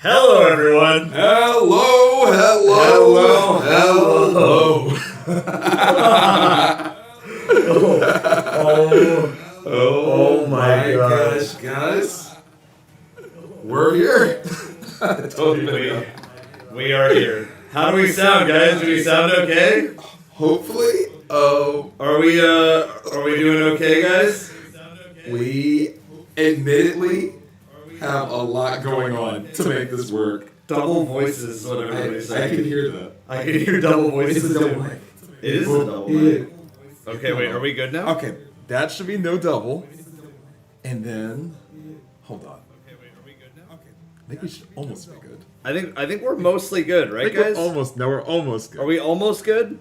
Hello, everyone. Hello. Oh my gosh, guys. We're here. we are here. How do we sound, guys? Do we sound okay? Hopefully. Are we doing okay, guys? We admittedly have a lot going on to make this work. Double voices is what everybody's I saying. can hear that. I can hear double voices. It's a double mic. It is a double mic. Okay, wait, are we good now? Okay, that should be no double. And then, hold on. Okay, wait, are we good now? Okay, I think we should almost be good. I think we're mostly good, right, guys? We're almost good. Are we almost good?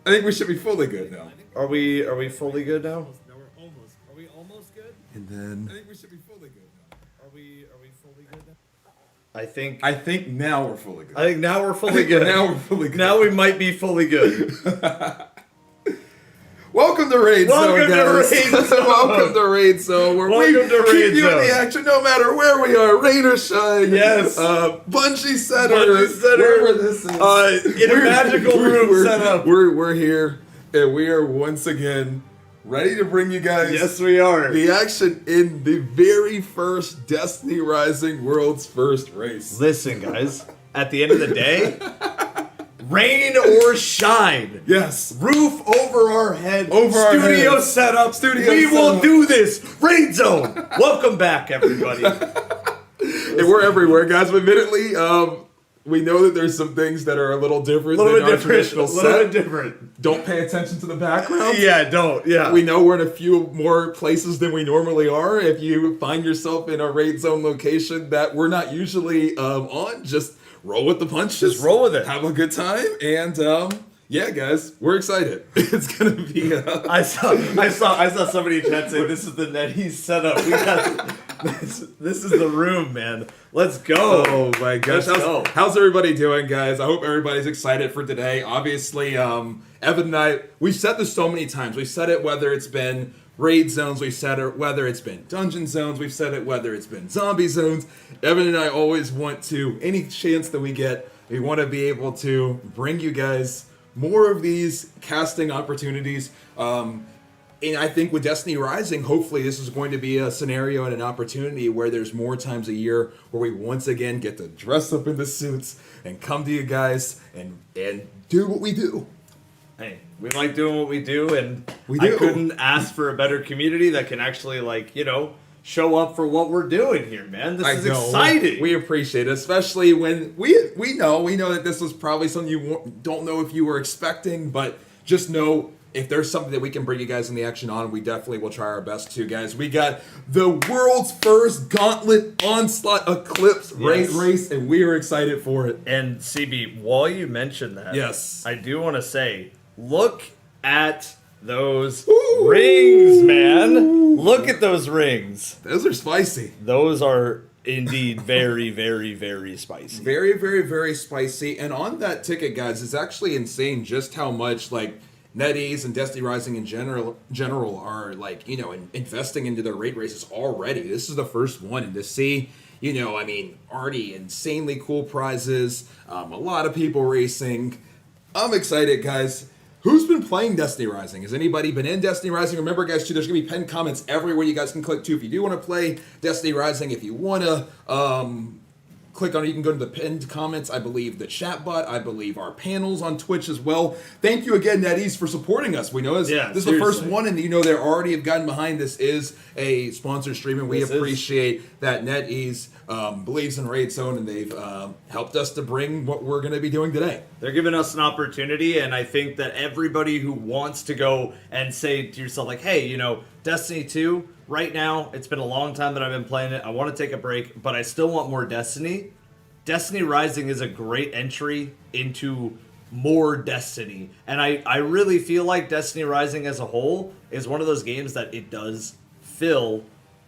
I think we should be fully good now. Are we fully good now? Are we almost good? And then, I think we should be fully good now. Are we fully good now? I think now we're fully good. I think now we're fully good. Now we're fully good. Now we might be fully good. Welcome to Raid Zone, guys. Welcome to Raid Zone, where we keep you in the action no matter where we are, rain or shine. Yes. Bungee Center. Wherever this is. In a magical room set up. We're here, and we are once again ready to bring you guys Yes, we are. the action in the very first Destiny Rising World's first race. Listen, guys. At the end of the day, rain or shine. Yes. Roof over our head. Over our studio heads. setup. Studio we will setup. do this. Raid Zone. Welcome back, everybody. And we're everywhere, guys. Admittedly, we know that there's some things that are a little different than our traditional set. A little bit different. Don't pay attention to the background. Yeah, don't. Yeah. We know we're in a few more places than we normally are. If you find yourself in a Raid Zone location that we're not usually on, just roll with the punches. Just roll with it. Have a good time. And yeah, guys, we're excited. It's gonna be. I saw somebody in chat say this is the NetEase setup. We got this is the room, man. Let's go. Oh my gosh. How's everybody doing, guys? I hope everybody's excited for today. Obviously, Evan and I, we've said this so many times. We've said it whether it's been raid zones, we've said it whether it's been dungeon zones, we've said it whether it's been zombie zones. Evan and I always want to, any chance that we get, we want to be able to bring you guys more of these casting opportunities. And I think with Destiny Rising, hopefully this is going to be a scenario and an opportunity where there's more times a year where we once again get to dress up in the suits and come to you guys and do what we do. Hey, we like doing what we do, and We do. I couldn't ask for a better community that can actually, show up for what we're doing here, man. This is exciting. We appreciate it, especially when we know that this was probably something you don't know if you were expecting, but just know if there's something that we can bring you guys in the action on, we definitely will try our best to, guys. We got the world's first Gauntlet Onslaught Eclipse race, and we are excited for it. And CB, while you mention that, Yes. I do want to say, look at those rings, man. Look at those rings. Those are spicy. Those are indeed very, very, very spicy. Very, very, very spicy. And on that ticket, guys, it's actually insane just how much, NetEase and Destiny Rising in general are investing into their raid races already. This is the first one, and to see, already insanely cool prizes, a lot of people racing. I'm excited, guys. Who's been playing Destiny Rising? Has anybody been in Destiny Rising? Remember, guys, too, there's going to be pinned comments everywhere you guys can click to if you do want to play Destiny Rising. If you want to click on it, you can go to the pinned comments. I believe the chat bot. I believe our panels on Twitch as well. Thank you again, NetEase, for supporting us. We know this is the first one, and they already have gotten behind this is a sponsored stream, and we appreciate that NetEase believes in Raid Zone, and they've helped us to bring what we're going to be doing today. They're giving us an opportunity, and I think that everybody who wants to go and say to yourself, hey, Destiny 2, right now, it's been a long time that I've been playing it. I want to take a break, but I still want more Destiny. Destiny Rising is a great entry into more Destiny. And I really feel like Destiny Rising as a whole is one of those games that it does fill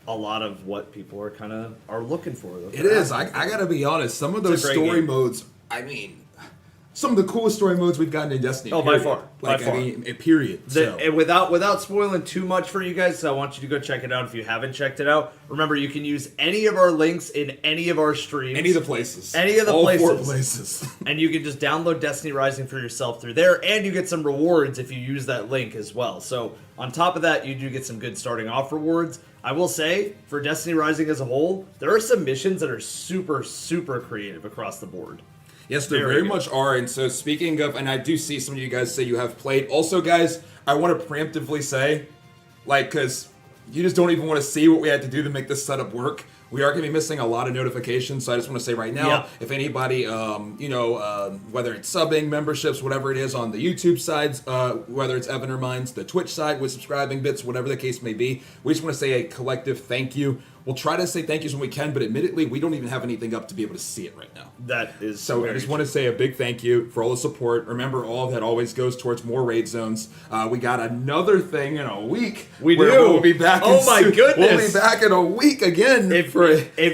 a lot of what people are looking for. It is. I got to be honest. Some of those story modes, some of the coolest story modes we've gotten in Destiny. Oh, period. by far. Like, By far. I mean, period. So. And without spoiling too much for you guys, I want you to go check it out if you haven't checked it out. Remember, you can use any of our links in any of our streams. Any of the places. Any of the All places. 4 places. And you can just download Destiny Rising for yourself through there, and you get some rewards if you use that link as well. So on top of that, you do get some good starting off rewards. I will say, for Destiny Rising as a whole, there are some missions that are super, super creative across the board. Yes, there very much are. And so speaking of, and I do see some of you guys say you have played. Also, guys, I want to preemptively say, like, because you just don't even want to see what we had to do to make this setup work. We are going to be missing a lot of notifications, so I just want to say right now, if anybody, whether it's subbing, memberships, whatever it is on the YouTube sides, whether it's Evan or mine's, the Twitch side with subscribing bits, whatever the case may be, we just want to say a collective thank you. We'll try to say thank yous when we can, but admittedly, we don't even have anything up to be able to see it right now. That is so. I just want to say a big thank you for all the support. Remember, all of that always goes towards more raid zones. We got another thing in a week. We do. We'll be back. Oh my goodness! We'll be back in a week again. If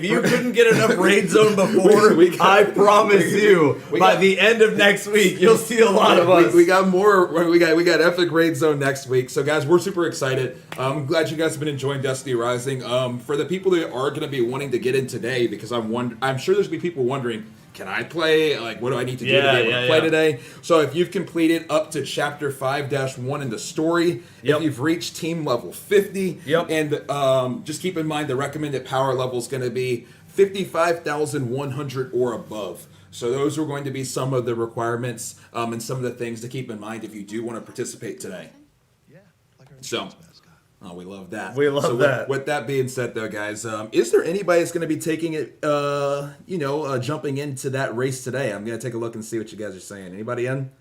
you couldn't get enough raid zone before, I promise you, by the end of next week, you'll see a lot of us. We got more. We got epic raid zone next week. So guys, we're super excited. I'm glad you guys have been enjoying Destiny Rising. For the people that are going to be wanting to get in today, because I'm sure there's going to be people wondering, can I play? Like, what do I need to do to be able to play today? So if you've completed up to chapter 5-1 in the story, if you've reached team level 50, and just keep in mind the recommended power level is going to be 55,100 or above. So those are going to be some of the requirements and some of the things to keep in mind if you do want to participate today. So... Oh, we love that. We love that. With that being said, though, guys, is there anybody that's going to be taking it, jumping into that race today? I'm going to take a look and see what you guys are saying. Anybody in?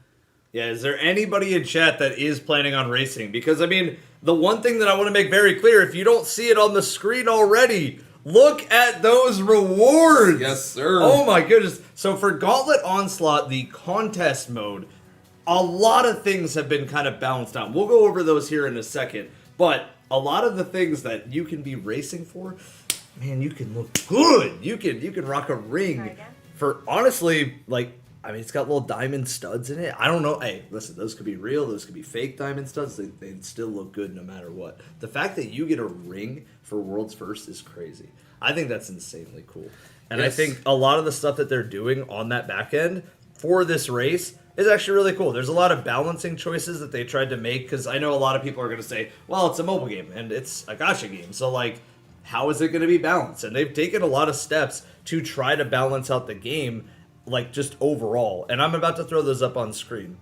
Yeah, is there anybody in chat that is planning on racing? Because, I mean, the one thing that I want to make very clear, if you don't see it on the screen already, look at those rewards. Yes, sir. Oh, my goodness. So for Gauntlet Onslaught, the contest mode, a lot of things have been kind of balanced out. We'll go over those here in a second. But a lot of the things that you can be racing for, man, you can look good. You can rock a ring for, honestly, like, I mean, it's got little diamond studs in it. I don't know. Hey, listen, those could be real. Those could be fake diamond studs. They'd still look good no matter what. The fact that you get a ring for World's First is crazy. I think that's insanely cool. And I think a lot of the stuff that they're doing on that back end for this race is actually really cool. There's a lot of balancing choices that they tried to make, because I know a lot of people are going to say, well, it's a mobile game and it's a gacha game. So, like, how is it going to be balanced? And they've taken a lot of steps to try to balance out the game, like, just overall. And I'm about to throw those up on screen.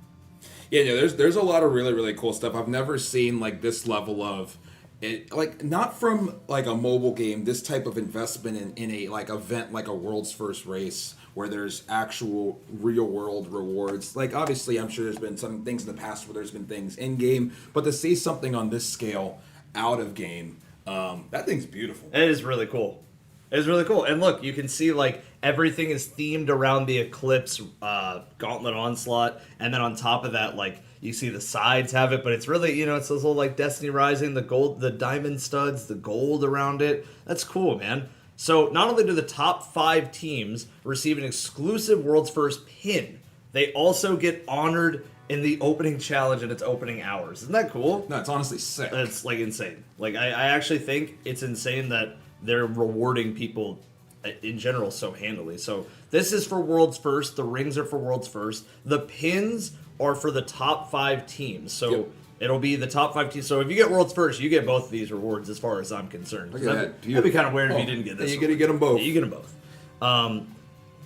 Yeah, there's a lot of really, really cool stuff. I've never seen, like, this level of... It, like, not from, like, a mobile game, this type of investment in a, like, event like a World's First race where there's actual real-world rewards. Like, obviously, I'm sure there's been some things in the past where there's been things in-game, but to see something on this scale out of game, that thing's beautiful. It is really cool. It is really cool. And look, you can see, like, everything is themed around the Eclipse Gauntlet Onslaught, and then on top of that, like, you see the sides have it, but it's really, it's those little, like, Destiny Rising, the gold, the diamond studs, the gold around it. That's cool, man. So not only do the top 5 teams receive an exclusive World's First pin, they also get honored in the opening challenge and its opening hours. Isn't that cool? No, it's honestly sick. It's, like, insane. Like, I actually think it's insane that they're rewarding people in general so handily. So this is for World's First. The rings are for World's First. The pins are for the top 5 teams. So it'll be the top 5 teams. So if you get World's First, you get both of these rewards as far as I'm concerned. Look at that. That'd be kind of weird if you didn't get this. You're going to get them both. Yeah, you get them both.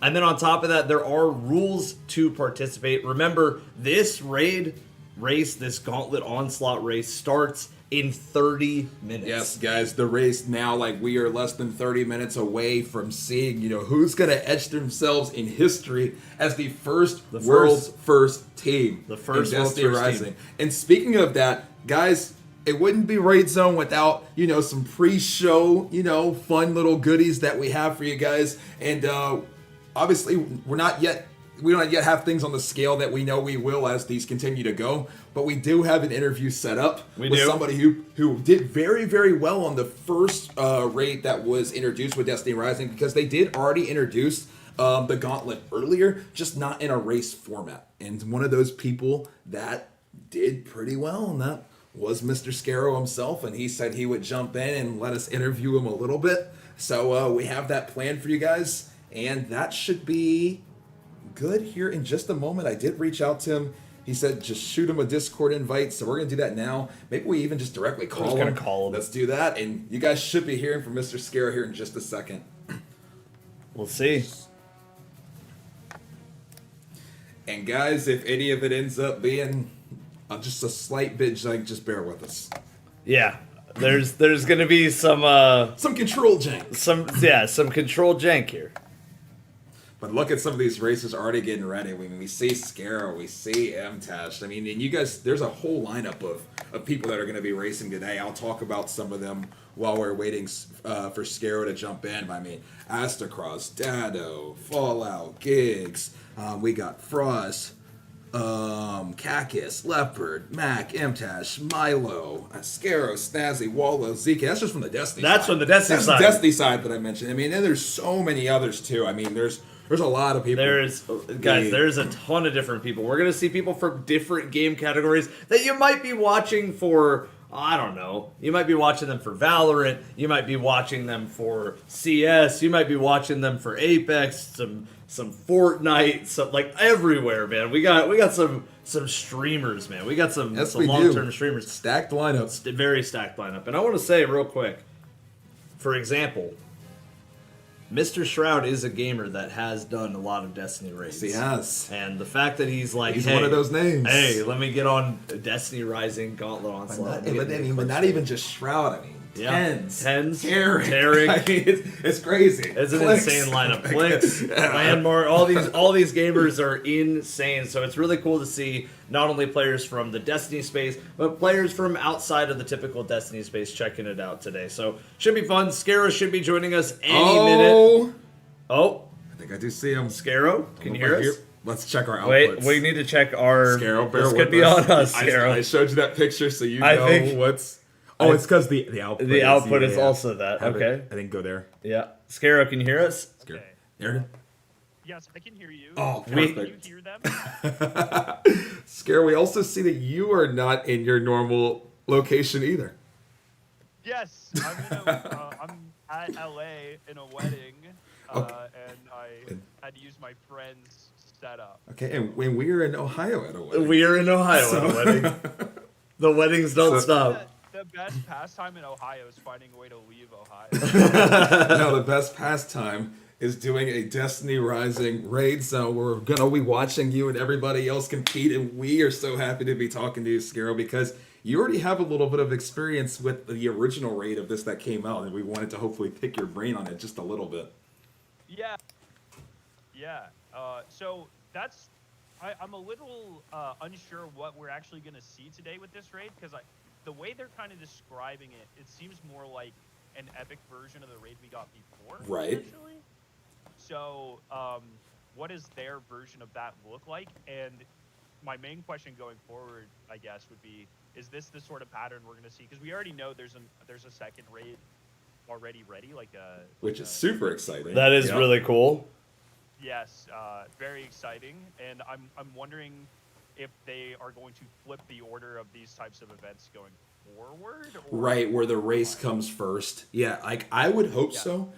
And then on top of that, there are rules to participate. Remember, this race, this Gauntlet Onslaught race, starts in 30 minutes. Yes, guys, the race now, like, we are less than 30 minutes away from seeing, who's going to etch themselves in history as the world's first team. The first in World's Destiny First Rising. team. And speaking of that, guys, it wouldn't be Raid Zone without, some pre-show, fun little goodies that we have for you guys. And obviously, we don't yet have things on the scale that we know we will as these continue to go, but we do have an interview set up with somebody who did very, very well on the first raid that was introduced with Destiny Rising, because they did already introduce the Gauntlet earlier, just not in a race format. And one of those people that did pretty well, and that was Mr. Scarrow himself, and he said he would jump in and let us interview him a little bit. So we have that planned for you guys, and that should be good here in just a moment. I did reach out to him. He said just shoot him a Discord invite, so we're going to do that now. Maybe we even just directly call him. Let's do that, and you guys should be hearing from Mr. Scarrow here in just a second. We'll see. And guys, if any of it ends up being just a slight bit jank, just bear with us. Yeah, there's going to be some control jank. Some control jank here. But look at some of these races already getting ready. We see Scarrow, we see MTash. I mean, and you guys, there's a whole lineup of people that are going to be racing today. I'll talk about some of them while we're waiting for Scarrow to jump in. I mean, Astacross, Dado, Fallout, Gigs. We got Frost, Cactus, Leopard, Mac, MTash, Milo, Scarrow, Snazzy, Wallow, Zeke. That's just from the Destiny side. That's from the Destiny side. That's the Destiny side that I mentioned. I mean, and there's so many others too. I mean, there's a lot of people. There's a ton of different people. We're going to see people from different game categories that you might be watching for, I don't know. You might be watching them for Valorant. You might be watching them for CS. You might be watching them for Apex, some Fortnite, some like everywhere, man. We got some streamers, man. We got some long-term streamers. Stacked lineup. Very stacked lineup. And I want to say real quick, for example, Mr. Shroud is a gamer that has done a lot of Destiny raids. Yes, he has. And the fact that he's like, he's hey, one of those names. Hey, let me get on Destiny Rising Gauntlet Onslaught. But not even just Shroud. I mean, tens, tearing. I mean, it's crazy. It's an insane lineup. Clicks, Landmark, all these gamers are insane. So it's really cool to see not only players from the Destiny space, but players from outside of the typical Destiny space checking it out today. So should be fun. Scarrow should be joining us any minute. Oh, I think I do see him. Scarrow, can you hear us? Let's check our outputs. Wait, we need to check our. Scarrow, bear this with could be us. on us, Scarrow. I showed you that picture, so you know what's. Oh, it's because the output. The output is also that. Okay. I think go there. Yeah. Scarrow, can you hear us? Scarrow. There. Yes, I can hear you. Oh, Can perfect. you hear them? Scarrow, we also see that you are not in your normal location either. Yes, I'm at LA in a wedding, and I had to use my friend's setup. Okay, and when we are in Ohio at a wedding. We are in Ohio at a wedding. The weddings don't stop. The best pastime in Ohio is finding a way to leave Ohio. No, the best pastime is doing a Destiny Rising raid. So we're gonna be watching you and everybody else compete, and we are so happy to be talking to you, Scarrow, because you already have a little bit of experience with the original raid of this that came out, and we wanted to hopefully pick your brain on it just a little bit. Yeah. So that's. I'm a little unsure what we're actually going to see today with this raid, because the way they're kind of describing it, it seems more like an epic version of the raid we got before. Right. Essentially. So, what does their version of that look like? And my main question going forward, I guess, would be: is this the sort of pattern we're going to see? Because we already know there's a second raid already ready, Which is super exciting. That is really cool. Yes, very exciting, and I'm wondering if they are going to flip the order of these types of events going forward. Right, where the race comes first. Yeah, I would hope so.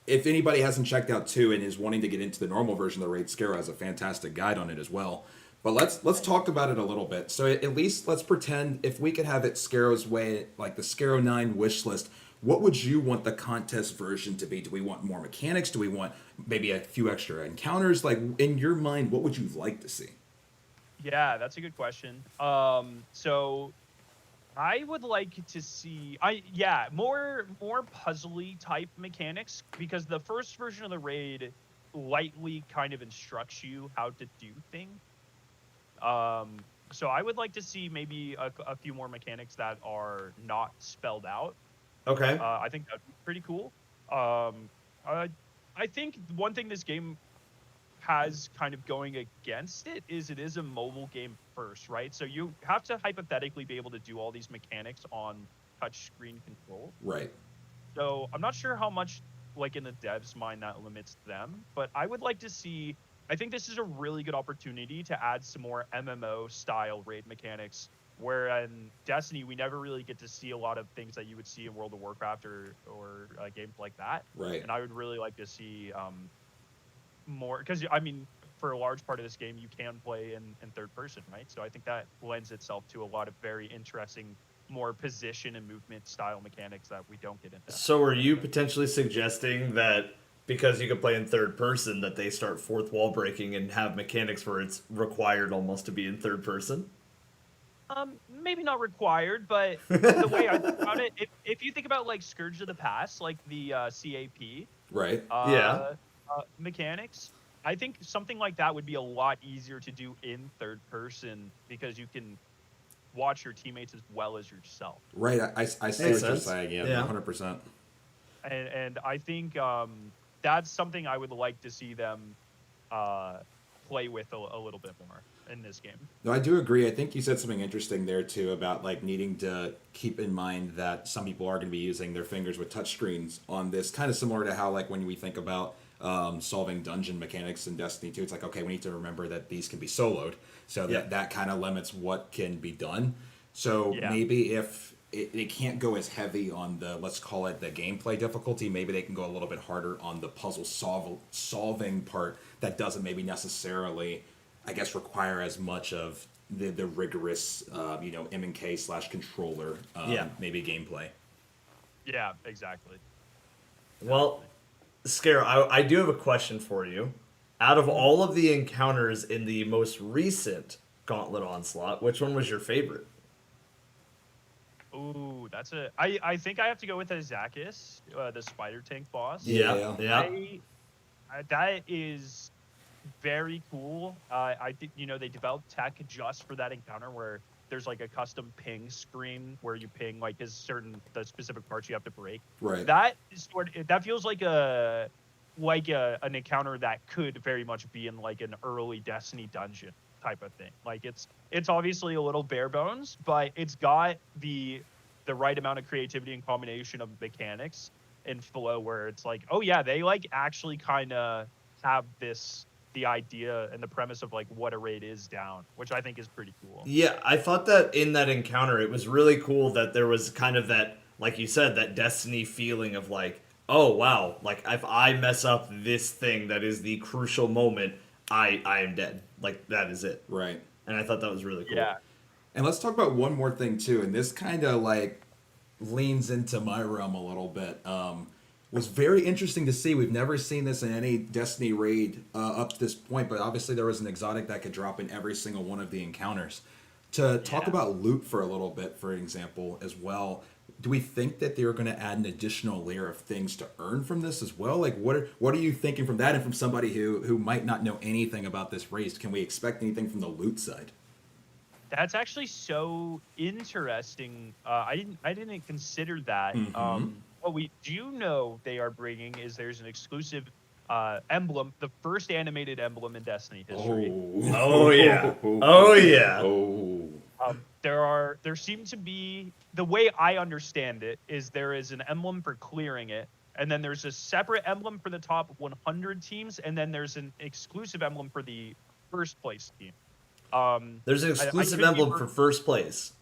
If anybody hasn't checked out too and is wanting to get into the normal version of the raid, Scarrow has a fantastic guide on it as well. But let's talk about it a little bit. So at least let's pretend if we could have it Scarrow's way, like the Scarrow 9 wish list. What would you want the contest version to be? Do we want more mechanics? Do we want maybe a few extra encounters? Like, in your mind, what would you like to see? Yeah, that's a good question. So I would like to see more puzzly type mechanics, because the first version of the raid lightly kind of instructs you how to do things. So I would like to see maybe a few more mechanics that are not spelled out. Okay. I think that'd be pretty cool. I think one thing this game has kind of going against it is a mobile game first, right? So you have to hypothetically be able to do all these mechanics on touchscreen control. Right. So I'm not sure how much like in the devs' mind that limits them, but I would like to see. I think this is a really good opportunity to add some more MMO style raid mechanics. Where in Destiny we never really get to see a lot of things that you would see in World of Warcraft or games like that. Right. And I would really like to see more, because I mean, for a large part of this game, you can play in third person, right? So I think that lends itself to a lot of very interesting, more position and movement style mechanics that we don't get into. So are you potentially suggesting that because you can play in third person, that they start fourth wall breaking and have mechanics where it's required almost to be in third person? Maybe not required, but the way I think about it, if you think about like Scourge of the Past, like the CAP, Right. Yeah. mechanics, I think something like that would be a lot easier to do in third person because you can watch your teammates as well as yourself. Right. I see what you're sense. saying. Yeah, Yeah. 100%. And I think that's something I would like to see them play with a little bit more in this game. No, I do agree. I think you said something interesting there too about like needing to keep in mind that some people are going to be using their fingers with touchscreens on this, kind of similar to how like when we think about solving dungeon mechanics in Destiny 2, it's like, okay, we need to remember that these can be soloed, so that kind of limits what can be done. So maybe if it can't go as heavy on the, let's call it the gameplay difficulty, maybe they can go a little bit harder on the puzzle solving part that doesn't maybe necessarily, I guess, require as much of the rigorous, M&K / controller, maybe gameplay. Yeah, exactly. Well, Scarrow, I do have a question for you. Out of all of the encounters in the most recent Gauntlet Onslaught, which one was your favorite? Ooh, I think I have to go with Azakis, the spider tank boss. Yeah. That is very cool. I think they developed tech just for that encounter where there's like a custom ping screen where you ping like the specific parts you have to break. Right. That feels like an encounter that could very much be in like an early Destiny dungeon type of thing. Like it's obviously a little bare bones, but it's got the right amount of creativity and combination of mechanics and flow where it's like, oh yeah, they like actually kind of have the idea and the premise of like what a raid is down, which I think is pretty cool. Yeah, I thought that in that encounter, it was really cool that there was kind of that, like you said, that Destiny feeling of like, oh wow, like if I mess up this thing that is the crucial moment, I am dead. Like that is it. Right. And I thought that was really cool. Yeah. And let's talk about one more thing too, and this kind of like leans into my realm a little bit. Was very interesting to see. We've never seen this in any Destiny raid up to this point, but obviously there was an exotic that could drop in every single one of the encounters. To talk about loot for a little bit, for example, as well, do we think that they're going to add an additional layer of things to earn from this as well? Like, what are you thinking from that, and from somebody who might not know anything about this race? Can we expect anything from the loot side? That's actually so interesting. I didn't consider that. What we do know they are bringing is there's an exclusive emblem, the first animated emblem in Destiny history. Oh yeah. Oh yeah. There seem to be, the way I understand it is there is an emblem for clearing it, and then there's a separate emblem for the top 100 teams, and then there's an exclusive emblem for the first place team. There's an exclusive emblem for first place.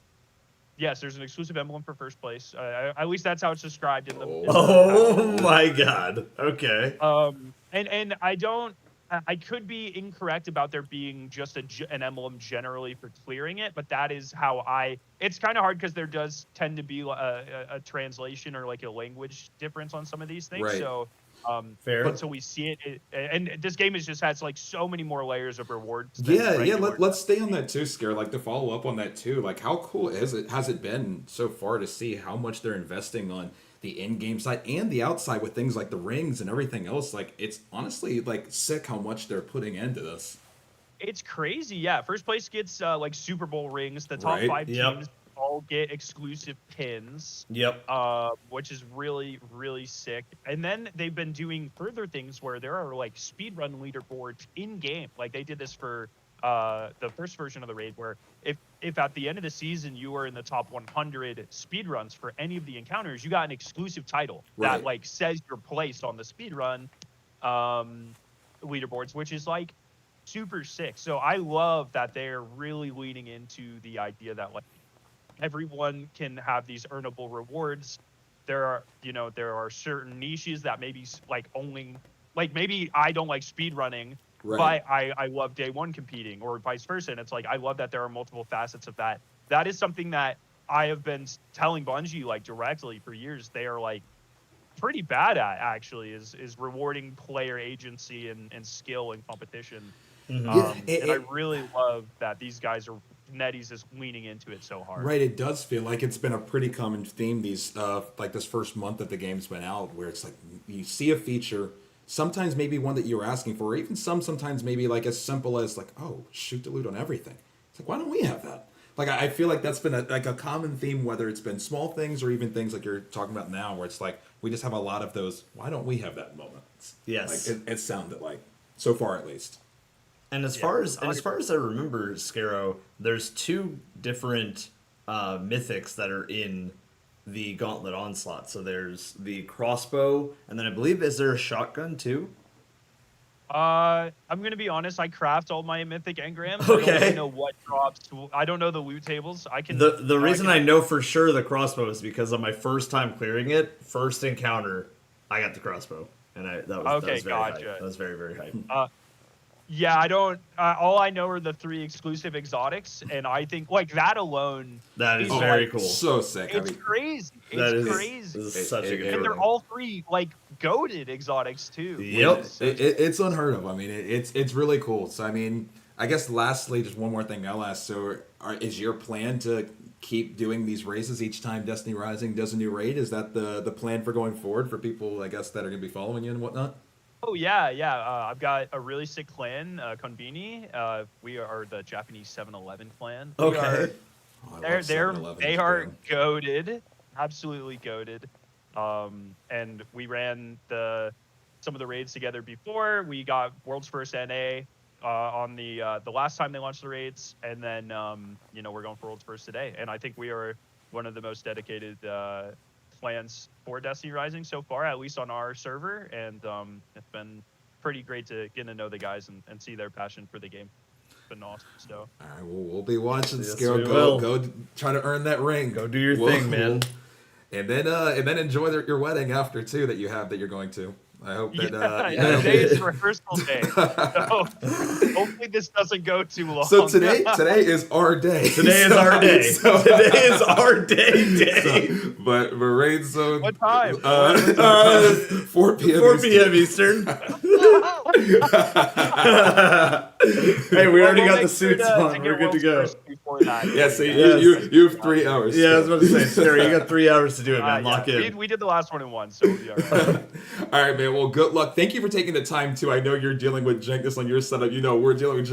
Yes, there's an exclusive emblem for first place. At least that's how it's described in the. Oh my god. Okay. And I could be incorrect about there being just an emblem generally for clearing it, but that is how it's kind of hard because there does tend to be a translation or like a language difference on some of these things. Right. So, fair. But so we see it, and this game has like so many more layers of rewards. Let's stay on that too, Scare. Like to follow up on that too. Like how cool has it been so far to see how much they're investing on the in-game side and the outside with things like the rings and everything else? Like it's honestly like sick how much they're putting into this. It's crazy, yeah. First place gets like Super Bowl rings. The top 5 teams all get exclusive pins. Yep. Which is really, really sick. And then they've been doing further things where there are like speedrun leaderboards in game. Like they did this for the first version of the raid, where if if at the end of the season you were in the top 100 speed runs for any of the encounters, you got an exclusive title Right. that like says your place on the speed run leaderboards, which is like super sick. So I love that they're really leaning into the idea that like everyone can have these earnable rewards. There are certain niches that maybe like only like maybe I don't like speed running, Right. but I love day one competing, or vice versa. And it's like I love that there are multiple facets of that. That is something that I have been telling Bungie like directly for years. They are like pretty bad at actually is rewarding player agency and skill and competition. Mhm. And I really love that these guys are NetEase is leaning into it so hard. Right, it does feel like it's been a pretty common theme these like this first month that the game's been out, where it's like you see a feature, sometimes maybe one that you were asking for, or even sometimes maybe like as simple as like, oh, shoot the loot on everything. It's like, why don't we have that? Like I feel like that's been like a common theme, whether it's been small things or even things like you're talking about now, where it's like we just have a lot of those. Why don't we have that moments? Yes. Like it sounded like so far at least. And as far as I remember, Scarrow, there's two different mythics that are in the Gauntlet Onslaught. So there's the crossbow, and then I believe is there a shotgun too? I'm gonna be honest. I craft all my mythic engrams. I Okay. don't really know what drops. I don't know the loot tables. I can. The reason I know for sure the crossbow is because on my first time clearing it, first encounter, I got the crossbow, and that was very gotcha. hype. That was very, very hype. Yeah, I don't. All I know are the 3 exclusive exotics, and I think like that alone. That is Oh, very cool. So sick. It's crazy. That It's is- crazy. This is such a good And they're feeling. all 3 like goated exotics too. Yep. It's unheard of. I mean, it's really cool. So I mean, I guess lastly, just one more thing I'll ask. So, is your plan to keep doing these races each time Destiny Rising does a new raid? Is that the plan for going forward for people, I guess, that are going to be following you and whatnot? Oh yeah. I've got a really sick clan, Konbini. We are the Japanese 7-Eleven clan. We Okay. are- Oh, I They're love 7-Eleven they in are Japan. goated, absolutely goated. And we ran some of the raids together before. We got world's first NA on the last time they launched the raids, and then we're going for world's first today. And I think we are one of the most dedicated clans for Destiny Rising so far, at least on our server. And it's been pretty great to get to know the guys and see their passion for the game. It's been awesome. So. All right, we'll be watching. Yes, Scarrow, we will. go try to earn that ring. Go do your thing, man. And then enjoy your wedding after too that you're going to. I hope that. Today is rehearsal day. So hopefully this doesn't go too long. So today is our day. Today is our day. Today is our day. But raid zone. What time? 4 p.m. 4 p.m. Eastern. Hey, we already got the suits on. We're good to go. Yeah, so Yes. you have 3 hours. Yeah, I was about to say, Scarrow, you got 3 hours to do it, man. Lock in. We did the last one in 1, so we'll be all right. All right, man. Well, good luck. Thank you for taking the time too. I know you're dealing with Jenkins on your setup. We're dealing with.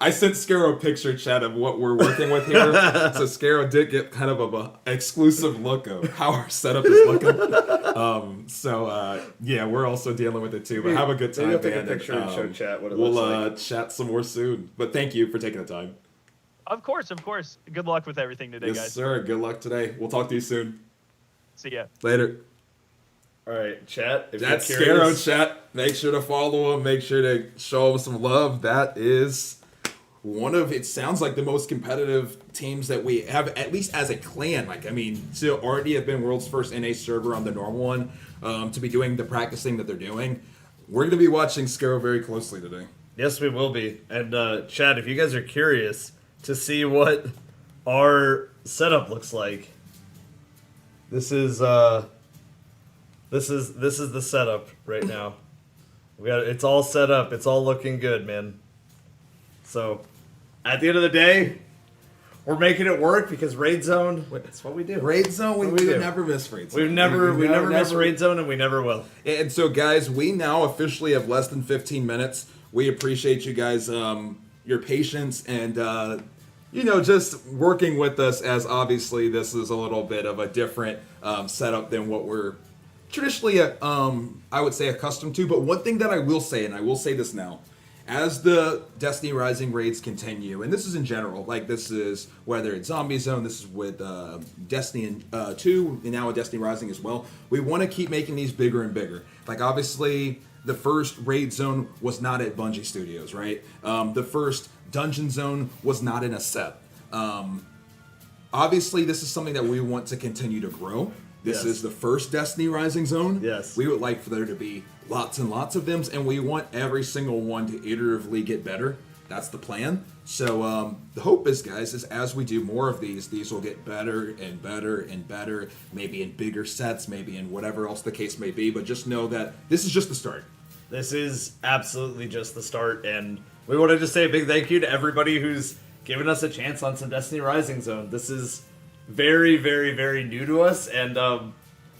I sent Scarrow a picture chat of what we're working with here. So Scarrow did get kind of an exclusive look of how our setup is looking. Yeah, we're also dealing with it too. But have a good time, Maybe I'll take a man. picture and show chat what it We'll looks like. chat some more soon. But thank you for taking the time. Of course. Good luck with everything today, Yes, guys. sir. Good luck today. We'll talk to you soon. See ya. Later. All right, chat. If That's you're Scarrow curious, chat. Make sure to follow him. Make sure to show him some love. That is one of, it sounds like the most competitive teams that we have, at least as a clan. To already have been world's first NA server on the normal one, to be doing the practicing that they're doing. We're going to be watching Scarrow very closely today. yes, we will be. And chat, if you guys are curious to see what our setup looks like, this is the setup right now. It's all set up. It's all looking good, man. So, at the end of the day, we're making it work because Raid Zone, that's what we do. Raid Zone, we What do we would do? never miss Raid Zone. We never miss Raid Zone, and we never will. And so, guys, we now officially have less than 15 minutes. We appreciate you guys, your patience, and just working with us. As obviously, this is a little bit of a different setup than what we're traditionally, I would say, accustomed to. But one thing that I will say, and I will say this now, as the Destiny Rising raids continue, and this is in general, like this is whether it's Zombie Zone, this is with Destiny 2, and now with Destiny Rising as well. We want to keep making these bigger and bigger. Like obviously, the first raid zone was not at Bungie Studios, right? The first dungeon zone was not in a set. Obviously, this is something that we want to continue to grow. This is the first Destiny Rising zone. Yes. We would like for there to be lots and lots of them, and we want every single one to iteratively get better. That's the plan. So the hope is, guys, is as we do more of these will get better and better and better, maybe in bigger sets, maybe in whatever else the case may be, but just know that this is just the start. This is absolutely just the start, and we want to just say a big thank you to everybody who's given us a chance on some Destiny Rising Zone. This is very, very, very new to us, and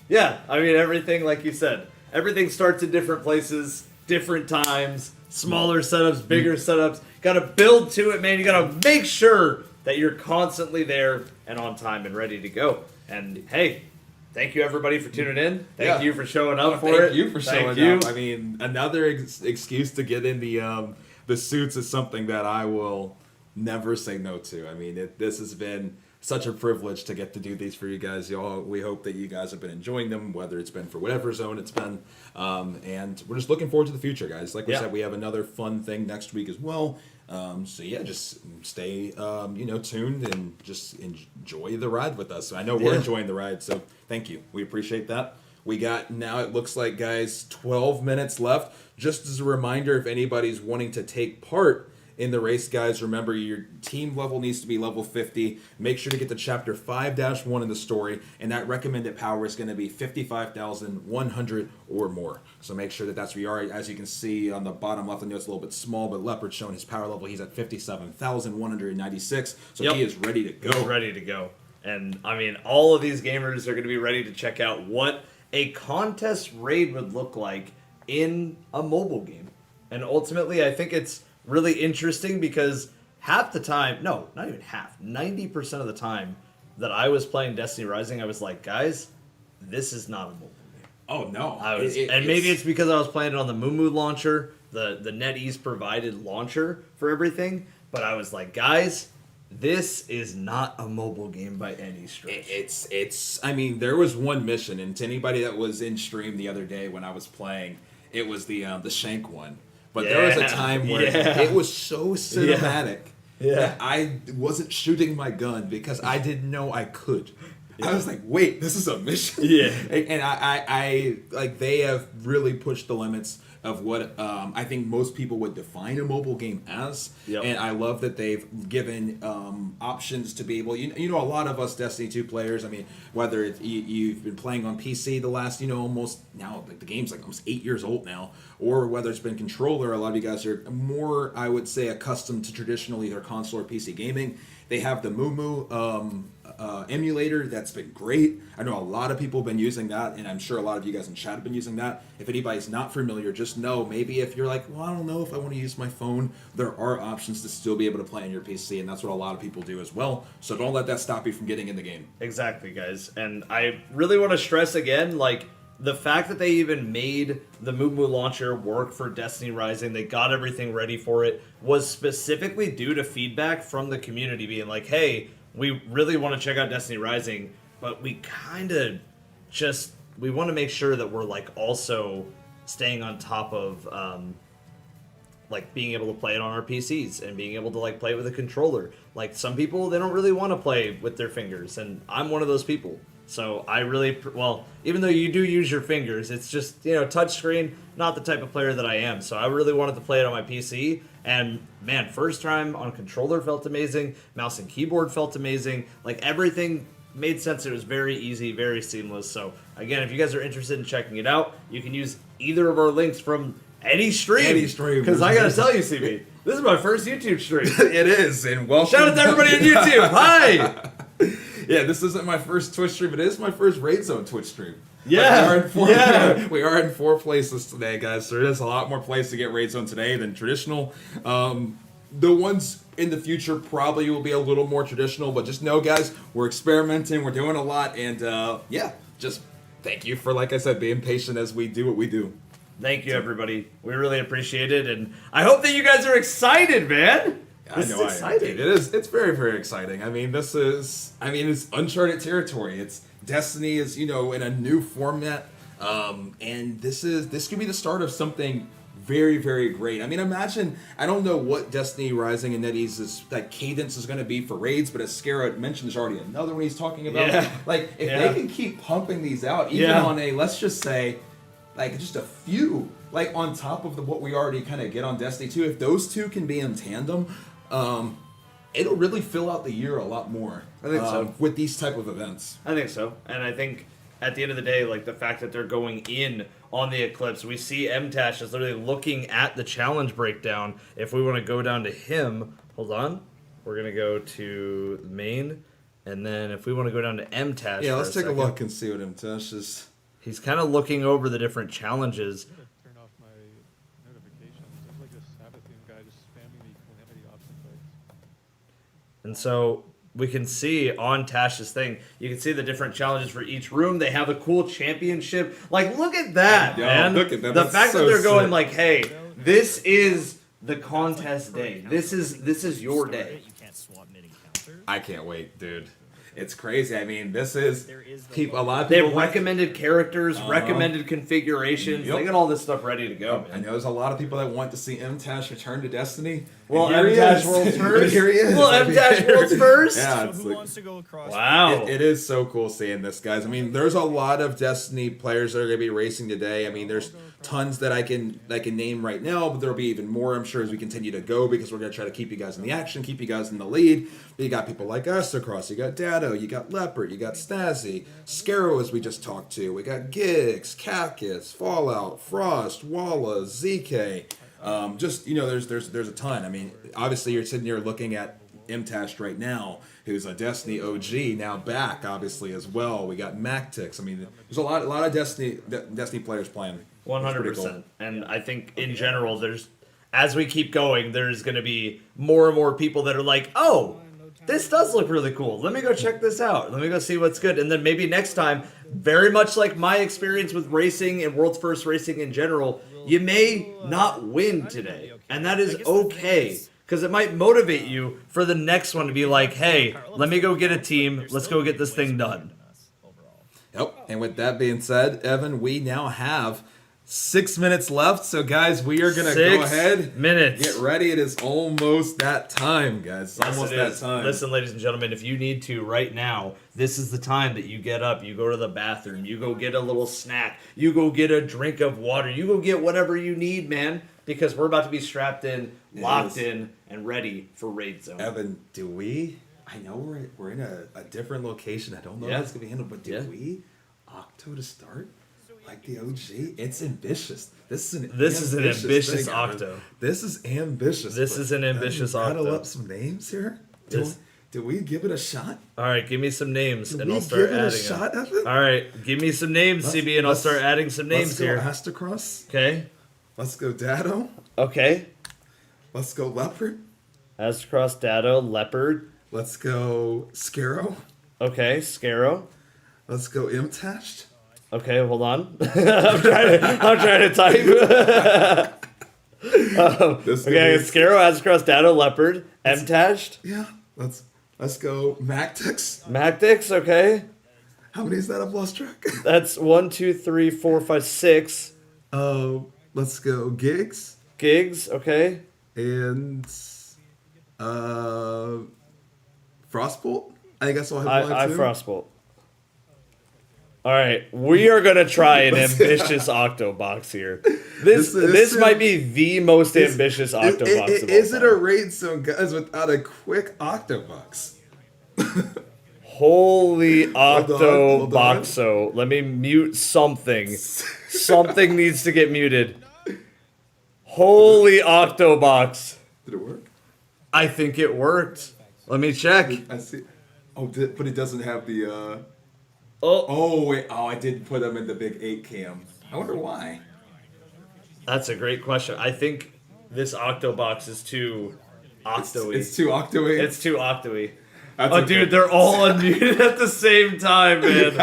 yeah, I mean, everything, like you said, everything starts in different places, different times, smaller setups, bigger setups. Gotta build to it, man. You gotta make sure that you're constantly there and on time and ready to go. And hey, thank you everybody for tuning in. Thank you for showing up for it. Thank you for showing up. I mean, another excuse to get in the suits is something that I will never say no to. I mean, this has been such a privilege to get to do these for you guys. Y'all, we hope that you guys have been enjoying them, whether it's been for whatever zone it's been. And we're just looking forward to the future, guys. Like we said, we have another fun thing next week as well. So yeah, just stay tuned and just enjoy the ride with us. I know we're enjoying the ride, so thank you. We appreciate that. We got, now it looks like, guys, 12 minutes left. Just as a reminder, if anybody's wanting to take part in the race, guys, remember your team level needs to be level 50. Make sure to get to chapter 5-1 in the story, and that recommended power is going to be 55,100 or more. So make sure that that's where you are. As you can see on the bottom left, I know it's a little bit small, but Leopard's showing his power level. He's at 57,196, so he is ready to go. He's ready to go. And, I mean, all of these gamers are going to be ready to check out what a contest raid would look like in a mobile game. And ultimately, I think it's really interesting because half the time, no, not even half, 90% of the time that I was playing Destiny Rising, I was like, guys, this is not a mobile game. Oh, no. And maybe it's because I was playing it on the Mumu launcher, the NetEase provided launcher for everything, but I was like, guys, this is not a mobile game by any stretch. It's I mean, there was one mission, and to anybody that was in stream the other day when I was playing, it was the Shank one. But there was a time where it was so cinematic that I wasn't shooting my gun because I didn't know I could. I was like, wait, this is a mission? And I like, they have really pushed the limits of what I think most people would define a mobile game as. And I love that they've given options to be able, you know, a lot of us Destiny 2 players, I mean, whether it's, you've been playing on PC the last, almost now, like the game's like almost 8 years old now, or whether it's been controller, a lot of you guys are more, I would say, accustomed to traditional either console or PC gaming. They have the Mumu emulator that's been great. I know a lot of people have been using that, and I'm sure a lot of you guys in chat have been using that. If anybody's not familiar, just know maybe if you're like, well, I don't know if I want to use my phone, there are options to still be able to play on your PC, and that's what a lot of people do as well. So don't let that stop you from getting in the game. Exactly, guys. And I really want to stress again, like, the fact that they even made the Mumu launcher work for Destiny Rising, they got everything ready for it, was specifically due to feedback from the community being like, hey, we really want to check out Destiny Rising, but we kind of just, we want to make sure that we're like also staying on top of like being able to play it on our PCs and being able to like play it with a controller. Like some people, they don't really want to play with their fingers, and I'm one of those people. So I really, well, even though you do use your fingers, it's just, touchscreen, not the type of player that I am. So I really wanted to play it on my PC. And man, first time on controller felt amazing. Mouse and keyboard felt amazing. Like everything made sense. It was very easy, very seamless. So again, if you guys are interested in checking it out, you can use either of our links from any stream. Any stream. Because I got to tell you, CB, this is my first YouTube stream. It is. And welcome. Shout out to everybody on YouTube. Hi. Yeah, this isn't my first Twitch stream, but it is my first Raid Zone Twitch stream. Yeah, we are in 4 places today, guys. So there's a lot more places to get Raid Zone today than traditional. The ones in the future probably will be a little more traditional, but just know, guys, we're experimenting, we're doing a lot, and yeah, just thank you for, like I said, being patient as we do what we do. Thank you, everybody. We really appreciate it, and I hope that you guys are excited, man. This is exciting. It is. It's very, very exciting. I mean, it's uncharted territory. It's Destiny is, in a new format, and this could be the start of something very, very great. I mean, imagine. I don't know what Destiny Rising and NetEase cadence is going to be for raids, but as Scarrow mentioned, there's already another one he's talking about. Yeah. Like, if they can keep pumping these out, even on a, let's just say, like just a few, like on top of what we already kind of get on Destiny 2, if those two can be in tandem, it'll really fill out the year a lot more. I think so. With these type of events. I think so, and I think at the end of the day, like the fact that they're going in on the Eclipse, we see MTash is literally looking at the challenge breakdown. If we want to go down to him, hold on, we're gonna go to the main, and then if we want to go down to MTash, yeah, let's take a look and see what MTash is. He's kind of looking over the different challenges. I'm gonna turn off my notifications. There's like a Sabbathine guy just spamming me calamity ops invites. And so we can see on Tash's thing, you can see the different challenges for each room. They have a cool championship. Like, look at that, man. Look at that. The That's fact so that they're going sick. like, hey, this is the contest day. This is your day. You can't swap mid encounter. I can't wait, dude. It's crazy. I mean, this is a lot of They people have recommended characters, recommended configurations. Yep. They got all this stuff ready to go, I man. know there's a lot of people that want to see MTash return to Destiny. Well, And here he MTash is. World's But first. here he is. Well, I mean, MTash World's first. Yeah, So it's who like, wants to go across? Wow. it is so cool seeing this, guys. I mean, there's a lot of Destiny players that are going to be racing today. I mean, there's tons that I can name right now, but there'll be even more, I'm sure, as we continue to go, because we're going to try to keep you guys in the action, keep you guys in the lead. You got people like us across. You got Dado, you got Leopard, you got Stazzy, Scarrow, as we just talked to. We got Giggs, Cactus, Fallout, Frost, Walla, ZK. There's a ton. I mean, obviously you're sitting here looking at MTash right now, who's a Destiny OG, now back obviously as well. We got Mactix. I mean, there's a lot of Destiny players playing. 100%. And I think in general, as we keep going, there's going to be more and more people that are like, oh, this does look really cool. Let me go check this out. Let me go see what's good. And then maybe next time, very much like my experience with racing and World's First Racing in general, you may not win today. And that is okay. Because it might motivate you for the next one to be like, hey, let me go get a team. Let's go get this thing done. Yep. And with that being said, Evan, we now have 6 minutes left. So, guys, we are going to go ahead. 6 minutes. Get ready. It is almost that time, guys. It's almost that time. Listen, ladies and gentlemen, if you need to right now, this is the time that you get up, you go to the bathroom, you go get a little snack, you go get a drink of water, you go get whatever you need, man, because we're about to be strapped in, locked in, and ready for Raid Zone. Evan, I know we're in a different location. I don't know how it's going to be handled, but do we Octo to start? Like the OG? It's ambitious. This is an ambitious thing, Octo. This is ambitious. This is an ambitious Rattle Octo. up some names here. This- Do we give it a shot? All right, give me some names, Do and we I'll start give it a adding shot, them. Evan? All right, give me some names, CB, and I'll start adding some names here. Let's go Astacross. Okay. Let's go Dado. Okay. Let's go Leopard. Astacross, Dado, Leopard. Let's go Scarrow. Okay, Scarrow. Let's go Imtashed. Okay, hold on. I'm trying to type. Okay, Scarrow, Astacross, Dado, Leopard, M-Tashed. Yeah. Let's go Mactix. Mactix, okay. How many is that? I've lost track. That's 1, 2, 3, 4, 5, 6. Let's go Giggs. Giggs, okay. And Frostbolt. I think that's all I have. I Frostbolt. All right, we are gonna try an ambitious Octobox here. This might be the most ambitious Octobox of all Is it a time. raid zone, guys, without a quick Octobox? Holy hold on. Octoboxo. Let me mute something. Something needs to get muted. Holy Octobox. Did it work? I think it worked. Let me check. I see. Oh, but it doesn't have the. Oh, Oh wait! Oh, I did put them in the big 8 cam. I wonder why. that's a great question. I think this Octobox is too octo-y. It's too octo-y. It's too octo-y. That's Oh, okay. dude, they're all unmuted at the same time, man.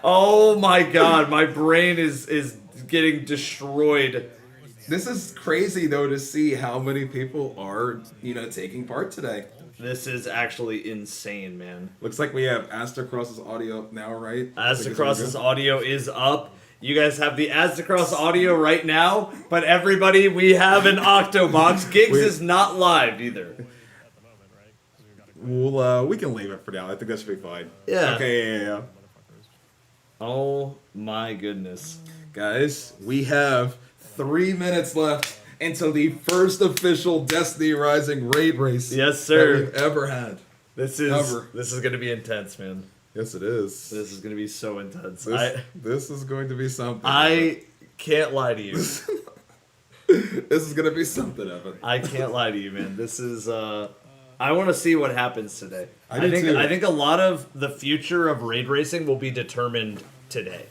Oh my god, my brain is getting destroyed. This is crazy though to see how many people are, taking part today. This is actually insane, man. Looks like we have Astacross's audio up now, right? Astacross's audio is up. You guys have the Astacross audio right now, but everybody, we have an Octobox. Gigs is not live either. We can leave it for now. I think that should be fine. Yeah. Okay, yeah. Oh my goodness. Guys, we have 3 minutes left until the first official Destiny Rising raid race Yes, sir. that we've ever had. This is gonna be intense, man. Yes, it is. This is gonna be so intense. This is going to be something. I can't lie to you. This is going to be something, Evan. I can't lie to you, man. This is I want to see what happens today. I do think too. I think a lot of the future of raid racing will be determined today.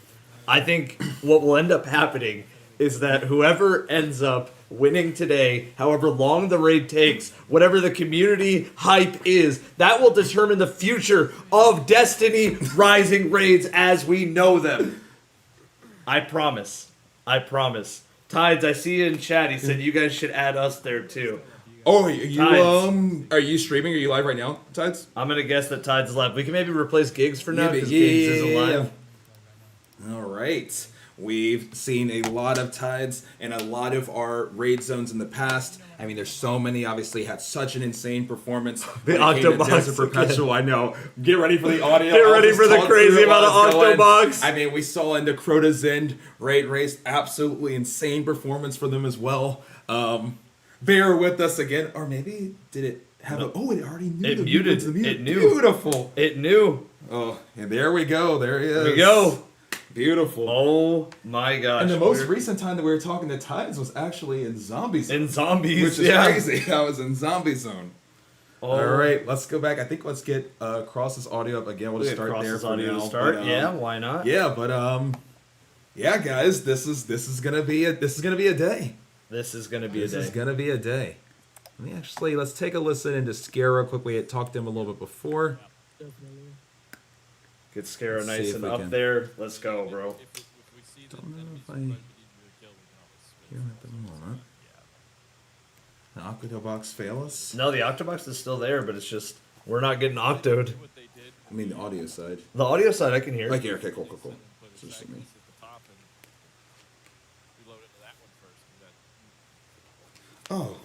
I think what will end up happening is that whoever ends up winning today, however long the raid takes, whatever the community hype is, that will determine the future of Destiny Rising raids as we know them. I promise. I promise. Tides, I see you in chat. He said you guys should add us there too. Oh, Tides. are you streaming? Are you live right now, Tides? I'm gonna guess that Tides is live. We can maybe replace Gigs for now Yeah, because Gigs isn't yeah. live. All right. We've seen a lot of Tides and a lot of our raid zones in the past. I mean, there's so many. Obviously, had such an insane performance. The when it came to Octobox Desert Perpetual. I know. Get ready for the audio. Get I'll ready just for the talk crazy through it amount while of it's going. Octobox. I mean, we saw in the Crota's End raid race, absolutely insane performance for them as well. Bear with us again, or maybe did it have a? Oh, it already knew. It the muted. mute. It knew. Beautiful. It knew. Oh, and there we go. There he is. Here we go. Beautiful. Oh my gosh. And the most recent time that we were talking to Tides was actually in Zombie Zone. in zombies, Which is yeah. crazy. That was in Zombie Zone. Oh. All right, let's go back. I think let's get Cross's audio up again. We'll just start there for audio now. to start. But, Yeah, why not? Yeah, but yeah, guys, this is gonna be a day. This is gonna be a day. This is gonna be a day. Let's take a listen into Scarrow quickly. I talked to him a little bit before. Get Scarrow Let's see nice if and we up can- there. Let's go, bro. Don't know if I hear him at the moment. The Octobox fail us? No, the Octobox is still there, but it's just we're not getting octoed. I mean the audio side. The audio side I can hear. Like, yeah, okay, cool. It's just me. Oh,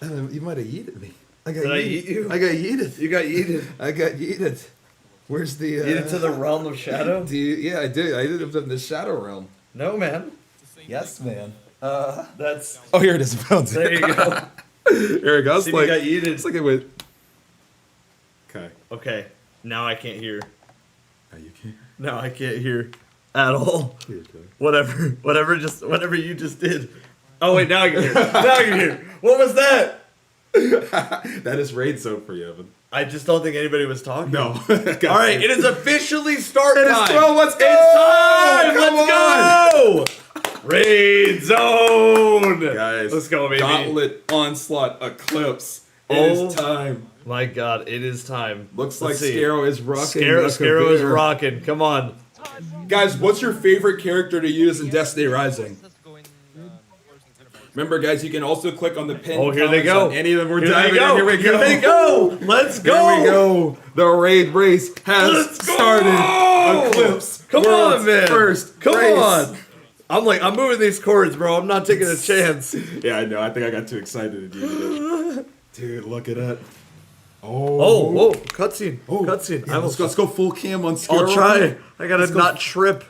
you might have yeeted me. I got Did I yeet you? I got yeeted. You got yeeted. I got yeeted. Where's the? Yeeted to the realm of shadow? Yeah, I did. I ended up in the shadow realm. No, man. Yes, man. That's Oh, here it is. Found it. there. You go. Here it goes. See, we got yeeted. It's like it went. Okay. Okay, now I can't hear. Oh, you can't. Now I can't hear at all. Here it goes. Whatever you just did. Oh wait, now I can hear. Now I can hear. What was that? That is raid zone for you, Evan. I just don't think anybody was talking. No. All right, it is officially start It is time. 12. Let's go. It's time. Let's go. Raid zone, Guys, Let's go, baby. Gauntlet Onslaught Eclipse. It Oh. is time. My God, it is time. Looks Let's like see. Scarrow is rocking. Scarrow is Kabir. rocking. Come on. Guys, what's your favorite character to use in Destiny Rising? Remember, guys, you can also click on the pin. Oh, here they go. On any of them. We're Here they diving go. in. Here we go. Here they go. Let's go. Here we go. The raid race has Let's go. started. Eclipse. Come World's on, man. First. Come race. on. I'm moving these cords, bro. I'm not taking a chance. Yeah, I know. I think I got too excited. Dude, look at that. Oh, whoa, cutscene. Cutscene. Yeah, let's go full cam on Scarrow. I'll try. I gotta Let's go. not trip.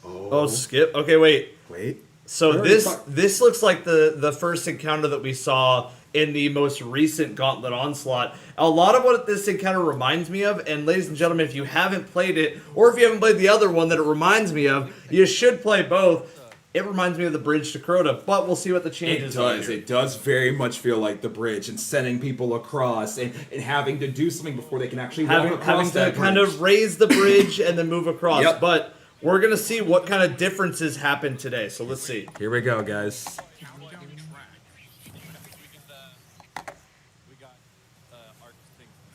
Oh, skip. Okay, wait. Wait. So I already this talked- this looks like the first encounter that we saw in the most recent Gauntlet Onslaught. A lot of what this encounter reminds me of, and ladies and gentlemen, if you haven't played it, or if you haven't played the other one that it reminds me of, you should play both. It reminds me of the bridge to Crota, but we'll see what the It changes are. does. It does very much feel like the bridge and sending people across and having to do something before they can actually walk Having across to that kind bridge. of raise the bridge and then move across. Yep. But we're going to see what kind of differences happen today. So let's see. Here we go, guys.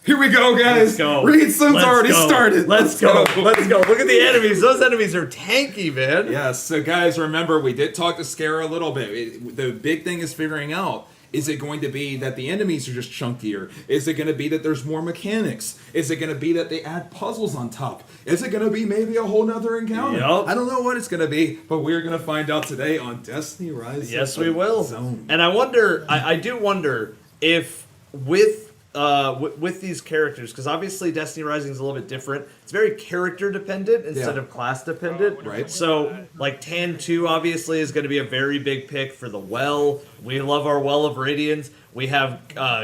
Here we go, guys. Let's go. Reed Sun's Let's already go. started. Let's go. Let's go. Look at the enemies. Those enemies are tanky, man. Yes, so guys, remember, we did talk to Scarrow a little bit. The big thing is figuring out, is it going to be that the enemies are just chunkier? Is it going to be that there's more mechanics? Is it going to be that they add puzzles on top? Is it going to be maybe a whole nother encounter? Yep. I don't know what it's going to be, but we're going to find out today on Destiny Rise. Yes, we will. Zone. And I wonder, I do wonder if with these characters, because obviously Destiny Rising is a little bit different. It's very character dependent instead Yeah. of class dependent. Right. So, like Tan 2 obviously is going to be a very big pick for the Well. We love our Well of Radiance. We have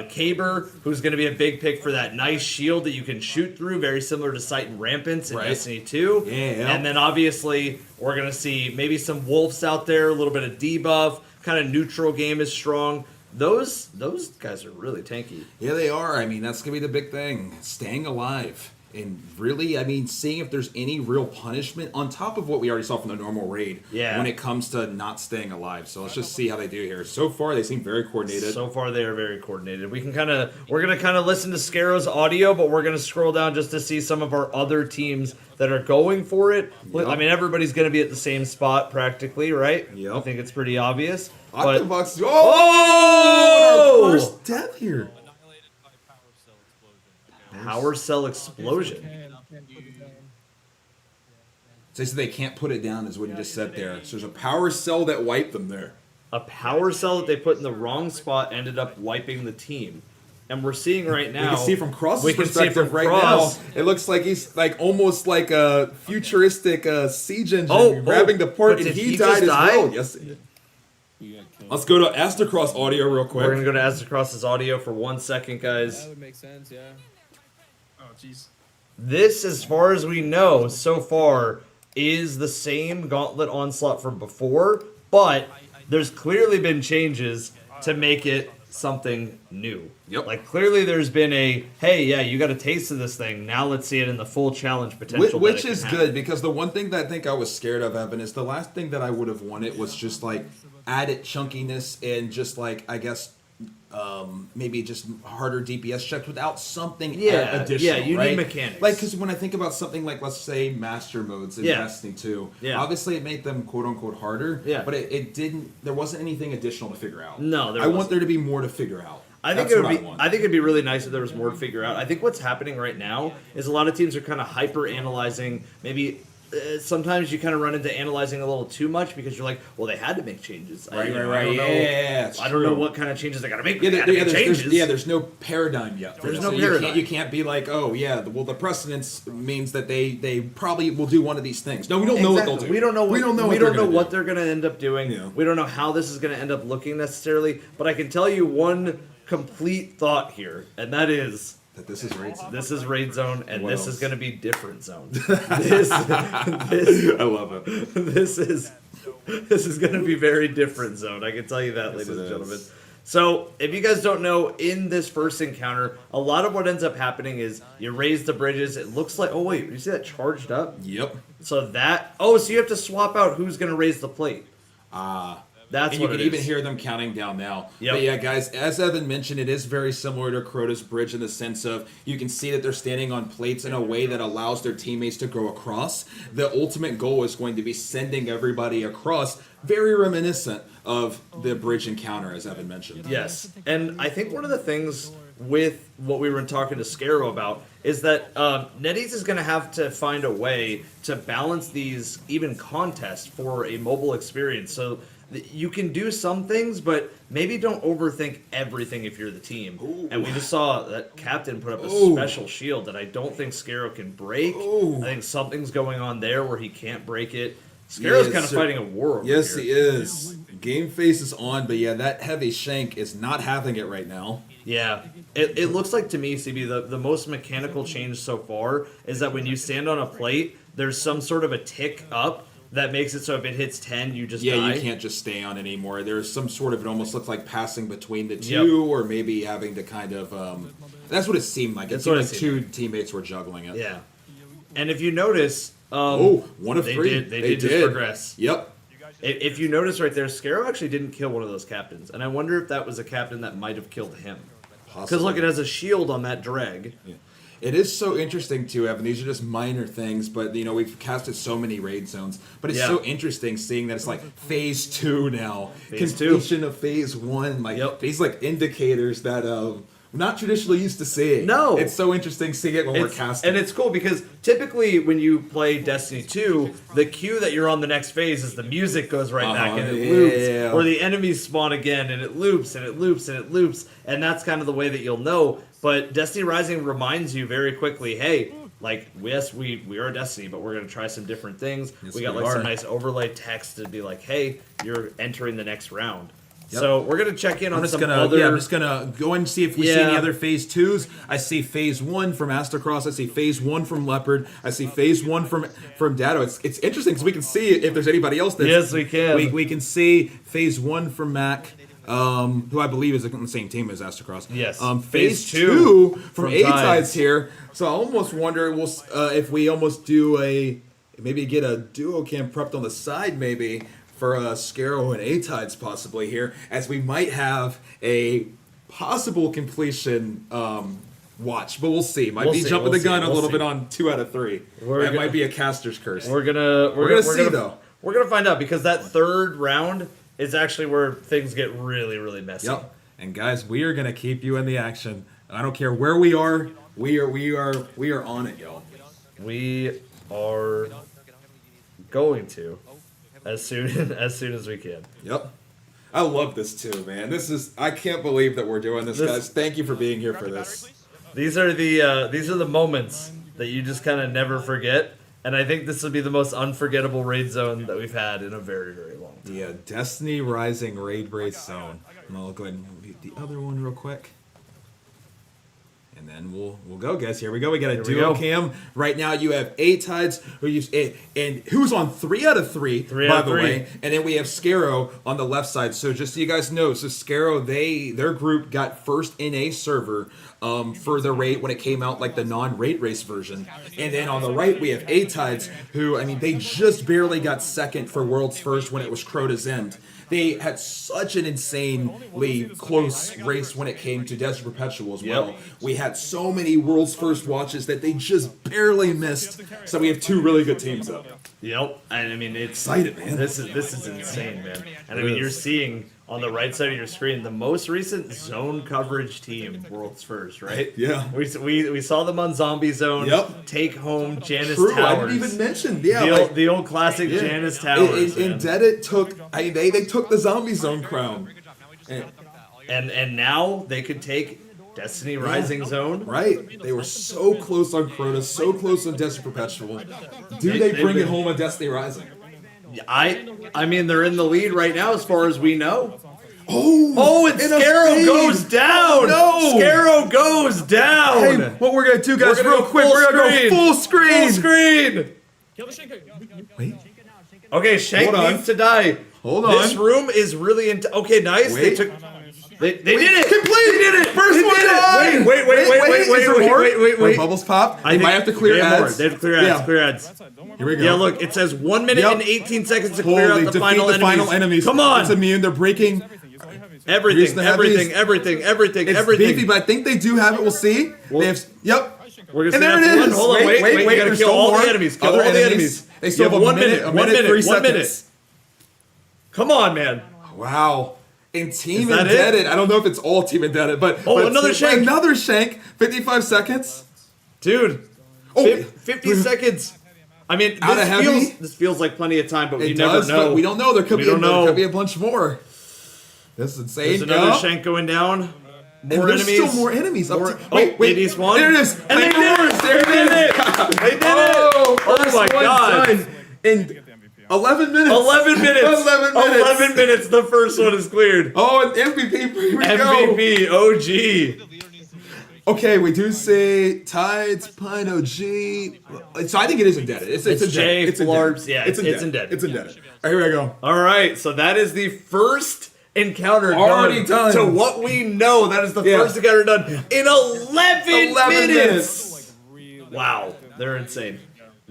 Caber, who's going to be a big pick for that nice shield that you can shoot through, very similar to Sight and Rampants in Right. Destiny 2. Yeah. And then obviously we're going to see maybe some wolves out there, a little bit of debuff, kind of neutral game is strong. Those guys are really tanky. Yeah, they are. I mean, that's going to be the big thing. Staying alive. And really, I mean, seeing if there's any real punishment on top of what we already saw from the normal raid Yeah. when it comes to not staying alive. So let's just see how they do here. So far, they seem very coordinated. So far, they are very coordinated. We're gonna kind of listen to Scarrow's audio, but we're gonna scroll down just to see some of our other teams that are going for it. Yep. I mean, everybody's gonna be at the same spot practically, right? Yep. I think it's pretty obvious. But Octobox. Oh! Our first death here. Annihilated by power cell explosion. Power cell explosion. Can't put it down. So they said they can't put it down, is what you just said there. So there's a power cell that wiped them there. A power cell that they put in the wrong spot ended up wiping the team. And we're seeing right now. We can see from Cross's we can see perspective from right Cross. now. It looks like he's like almost like a futuristic siege engine Oh, grabbing the port, but and did he he died just as die? well. Yes, he did. Let's go to Astrocross audio real quick. We're gonna go to Aztecross's audio for 1 second, guys. That would make sense, yeah. Oh, jeez. This, as far as we know so far, is the same Gauntlet Onslaught from before, but there's clearly been changes to make it something new. Yep. Like, clearly there's been a, hey, yeah, you got a taste of this thing, now let's see it in the full challenge potential. Which that it is can good, have. because the one thing that I think I was scared of, Evan, is the last thing that I would have wanted was just like added chunkiness and just like, I guess, maybe just harder DPS checks without something Yeah, additional. yeah, you right? need mechanics. Like, because when I think about something like, let's say, master modes in Yeah. Destiny 2, Yeah. obviously it made them quote unquote harder. Yeah. But it didn't. There wasn't anything additional to figure out. No, there I want wasn't. there to be more to figure out. I think That's it would what be. want. I think it'd be really nice if there was more to figure out. I think what's happening right now is a lot of teams are kind of hyper analyzing. Maybe sometimes you kind of run into analyzing a little too much because you're like, well, they had to make changes. I don't know. Yeah, it's I don't know true. what kind of changes they got to make. Yeah, But they had to make changes. there's no paradigm yet. There's So no you paradigm. You can't be like, oh yeah, well the precedence means that they probably will do one of these things. No, we don't know what they'll do. We don't know. We don't know. We what don't they're know gonna what do. they're going to end up doing. Yeah. We don't know how this is going to end up looking necessarily. But I can tell you one complete thought here, and that is. That this is raid zone. This is Raid Zone, and What this else? is going to be different zone. this, I love it. this is going to be very different zone. I can tell you that, ladies it and is. gentlemen. So, if you guys don't know, in this first encounter, a lot of what ends up happening is you raise the bridges. It looks like, oh wait, you see that charged up? Yep. So so you have to swap out who's going to raise the plate. That's And you what can it even is. hear them counting down now. Yep. But yeah, guys, as Evan mentioned, it is very similar to Crota's Bridge in the sense of you can see that they're standing on plates in a way that allows their teammates to go across. The ultimate goal is going to be sending everybody across, very reminiscent of the bridge encounter, as Evan mentioned. Yes, and I think one of the things with what we were talking to Scarrow about is that NetEase is going to have to find a way to balance these even contests for a mobile experience. So you can do some things, but maybe don't overthink everything if you're the team. Ooh. And we just saw that Captain put up a Ooh. special shield that I don't think Scarrow can break. Ooh. I think something's going on there where he can't break it. Scarrow's Yes, kind of sir. fighting a war over Yes, here. he is. Game face is on, but yeah, that heavy shank is not having it right now. Yeah, it looks like to me, CB, the most mechanical change so far is that when you stand on a plate, there's some sort of a tick up that makes it so if it hits 10, you just Yeah, die. you can't just stay on anymore. There's some sort of, it almost looks like passing between the Yep. two, or maybe having to kind of, that's what it seemed like. It That's seemed what like it two seemed teammates were juggling it. Yeah, and if you notice, One of they three. did just progress. Yep. If you notice right there, Scarrow actually didn't kill one of those captains, and I wonder if that was a captain that might have killed him. Because look, it has a shield on that dreg. Yeah. It is so interesting too, Evan. These are just minor things, but you know we've casted so many raid zones. But it's so interesting seeing that it's like phase 2 now, completion of phase 1. Like these like indicators that we're not traditionally used to seeing. No, it's so interesting seeing it when we're casting. And it's cool because typically when you play Destiny 2, the cue that you're on the next phase is the music goes right back and it loops, or the enemies spawn again and it loops and it loops and it loops, and that's kind of the way that you'll know. But Destiny Rising reminds you very quickly, hey, like, yes, we are Destiny, but we're going to try some different things. Yes, we got like some nice overlay text to be like, hey, you're entering the next round. So we're going to check in on some other... Yeah, I'm just going to go and see if we see any other phase 2s. I see phase 1 from Astrocross. I see phase 1 from Leopard. I see phase 1 from Datto. It's interesting because we can see if there's anybody else that's... Yes, we can. We can see phase 1 from Mac. Who I believe is on the same team as Astrocross. Yes. Phase 2 from A-Tides here. So I almost wonder if we almost do maybe get a duo cam prepped on the side maybe for Scarrow and A-Tides possibly here, as we might have a possible completion watch, but we'll see. Might be jumping the gun a little bit on 2 out of 3. That might be a caster's curse. We're gonna see though. We're gonna find out because that third round is actually where things get really, really messy. Yep. And guys, we are gonna keep you in the action. I don't care where we are. We are on it, y'all. We are going to as soon as we can. Yep. I love this too, man. I can't believe that we're doing this, guys. Thank you for being here for this. These are the moments that you just kind of never forget. And I think this will be the most unforgettable raid zone that we've had in a very, very long time. Yeah, Destiny Rising raid zone. And I'll go ahead and move the other one real quick. And then we'll go, guys. Here we go. We got a duo cam. Right now you have A-Tides, who's on 3 out of 3, by the way. And then we have Scarrow on the left side. So just so you guys know, so Scarrow, their group got first in a server for the raid when it came out, like the non-raid race version. And then on the right we have A-Tides, who, I mean, they just barely got second for World's First when it was Crota's End. They had such an insanely close race when it came to Desert Perpetual as well. We had so many World's First watches that they just barely missed. So we have 2 really good teams up. Yep, and I mean it's excited, man. This is insane, man. And I mean you're seeing on the right side of your screen the most recent zone coverage team, World's First, right? Yeah. We saw them on Zombie Zone. Yep. Take home Janus True, Towers. I didn't even mention. The old classic Janus Towers. Indebted took. They took the Zombie Zone crown. And now they could take Destiny Rising Zone. Right. They were so close on Crota, so close on Desert Perpetual. Do they bring it home on Destiny Rising? I mean, they're in the lead right now as far as we know. Oh, and Scarrow goes down! No! Scarrow goes down! Hey, what we're going to do, guys, real quick, we're going to go full screen! Full screen! Wait. Okay, Shank needs to die. Hold on. This room is really okay, nice. Wait. They did it! Complete! They did it! First one died! Wait. When bubbles pop, they might have to clear ads. They have to clear ads, clear ads. Here we go. Yeah, look, it says 1 minute and 18 seconds to clear out the final enemies. Come on! It's immune, they're breaking... Everything. It's beefy, but I think they do have it, we'll see. They have... Yep. We're gonna and there it is! Hold on, wait. You gotta kill all the enemies. Kill all the enemies. They still have 1 minute, 1 minute. Come on, man. Wow. And Team Indebted, I don't know if it's all Team Indebted, but another shank. Another shank. 55 seconds. Dude. 50 seconds. I mean, this feels like plenty of time, but we never know. But we don't know. There could be a bunch more. This is insane. There's another shank going down. More enemies. There's still more enemies. Wait. East one. There it is. And they did it. They did it. Oh my god. In 11 minutes. 11 minutes. The first one is cleared. Oh, and MVP. Here we MVP. OG. Okay, we do say Tides, Pine, OG. So I think it is Indebted. It's J, Indebted. Flarbs. Yeah, it's Indebted. It's Indebted. All right, here we go. All right, so that is the first encounter already done. To what we know, that is the first encounter done in 11 minutes. Wow, they're insane.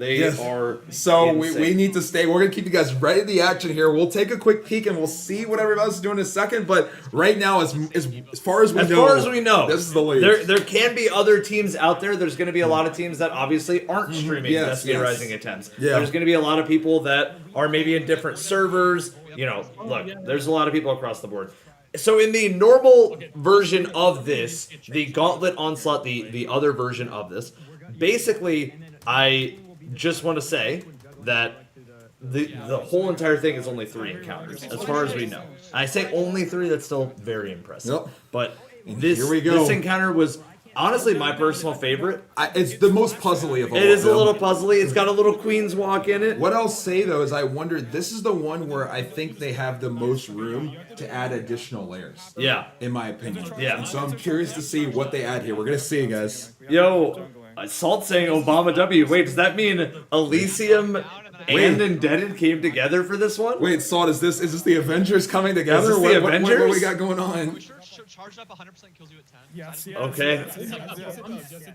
They Yes. are So we insane. need to stay. We're gonna keep you guys right in the action here. We'll take a quick peek and we'll see what everybody else is doing in a second. But right now, as far as we know, this is the lead. There can be other teams out there. There's going to be a lot of teams that obviously aren't streaming Destiny Rising attempts. Yeah. There's going to be a lot of people that are maybe in different servers. You know, look, there's a lot of people across the board. So in the normal version of this, the Gauntlet Onslaught, the other version of this, basically, I just want to say that the whole entire thing is only 3 encounters, as far as we know. I say only 3, that's still very impressive. Yep. But And this, here we go. this encounter was honestly my personal favorite. It's the most puzzly of all. It is of them. a little puzzly. It's got a little Queen's Walk in it. What I'll say though is I wonder, this is the one where I think they have the most room to add additional layers. Yeah. In my opinion. Yeah. And so I'm curious to see what they add here. We're gonna see, guys. Yo, Salt saying Obama W. Wait, does that mean Elysium and Indebted came together for this one? Wait, Salt, is this the Avengers coming together? Is this the What Avengers? we got going on? Charged up 100% kills you at 10. Yes. Okay.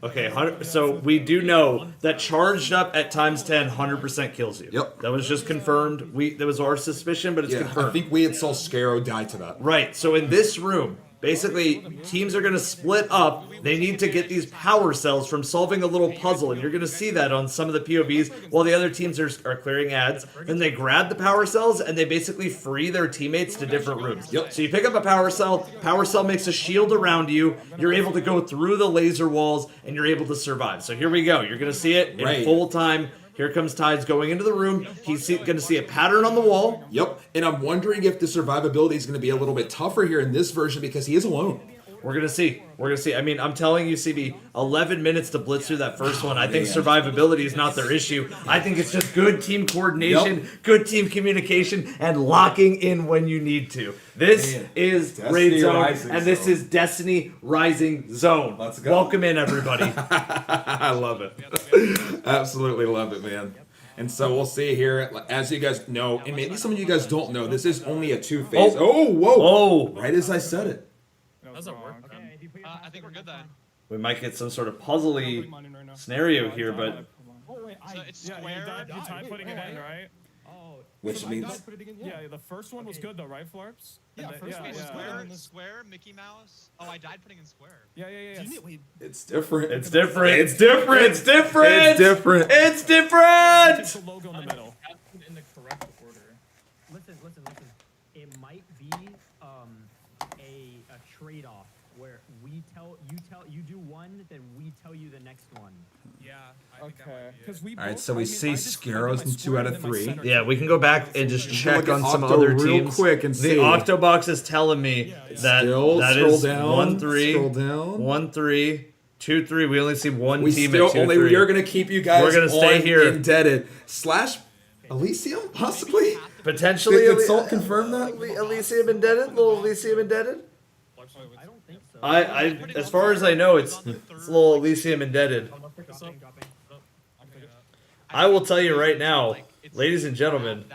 Okay, so we do know that charged up at times 10, 100% kills you. Yep. That was just confirmed. That was our suspicion, but it's Yeah, confirmed. I think we had saw Scarrow die to that. Right, so in this room, basically, teams are going to split up. They need to get these power cells from solving a little puzzle, and you're going to see that on some of the POVs while the other teams are clearing ads. Then they grab the power cells, and they basically free their teammates to different rooms. Yep. So you pick up a power cell makes a shield around you, you're able to go through the laser walls, and you're able to survive. So here we go. You're going to see it in Right. full time. Here comes Tides going into the room. He's going to see a pattern on the wall. Yep. And I'm wondering if the survivability is going to be a little bit tougher here in this version because he is alone. We're going to see. We're going to see. I mean, I'm telling you, CB, 11 minutes to blitz through that first one. I think survivability is not their issue. I think it's just good team coordination, good team communication, and locking in when you need to. This is Destiny Raid Zone, Rising and this Zone. is Destiny Rising Zone. Let's go. Welcome in, everybody. I love it. Absolutely love it, man. And so we'll see here, as you guys know, and maybe some of you guys don't know, this is only a 2-phase. Oh, whoa. Oh, Right as I said it. Doesn't work. I think we're good then. we might get some sort of puzzly scenario here, but So it's Yeah, square. you tried putting it in, right? Which means... Yeah, the first one was good though, right, Flarps? Yeah, And first the- one was yeah, square, and the- square, Mickey Mouse. Oh, I died putting in square. Yeah. It's different. it's different. It's different. It's different. It's different. It's different. The logo in the middle. In the correct order. Listen. It might be a trade-off where you do one, then we tell you the next one. Yeah. I think that Okay. might be it. Because we. All right, both- so we I see mean, I just Scarrows put my in 2 square out of and then my 3. center. Yeah, we can go back and just check look on at some Octo other real teams. quick and the see. Octobox is telling me that Still, that scroll is down, 1-3, scroll down. 1-3, 2-3. We only see one We team still at 2-3. only we are going to keep you guys We're gonna stay on here. indebted. Slash Elysium, possibly? Potentially. Did Salt confirm that? Elysium indebted? Little Elysium indebted? I don't think so. As far as I know, it's a little Elysium indebted. Dropping. I will tell you right now, ladies and gentlemen,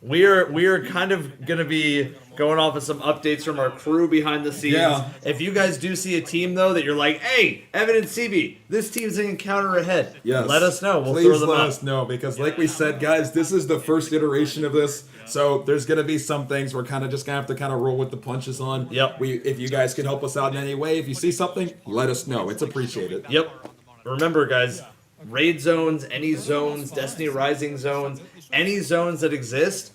we are kind of gonna be going off of some updates from our crew behind the scenes. Yeah. If you guys do see a team though that you're like, hey, Evan and CB, this team's an encounter ahead. Yes. Let us know. We'll Please throw them let up. us know because, like we said, guys, this is the first iteration of this. So there's gonna be some things we're kind of just gonna have to kind of roll with the punches on. Yep. If you guys can help us out in any way, if you see something, let us know. It's appreciated. Yep. Remember, guys, raid zones, any zones, Destiny Rising zones, any zones that exist.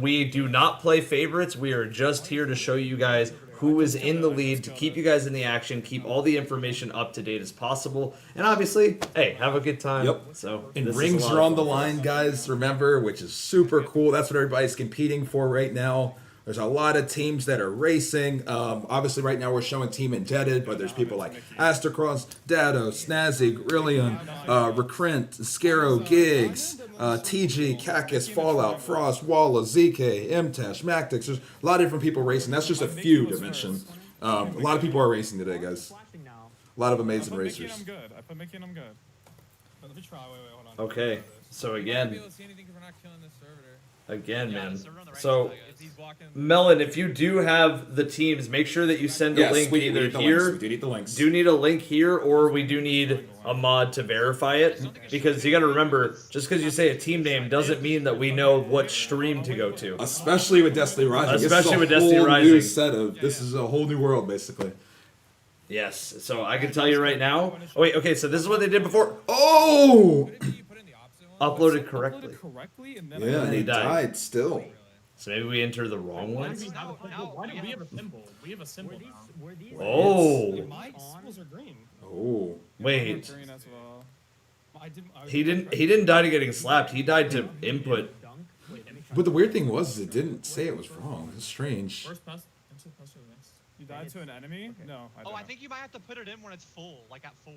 We do not play favorites. We are just here to show you guys who is in the lead, to keep you guys in the action, keep all the information up to date as possible, and obviously, hey, have a good time. Yep. So And this is a rings lot are of on the fun. line, guys, remember, which is super cool. That's what everybody's competing for right now. There's a lot of teams that are racing. Obviously, right now we're showing Team Indebted, but there's people like Astrocross, Dado, Snazzy, Grillion, Recrent, Scarrow, Gigs, TG, Cactus, Fallout, Frost, Walla, ZK, MTash, Mactix. There's a lot of different people racing. That's just a few to mention. A lot of people are racing today, guys. Flashing now. A lot of I amazing put Mickey and racers. I'm good. I put Mickey and I'm good. Let me try. Wait, hold on. Okay, so Be again, able to see anything 'cause we're not killing this servitor. Again, Yeah, man. server on the right So, side, if he's walking- Melon, if you do have the teams, make sure that you send a Yes, link we either need the here. links. We do need the links. Do need a link here, or we do need a mod to verify it. Because you got to remember, just because you say a team name doesn't mean that we know what stream to go to. Especially with Destiny Rising. Especially with this is a Destiny whole Rising. New set of, this is a whole new world, basically. Yes, so I can tell you right now. Oh wait, okay, so this is what they did before. Oh! What if you put in the opposite one? Uploaded correctly. correctly and then Yeah, he he died. died still. So maybe we enter the wrong ones. Why do we have a symbol? We have a symbol now. Were these Oh, My symbols are green. Oh. wait. green as well. He didn't die to getting slapped. He died to input. dunk? Wait, let me try. But the weird thing was, it didn't say it was wrong. It's strange. First pass. Pass to the next. You died to an enemy? No, I Oh, don't. I think you might have to put it in when it's full, like at 4.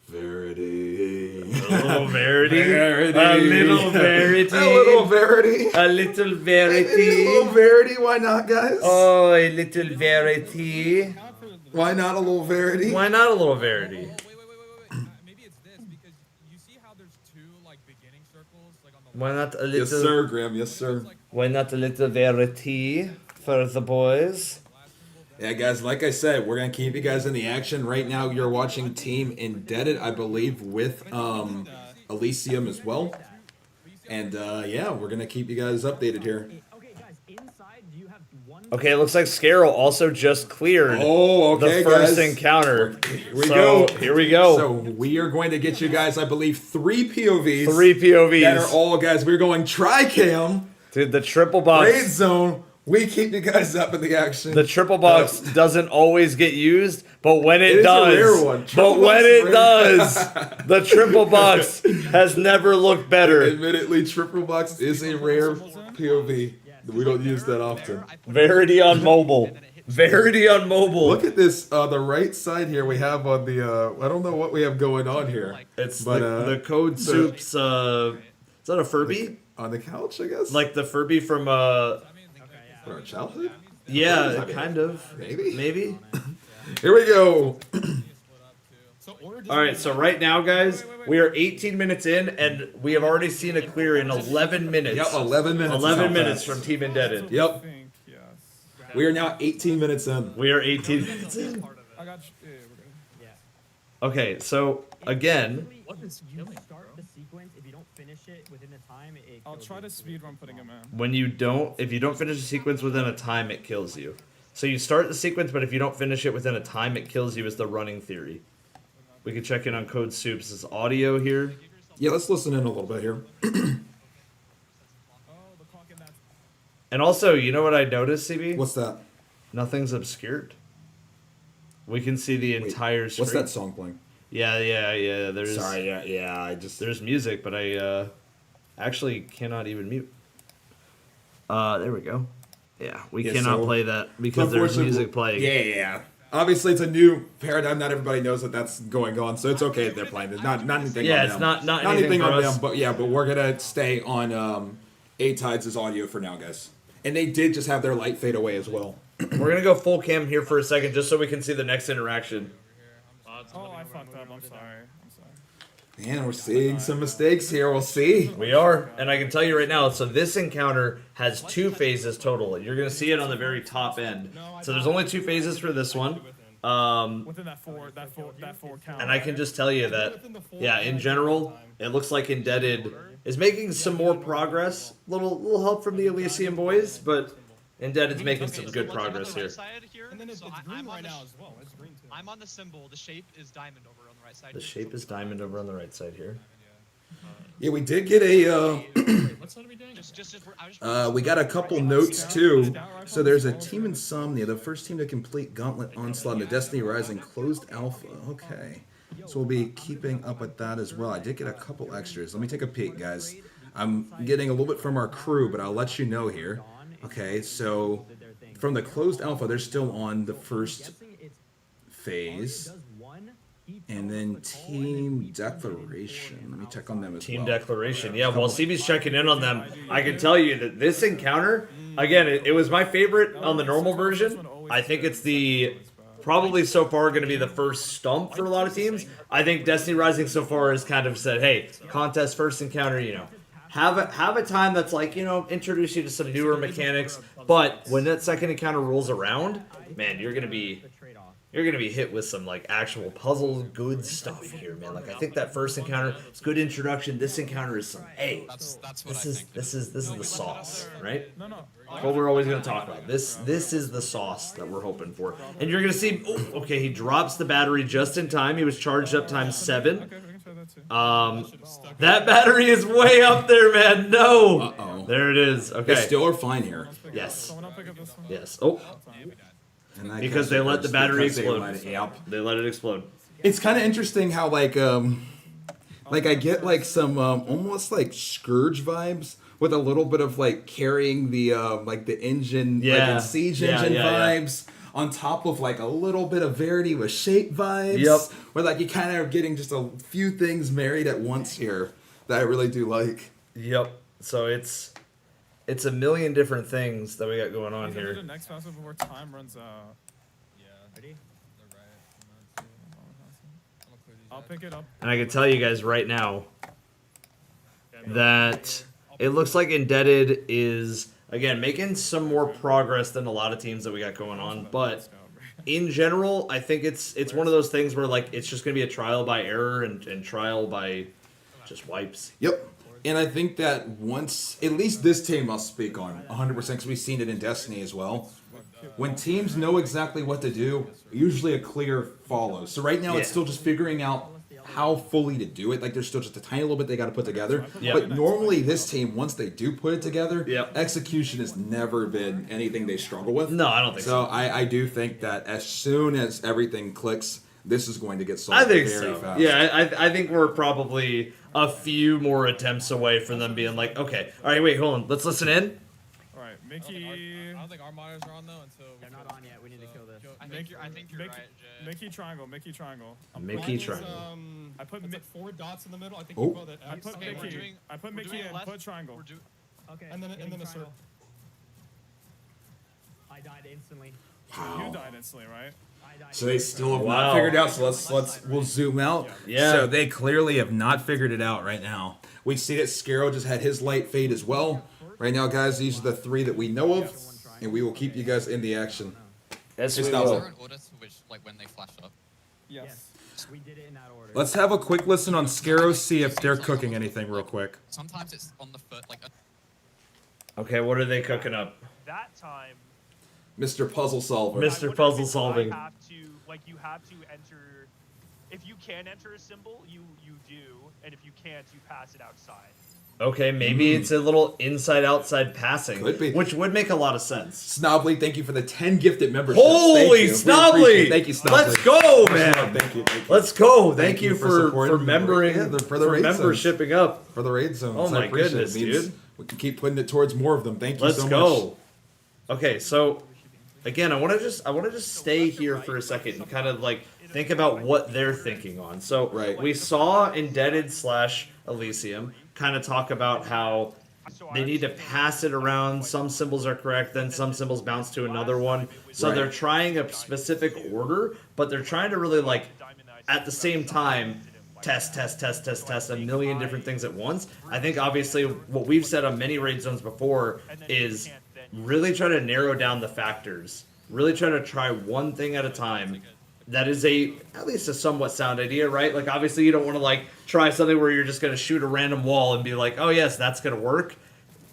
Verity. A little Verity. Verity. A little Verity. A little Verity. A little A Verity. little Verity, why not, guys? Oh, a little Verity. Why not a little Verity? Why not a little Verity? Wait. Maybe it's this because you see how there's 2 like beginning circles like on the Why not a Yes, little? sir, Graham. Yes, sir. Why not a little Verity for the boys? Yeah, guys, like I said, we're going to keep you guys in the action. Right now, you're watching Team Indebted, I believe, with Elysium as well. And, yeah, we're going to keep you guys updated here. Okay, guys, inside, do you have one? Okay, it looks like Scarrow also just cleared Oh, okay, the first guys. encounter. Here we So, go. Here we go. So, we are going to get you guys, I believe, 3 POVs. 3 POVs. That are all, guys, we're going tri-cam, Dude, the triple box. raid zone. We keep you guys up in the action. The triple box doesn't always get used, but when it, It is a does, rare one. Triple but when box it rare. does, the triple box has never looked better. Admittedly, triple box is a rare POV. We don't use that often. Verity on mobile. Verity on mobile. Look at this, the right side here we have on the, I don't know what we have going on here. It's But, the Code Soup's, is that a Furby? On the couch, I guess? Like the Furby from, For our childhood? yeah, kind of. Maybe? Maybe. Here we go. Alright, so right now, guys, we are 18 minutes in, and we have already seen a clear in 11 minutes. Yep, 11 minutes. 11 minutes How from fast. Team Indebted. Yep. Yes. We are now 18 minutes in. We are 18 minutes in. I got. Yeah, we're good. Yeah. Okay, so again, What is You killing, start bro? the sequence. If you don't finish it within the time, it I'll kills try you. to speedrun putting him in. when you don't, if you don't finish a sequence within a time, it kills you. So you start the sequence, but if you don't finish it within a time, it kills you is the running theory. We can check in on Code Soup's audio here. Yeah, let's listen in a little bit here. Oh, the clock in that. And also, you know what I noticed, CB? What's that? Nothing's obscured. We can see the entire screen. What's that song playing? Yeah. There's Sorry, yeah, I just... there's music, but I actually cannot even mute. There we go. Yeah, we Yeah, cannot so- play that because there's Unfortunately, music playing. Yeah. Obviously, it's a new paradigm. Not everybody knows that that's going on, so it's okay if they're playing it. Not anything Yeah, on it's them. not anything for on us. them, but yeah, but we're gonna stay on A-Tides' audio for now, guys. And they did just have their light fade away as well. We're gonna go full cam here for a second, just so we can see the next interaction. Oh, I fucked up. I'm sorry. Man, we're seeing some mistakes here. We'll see. We are, and I can tell you right now. So this encounter has 2 phases total. You're gonna see it on the very top end. So there's only 2 phases for this one. Within that four count. And I can just tell you that, yeah, in general, it looks like Indebted is making some more progress. Little help from the Elysium boys, but Indebted's making some good progress here. And then it's So green I'm on right the now as well. It's green too. I'm on the symbol. The shape is diamond over on the right side. The shape is diamond over on the right side here. Yeah, we did get a. What side are we doing? We got a couple notes too. So there's a Team Insomnia, the first team to complete Gauntlet Onslaught and the Destiny Rising closed alpha. Okay. So we'll be keeping up with that as well. I did get a couple extras. Let me take a peek, guys. I'm getting a little bit from our crew, but I'll let you know here. Okay, so from the closed alpha, they're still on the first phase. And then Team Declaration. Let me check on them as Team well. Declaration. Yeah, while CB's checking in on them, I can tell you that this encounter, again, it was my favorite on the normal version. I think it's the probably so far going to be the first stump for a lot of teams. I think Destiny Rising so far has kind of said, hey, contest first encounter, you know, have a time that's like, you know, introduce you to some newer mechanics. But when that second encounter rolls around, man, you're gonna be hit with some like actual puzzle good stuff here, man. Like I think that first encounter is good introduction. This encounter is some That's what I think. this is the sauce, right? No, no. What we're always gonna talk about. This is the sauce that we're hoping for. And you're gonna see. Oh, okay, he drops the battery just in time. He was charged up times 7. Okay, we can try that too. That battery is way up there, man. No. Uh-oh. There it is. Okay. They still are fine here. Yes. Someone else pick up this one. Yes. Oh, And that because catch they let the first, battery because they explode. let it- yep. They let it explode. It's kind of interesting how like I get like some almost like Scourge vibes with a little bit of like carrying the like the engine, like Yeah. in Siege Yeah, engine yeah, yeah. vibes. On top of like a little bit of Verity with shape vibes. Yep. Where like you kind of getting just a few things married at once here that I really do like. Yep. So it's a million different things that we got going on He's gonna do here. the next fast before time runs out. Yeah. Ready? They're right. I'm gonna clear these I'll out. pick it up. And I can tell you guys right now that it looks like Indebted is again making some more progress than a lot of teams that we got going on, but in general, I think it's one of those things where like it's just gonna be a trial by error and trial by just wipes. Yep. And I think that once, at least this team I'll speak on 100% because we've seen it in Destiny as well. When teams know exactly what to do, usually a clear follows. So right now it's Yeah. still just figuring out how fully to do it. Like there's still just a tiny little bit they got to put together. Yep. But normally this team, once they do put it together, Yep. execution has never been anything they struggle with. No, I don't think So so. I do think that as soon as everything clicks, this is going to get solved I think very so. fast. Yeah, I think we're probably a few more attempts away from them being like, okay, all right, wait, hold on, let's listen in. All right, I Mickey. don't think our monitors are on though until we They're not on yet. We need to kill this. I think you're Mickey, right, Jay. Mickey triangle. Mickey triangle. Mickey triangle. I put It's Mi- like 4 dots in the middle. I think Oh. you call that I X. put Okay, we're Mickey. doing- I put we're Mickey doing and left. put triangle. We're doing. Okay. And then getting a trial. circle. I died instantly. Wow. You died instantly, right? I died. So they still have Wow. not figured it out. So we'll zoom out. Yeah. So they clearly have not figured it out right now. We see that Scarrow just had his light fade as well. Right now, guys, these are the 3 that we know of, and we will keep you guys in the action. Yes, It's we not will. so- Is there an order to which, like, when they flash up? Yes. We did it in that order. Let's have a quick listen on Scarrow, see if they're cooking anything real quick. Sometimes it's on the foot, like, Okay, what are they cooking up? That time, Mr. Puzzle Solver. Mr. I wouldn't Puzzle think solving. You have to, like, you have to enter. If you can enter a symbol, you do, and if you can't, you pass it outside. Okay, maybe it's a little inside-outside passing, Could be. which would make a lot of sense. Snobly, thank you for the 10 gifted memberships. Holy Thank you. We Snobly! appreciate it. Thank you, Snobly. Let's go, man! Thank you. Thank you. Let's go! Thank Thank you you for for supporting the membering, raid- yeah, for the raid zones. membershiping up. For the raid zones. Oh I my appreciate goodness, it. Means dude. We can keep putting it towards more of them. Thank you Let's so go. Okay, so again, I want to just stay here for a second and kind of like think about what they're thinking on. So Right. we saw Indebted / Elysium kind of talk about how they need to pass it around. Some symbols are correct, then some symbols bounce to another one. So Right. they're trying a specific order, but they're trying to really like at the same time test a million different things at once. I think obviously what we've said on many raid zones before is really try to narrow down the factors. Really try to try one thing at a time. That is at least a somewhat sound idea, right? Like obviously you don't want to like try something where you're just going to shoot a random wall and be like, oh yes, that's going to work.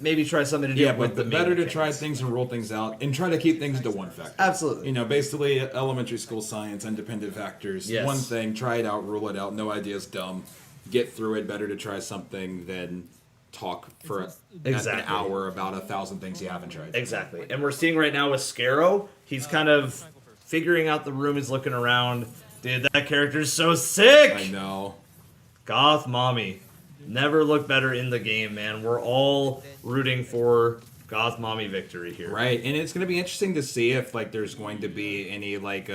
Maybe try something to do Yeah, with but the better main to try mechanics. things and roll things out and try to keep things to one factor. Absolutely. You know, basically elementary school science, independent factors. Yes. One thing, try it out, rule it out. No idea is dumb. Get through it. Better to try something than talk for an Exactly. hour about 1,000 things you haven't tried. Exactly. And we're seeing right now with Scarrow, he's kind of figuring out the room, he's looking around. Dude, that character's so sick! I know. Goth Mommy. Never looked better in the game, man. We're all rooting for Goth Mommy victory here. Right, and it's going to be interesting to see if like there's going to be any like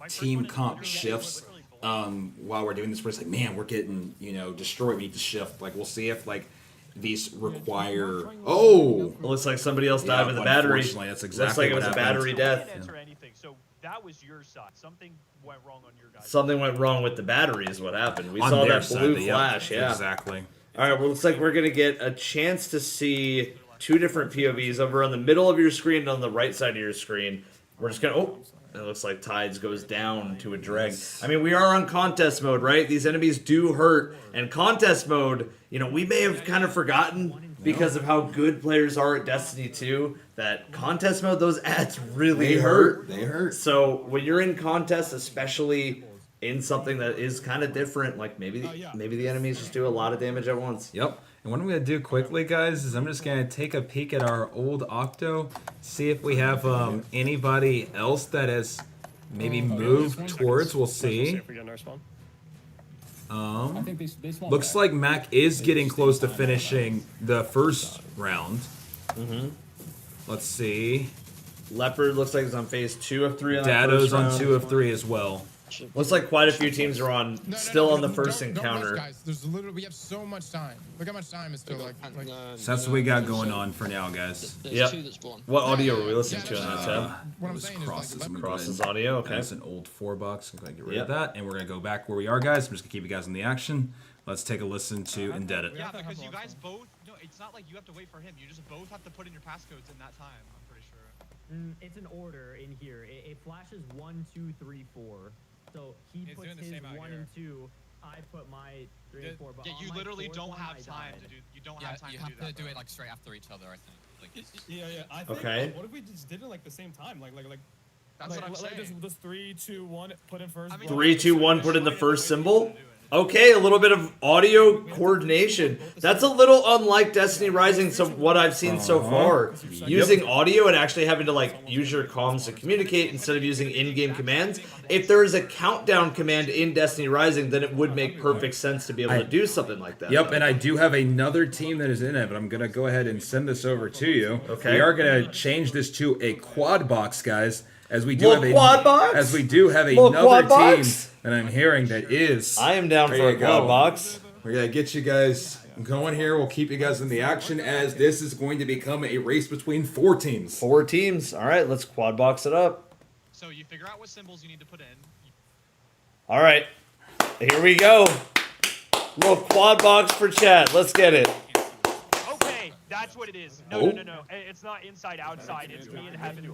team comp shifts while we're doing this. Where it's like, man, we're getting destroyed. We need to shift. Like we'll see if like these require. Oh, It looks like somebody else died Yeah, with a battery. unfortunately, that's Looks exactly like it what was a happened. battery death. Can't enter anything. So that was your side. Something went wrong on your guys. Something went wrong with the battery is what happened. We on saw their that side, blue yep, flash, yeah. exactly. All right, well, looks like we're gonna get a chance to see two different POVs over on the middle of your screen and on the right side of your screen. We're just gonna. Oh, it looks like Tides goes down to a dreg. I mean, we are on contest mode, right? These enemies do hurt, and contest mode. You know, we may have kind of forgotten because of how good players are at Destiny 2 that contest mode, those ads really hurt. They hurt. So when you're in contest, especially in something that is kind of different, like maybe the enemies just do a lot of damage at once. Yep. And what I'm going to do quickly, guys, is I'm just going to take a peek at our old Octo, see if we have anybody else that has maybe moved towards. We'll see. Looks like Mac is getting close to finishing the first round. Let's see. Leopard looks like he's on phase 2 of 3 on that Dado's first on round. 2 of 3 as well. Looks like quite a few teams are on still on the first don't encounter. rush, guys. There's literally, we have so much time. Look how much time is still like So that's what we got going on for now, guys. Yep. What audio are we listening to on that tab? what I'm saying is Crosses. like I'm gonna Crosses go ahead and- audio, okay. That's an old 4-box. I'm going to get rid Yep. of that. And we're going to go back where we are, guys. I'm just going to keep you guys in the action. Let's take a listen to Indebted. Yeah, because you guys both. No, it's not like you have to wait for him. You just both have to put in your passcodes in that time. I'm pretty sure. It's an order in here. It flashes 1, 2, 3, 4. So he It's puts doing the his same out 1 here. and 2. I put my 3 and 4. But Yeah, on you my literally fourth don't one, have I time died. to do. You don't Yeah, have time you to have do that. to do bro. it like straight after each other, I think. Like, Yeah. I think, Okay. What if we just did it like the same time? Like That's what I'm like saying. just 3, 2, 1, put in first. I mean, 3, 2, 1, put in the first symbol. Okay, a little bit of audio coordination. That's a little unlike Destiny Rising, so what I've seen so far. Using audio and actually having to like use your comms to communicate instead of using in-game commands. If there is a countdown command in Destiny Rising, then it would make perfect sense to be able to do something like that. Yep, and I do have another team that is in it, but I'm going to go ahead and send this over to you. Okay. We are going to change this to a quad box, guys, as we do Little have quad box? As we do have Little another quad team box? that I'm hearing that is. I am down There for a you quad go. box. We're gonna get you guys going here. We'll keep you guys in the action as this is going to become a race between 4 teams. 4 teams. All right, let's quad box it up. So you figure out what symbols you need to put in. All right, here we go. Little quad box for chat. Let's get it. Okay, that's what it is. No. It's not inside outside. It's me and Heaven.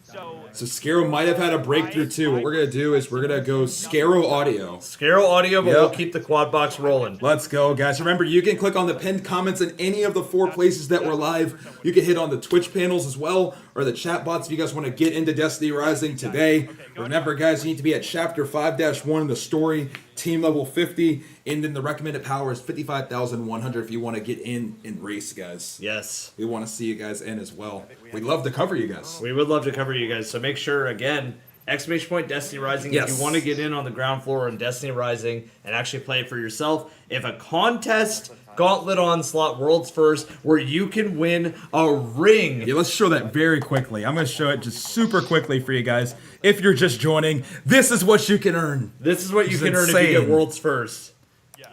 So Scarrow might have had a breakthrough too. What we're gonna do is we're gonna go Scarrow audio. Scarrow audio, but Yep. we'll keep the quad box rolling. Let's go, guys. Remember, you can click on the pinned comments in any of the 4 places that we're live. You can hit on the Twitch panels as well, or the chat bots if you guys want to get into Destiny Rising today. Remember, guys, you need to be at Chapter 5-1 in the story, team level 50, and then the recommended power is 55,100 if you want to get in and race, guys. Yes. We want to see you guys in as well. We'd love to cover you guys. We would love to cover you guys, so make sure, again, exclamation point Destiny Rising Yes. if you want to get in on the ground floor on Destiny Rising and actually play it for yourself. If a contest, Gauntlet Onslaught, World's First, where you can win a ring. Yeah, let's show that very quickly. I'm going to show it just super quickly for you guys. If you're just joining, this is what you can earn. This is what you It's can earn if you get insane. World's First.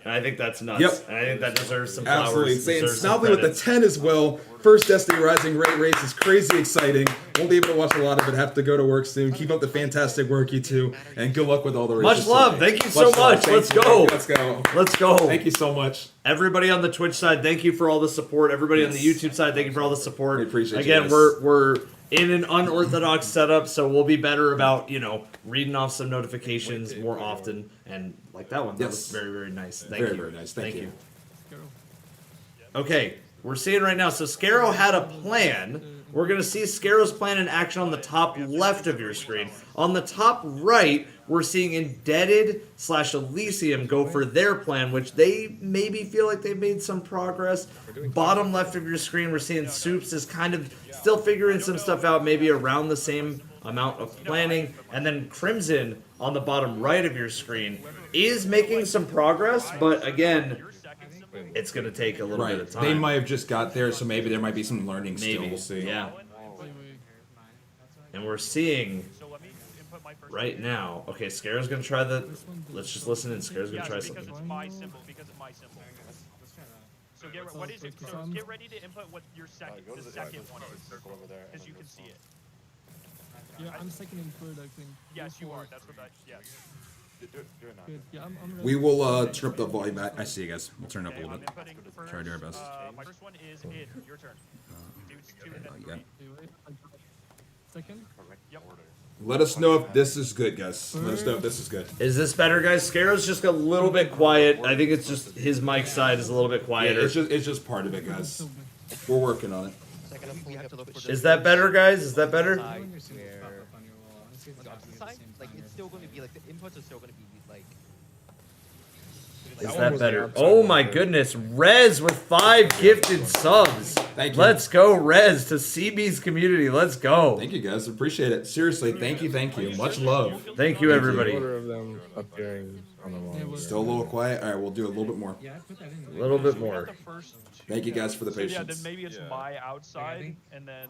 And I think that's nuts. Yep. And I think that deserves some flowers. Absolutely insane. deserves some Snobbly with the credit. 10 as well. First Destiny Rising raid race is crazy exciting. Won't be able to watch a lot of it. Have to go to work soon. Keep up the fantastic work, you two. And good luck with all the races. Much love. today. Thank you so much. Thank Let's you. go. Let's go. Let's go. Thank you so much. Everybody on the Twitch side, thank you for all the support. Everybody on the YouTube side, thank you for all the support. We appreciate you Again, guys. we're in an unorthodox setup, so we'll be better about, reading off some notifications more often. And like that one, that Yes. was very, very nice. Thank Very, you. very nice. Thank you. Okay, we're seeing right now. So Scarrow had a plan. We're going to see Scarrow's plan in action on the top left of your screen. On the top right, we're seeing Indebted / Elysium go for their plan, which they maybe feel like they've made some progress. Bottom left of your screen, we're seeing Soups is kind of still figuring some stuff out, maybe around the same amount of planning. And then Crimson on the bottom right of your screen is making some progress, but again, it's going to take a little bit of Right. time. They might have just got there, so maybe there might be some learning still. Maybe. We'll see. Yeah. And we're seeing right now. Okay, Scarrow's gonna try the. Let's just listen in. Scarrow's gonna try because something. it's my symbol. So what is it? So get ready to input what your second one is, because you can see it. Yeah, I'm second and third, I think. Yes, you are. That's what yes. Yeah, I'm We will turn up the volume back. I see you guys. We'll turn it up a Okay, little I'm bit. inputting first. Try to do our best. My first one is in. Your turn. Dudes 2 and then You 3. got it. second. Yep. Let us know if this is good, guys. Let us know if this is good. Is this better, guys? Scarrow's just a little bit quiet. I think it's just his mic side is a little bit Yeah, quieter. it's just part of it, guys. We're working on it. Is that better, guys? Is that better? Like it's still going to be like the inputs are still going to be like. Is that better? Oh my goodness. Rez with 5 gifted subs. Thank you. Let's go, Rez, to CB's community. Let's go. Thank you, guys. Appreciate it. Seriously, thank you, thank you. Much love. Thank you, everybody. Of them appearing on the wall. Still a little quiet. All right, we'll do a little bit more. A little bit more. The first 2. Thank you guys for the So, yeah, patience. then maybe it's my outside, and then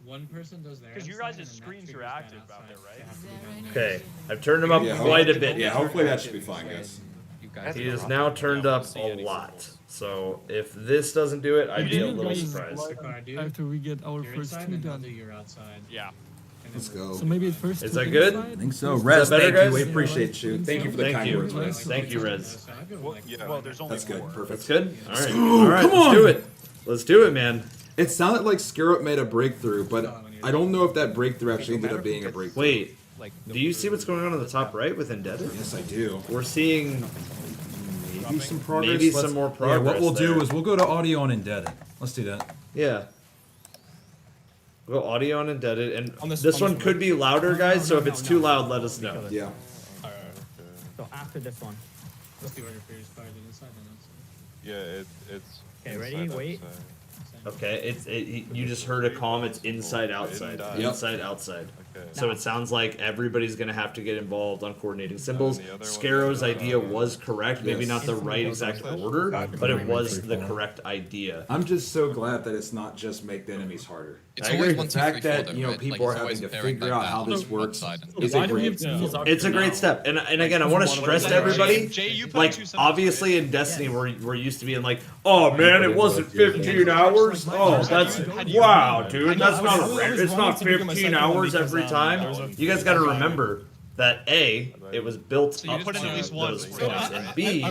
One person does their because you outside, guys' and then that screens are triggers that active out outside. there, right? Okay. I've turned him up Yeah, quite a bit. Yeah, hopefully that should be fine, guys. He is now turned up a lot. So if this doesn't do it, I'd be a little surprised. After we get our Your first inside, 2 and I'll done. do your outside. Yeah. Let's go. So maybe at first. Is 2 that good? inside, I think so. first Rez, better, thank guys? you. We appreciate you. Thank you for the Thank kind you. words, Rez. Thank you, Rez. Well, there's only That's good. 4. Perfect. That's good? All right. Ooh, All right, come let's on. do it. Let's do it, man. It sounded like Scarrow made a breakthrough, but I don't know if that breakthrough actually ended up being a breakthrough. Wait. Do you see what's going on the top right with Indebted? Yes, I do. We're seeing Maybe some progress. maybe Let's- some more Yeah, progress. what we'll do there. is we'll go to audio on Indebted. Let's do that. Yeah. We'll go audio on Indebted, and On this- this on one this could be louder, guys. So if it's too loud, let us know. Yeah. So after this one, let's do order first, fire the inside, then outside. Yeah, it's. Okay, ready? Wait. Okay, you just heard a comm. It's inside outside, Yep. inside outside. Okay. So it sounds like everybody's gonna have to get involved on coordinating symbols. the other one Scarrow's is, idea was correct, maybe Yes. not the right exact order, but it was the correct idea. I'm just so glad that it's not just make the enemies harder. It's I always agree. 1, The 2, 3, fact 4, that though, you know right? people Like, are it's having always to pairing figure like out how that this on one works side. is a Why do we great. have to It's a great step, and again, I want to stress to everybody, Jay, you put like 2 symbols, obviously in Destiny we're used to being like, oh man, it wasn't 15 hours. Oh, that's wow, dude, that's not it's not 15 hours every time. You guys got to remember that A, it was built So you up just put in to at least one. those points, and B,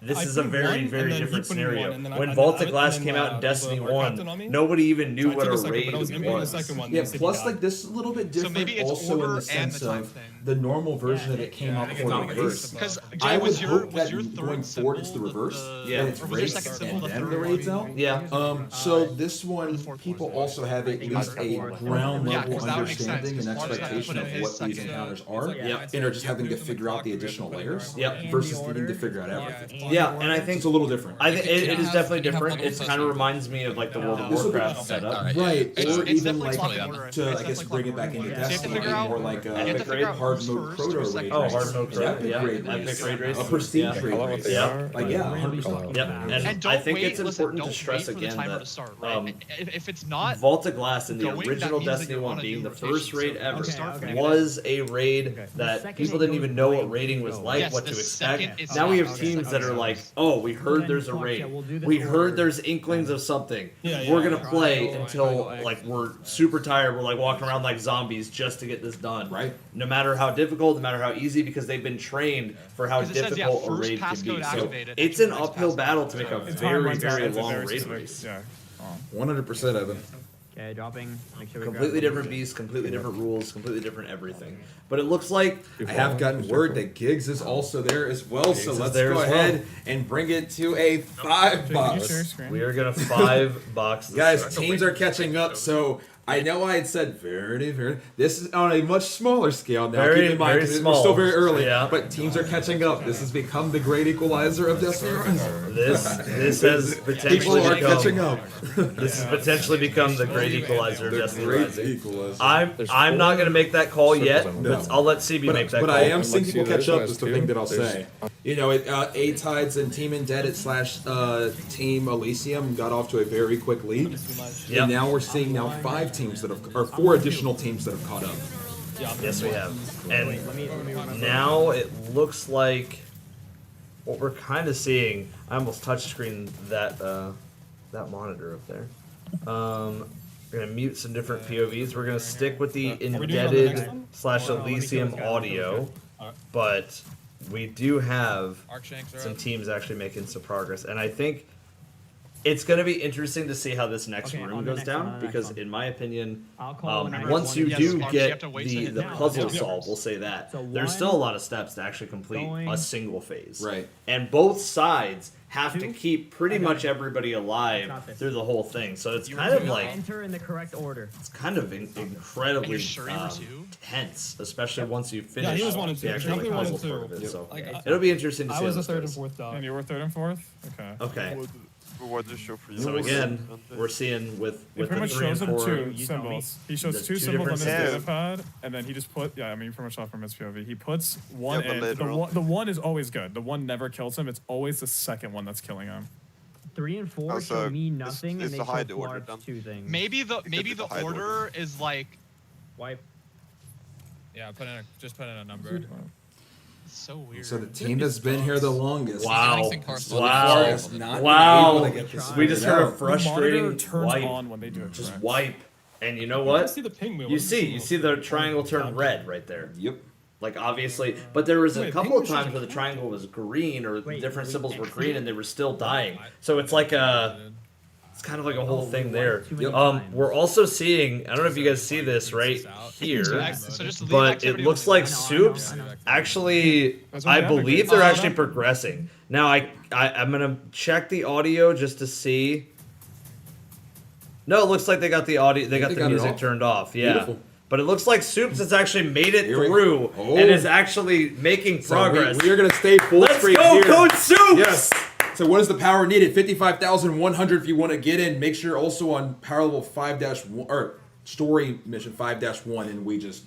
this I is a put very, one, very and then he different put in scenario. one, and then When I- Vault and of Glass then came out in the Destiny captain on me. 1, nobody even knew I what took a second, raid but I was gonna be the was. second one. Yeah, then plus CBI. like this is a little bit different maybe it's also in order the and sense the time of thing. the normal version of it came out before the reverse. Because I Jay, would was your hope was that your going third forward it's the symbol reverse. Yeah. And it's Or was your race second symbol and the then third the one? raids out. Yeah. So this one, people also have at least a ground Yeah, level 'cause that would make sense, understanding and 'cause Mark's gonna expectation put of in what his these second. encounters are, Yep. and are just having to figure out the additional layers. Yep. Versus needing to figure out everything. Yeah, and I think It's a little different. I think it is definitely you have different. one It also kind of so- reminds me of like the World of This will be- Warcraft Okay, setup. alright. Right, It's or definitely even like clock order. to I It's guess definitely bring it clock back order. into You have to Destiny, figure out- more like you have to Epic figure raid, out hard who's mode first, proto who's raid. second. Oh, hard mode An crap, epic yeah. raid Epic race. raid race. A prestige Yeah. raid I love what race. they Yeah. are. Like yeah, 100%. Yep, And and don't I think wait, it's listen, important to don't stress wait for the again timer that to start, right? If it's not, Vault of Glass in the going, that original means that Destiny you 1 wanna being do the rotation, first raid so ever start from was a raid Okay. that The people second didn't it even goes know blank, what raiding was go. like, Yes, what the to second expect. it's Now we have not. teams that are like, oh, we heard there's a raid. We heard there's inklings of something. We're gonna play until like we're super tired. We're like walking around like zombies just to get this done. Right. No matter how difficult, no matter how easy, because they've been trained for how 'Cause it says, yeah, difficult a first raid can passcode be. So activated, it's enter an next uphill passcode. battle to make a very, very long raid specific. race. Yeah. 100%, Evan. Okay, dropping. Make sure we Completely grab different beasts, completely different rules, completely different everything. But it looks like I have gotten word that Gigs is also there as well, so is let's there go as well. ahead and bring it to a 5-box. we are gonna 5 box this Guys, start. teams are catching up, so I know I had said very. This is on a much smaller scale now. Very, Keep in mind, very 'cause small. we're still very early, Yeah. but teams are catching up. This has become the great equalizer of Destiny. This has People potentially are catching become up. this has potentially become the great equalizer of The Destiny great Rising. equalizer. I'm not gonna make that call yet, circles but I'll let CB make that But call. I am seeing Like, people see, catch there's up. one Is the too. thing that I'll There's- say. You know, A-Tides and Team Indebted / Team Elysium got off to a very quick lead, Yep. and now we're seeing 5 teams that have, or 4 additional teams that have caught up. Yes, we have. And now it looks like what we're kind of seeing. I almost touchscreen that that monitor up there. We're gonna mute some different POVs. We're gonna stick with the we doing it on the next Indebted one? / Elysium audio, but we do have Arcshanks are some up. teams actually making some progress, and I think it's going to be interesting to see how this next Okay, room on the goes next down, one, on the next because one. in my opinion, I'll call whenever once one you is do done. Sparks, you have get to wait to the hit the now. puzzle Yeah. solved, we'll say that, So there's one, still a lot of steps to actually complete going, a single phase. Right. And both sides have to two, keep pretty I got much it. everybody alive Got this. through the whole thing. So it's You kind were of two. like Enter in the correct order. it's kind of incredibly Are you sure you were two? tense, especially once you finish Yeah, he was 1 and 2. the actual Definitely 1 and puzzle part 2. of it. So Like, it'll be interesting to see I how was a this third and goes. fourth dog. And you were third and fourth? Okay. Okay. What does it show for you? So again, we're seeing with It the pretty much 3 and shows him 4. two You tell me. symbols. He shows The two two symbols on different his symbols. data pad, and then he just put, yeah, I mean, pretty much off from his POV. He puts one Yeah, but in. later on. The one is always good. The one never kills him. It's always the second one that's killing him. 3 and 4 Oh, so show me it's- nothing, it's and the they hide show order Clark's done. 2 things. Maybe the it's a high order is like Wipe. yeah. Just put in a number. It's so weird. So the team that's been here the longest. Wow. Anything corresponding. Wow. Has not Wow. been able to get this We just figured heard a out. frustrating The monitor turns wipe. on when they do it. Just correct. wipe. And you know You can what? see the ping wheel. You What's the see ping wheel? the triangle turn red right there. Yep. Like obviously, but there was a Wait, couple of penguins should times have where the counted. triangle was green or Wait, different we symbols were X green and they were still dying. So it's like it's kind of like a whole Oh, we thing wiped there. too many times. We're also seeing, I don't know if you guys see this right here, So just leave but it activity looks on like the- Soups I know. actually, That's what I happened, believe Chris. they're Oh, actually no. progressing. Now I'm gonna check the audio just to see. No, it looks like they got the audio, they got They the got it music off. turned off. Yeah. Beautiful. But it looks like Soups has actually made it Here we through go. Oh. and is actually making So progress. we are going to stay full Let's screen go, here. Code Soups! Yes. So what is the power needed? 55,100 if you want to get in. Make sure also on power level 5-1 or story mission 5-1 and we just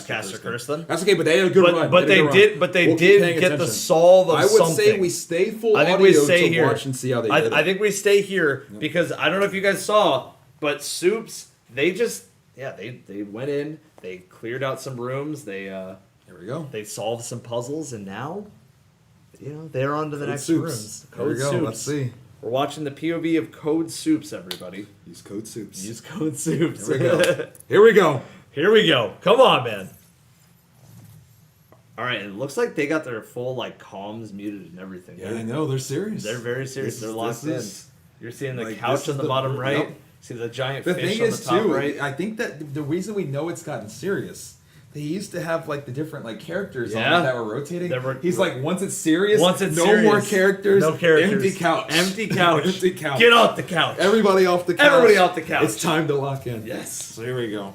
cast a curse them. That's okay, but they had a good run. But had a they good run. did We'll keep did paying get the attention. solve of I would something. say we stay full I think audio we stay to here. watch and see how they did it. I think we stay here because I don't know if you guys saw, but Soups, they just they went in, they cleared out some rooms, There we go. they solved some puzzles, and now they're on to the Code next Soups. rooms. There we Code go. Soups. Let's see. We're watching the POV of Code Soups, everybody. Use code soups. Use Code Soups. Here we go. Here we go. Here we go. Come on, man. All right, it looks like they got their full comms muted and everything. Yeah, I know. They're serious. They're very serious. They're locked in. You're seeing the like, couch this on is the the- bottom right. yep. See the giant The fish thing on is, the top too, right. I think that the reason we know it's gotten serious, they used to have the different characters on Yeah. it that were rotating. That were- He's like, once it's serious, Once it's no serious, more characters, no characters. empty couch, Empty couch. empty couch. Get off the couch. Everybody off the couch. Everybody off the couch. It's time to lock in. Yes. So here we go.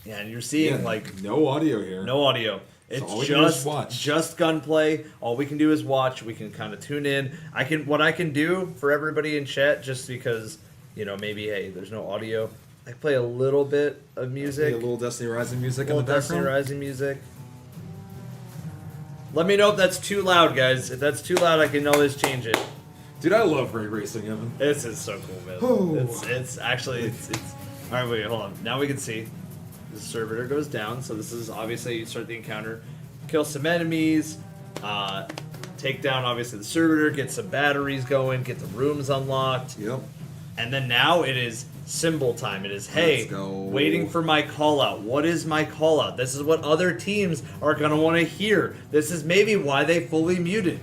Yeah, and you're seeing Yeah, no audio here. no audio. So It's all we can do is just watch. just gunplay. All we can do is watch. We can kind of tune in. What I can do for everybody in chat, just because maybe hey, there's no audio. I play a little bit of music. A little Destiny Rising music in the Little Destiny background. Rising music. Let me know if that's too loud, guys. If that's too loud, I can always change it. Dude, I love ray racing, Evan. This is so cool, man. Oh. It's actually it's. All right, wait, hold on. Now we can see the servitor goes down. So this is obviously you start the encounter, kill some enemies, take down obviously the servitor, get some batteries going, get the rooms unlocked. Yep. And then now it is symbol time. It is, hey, Let's go. waiting for my call out. What is my call out? This is what other teams are going to want to hear. This is maybe why they fully muted.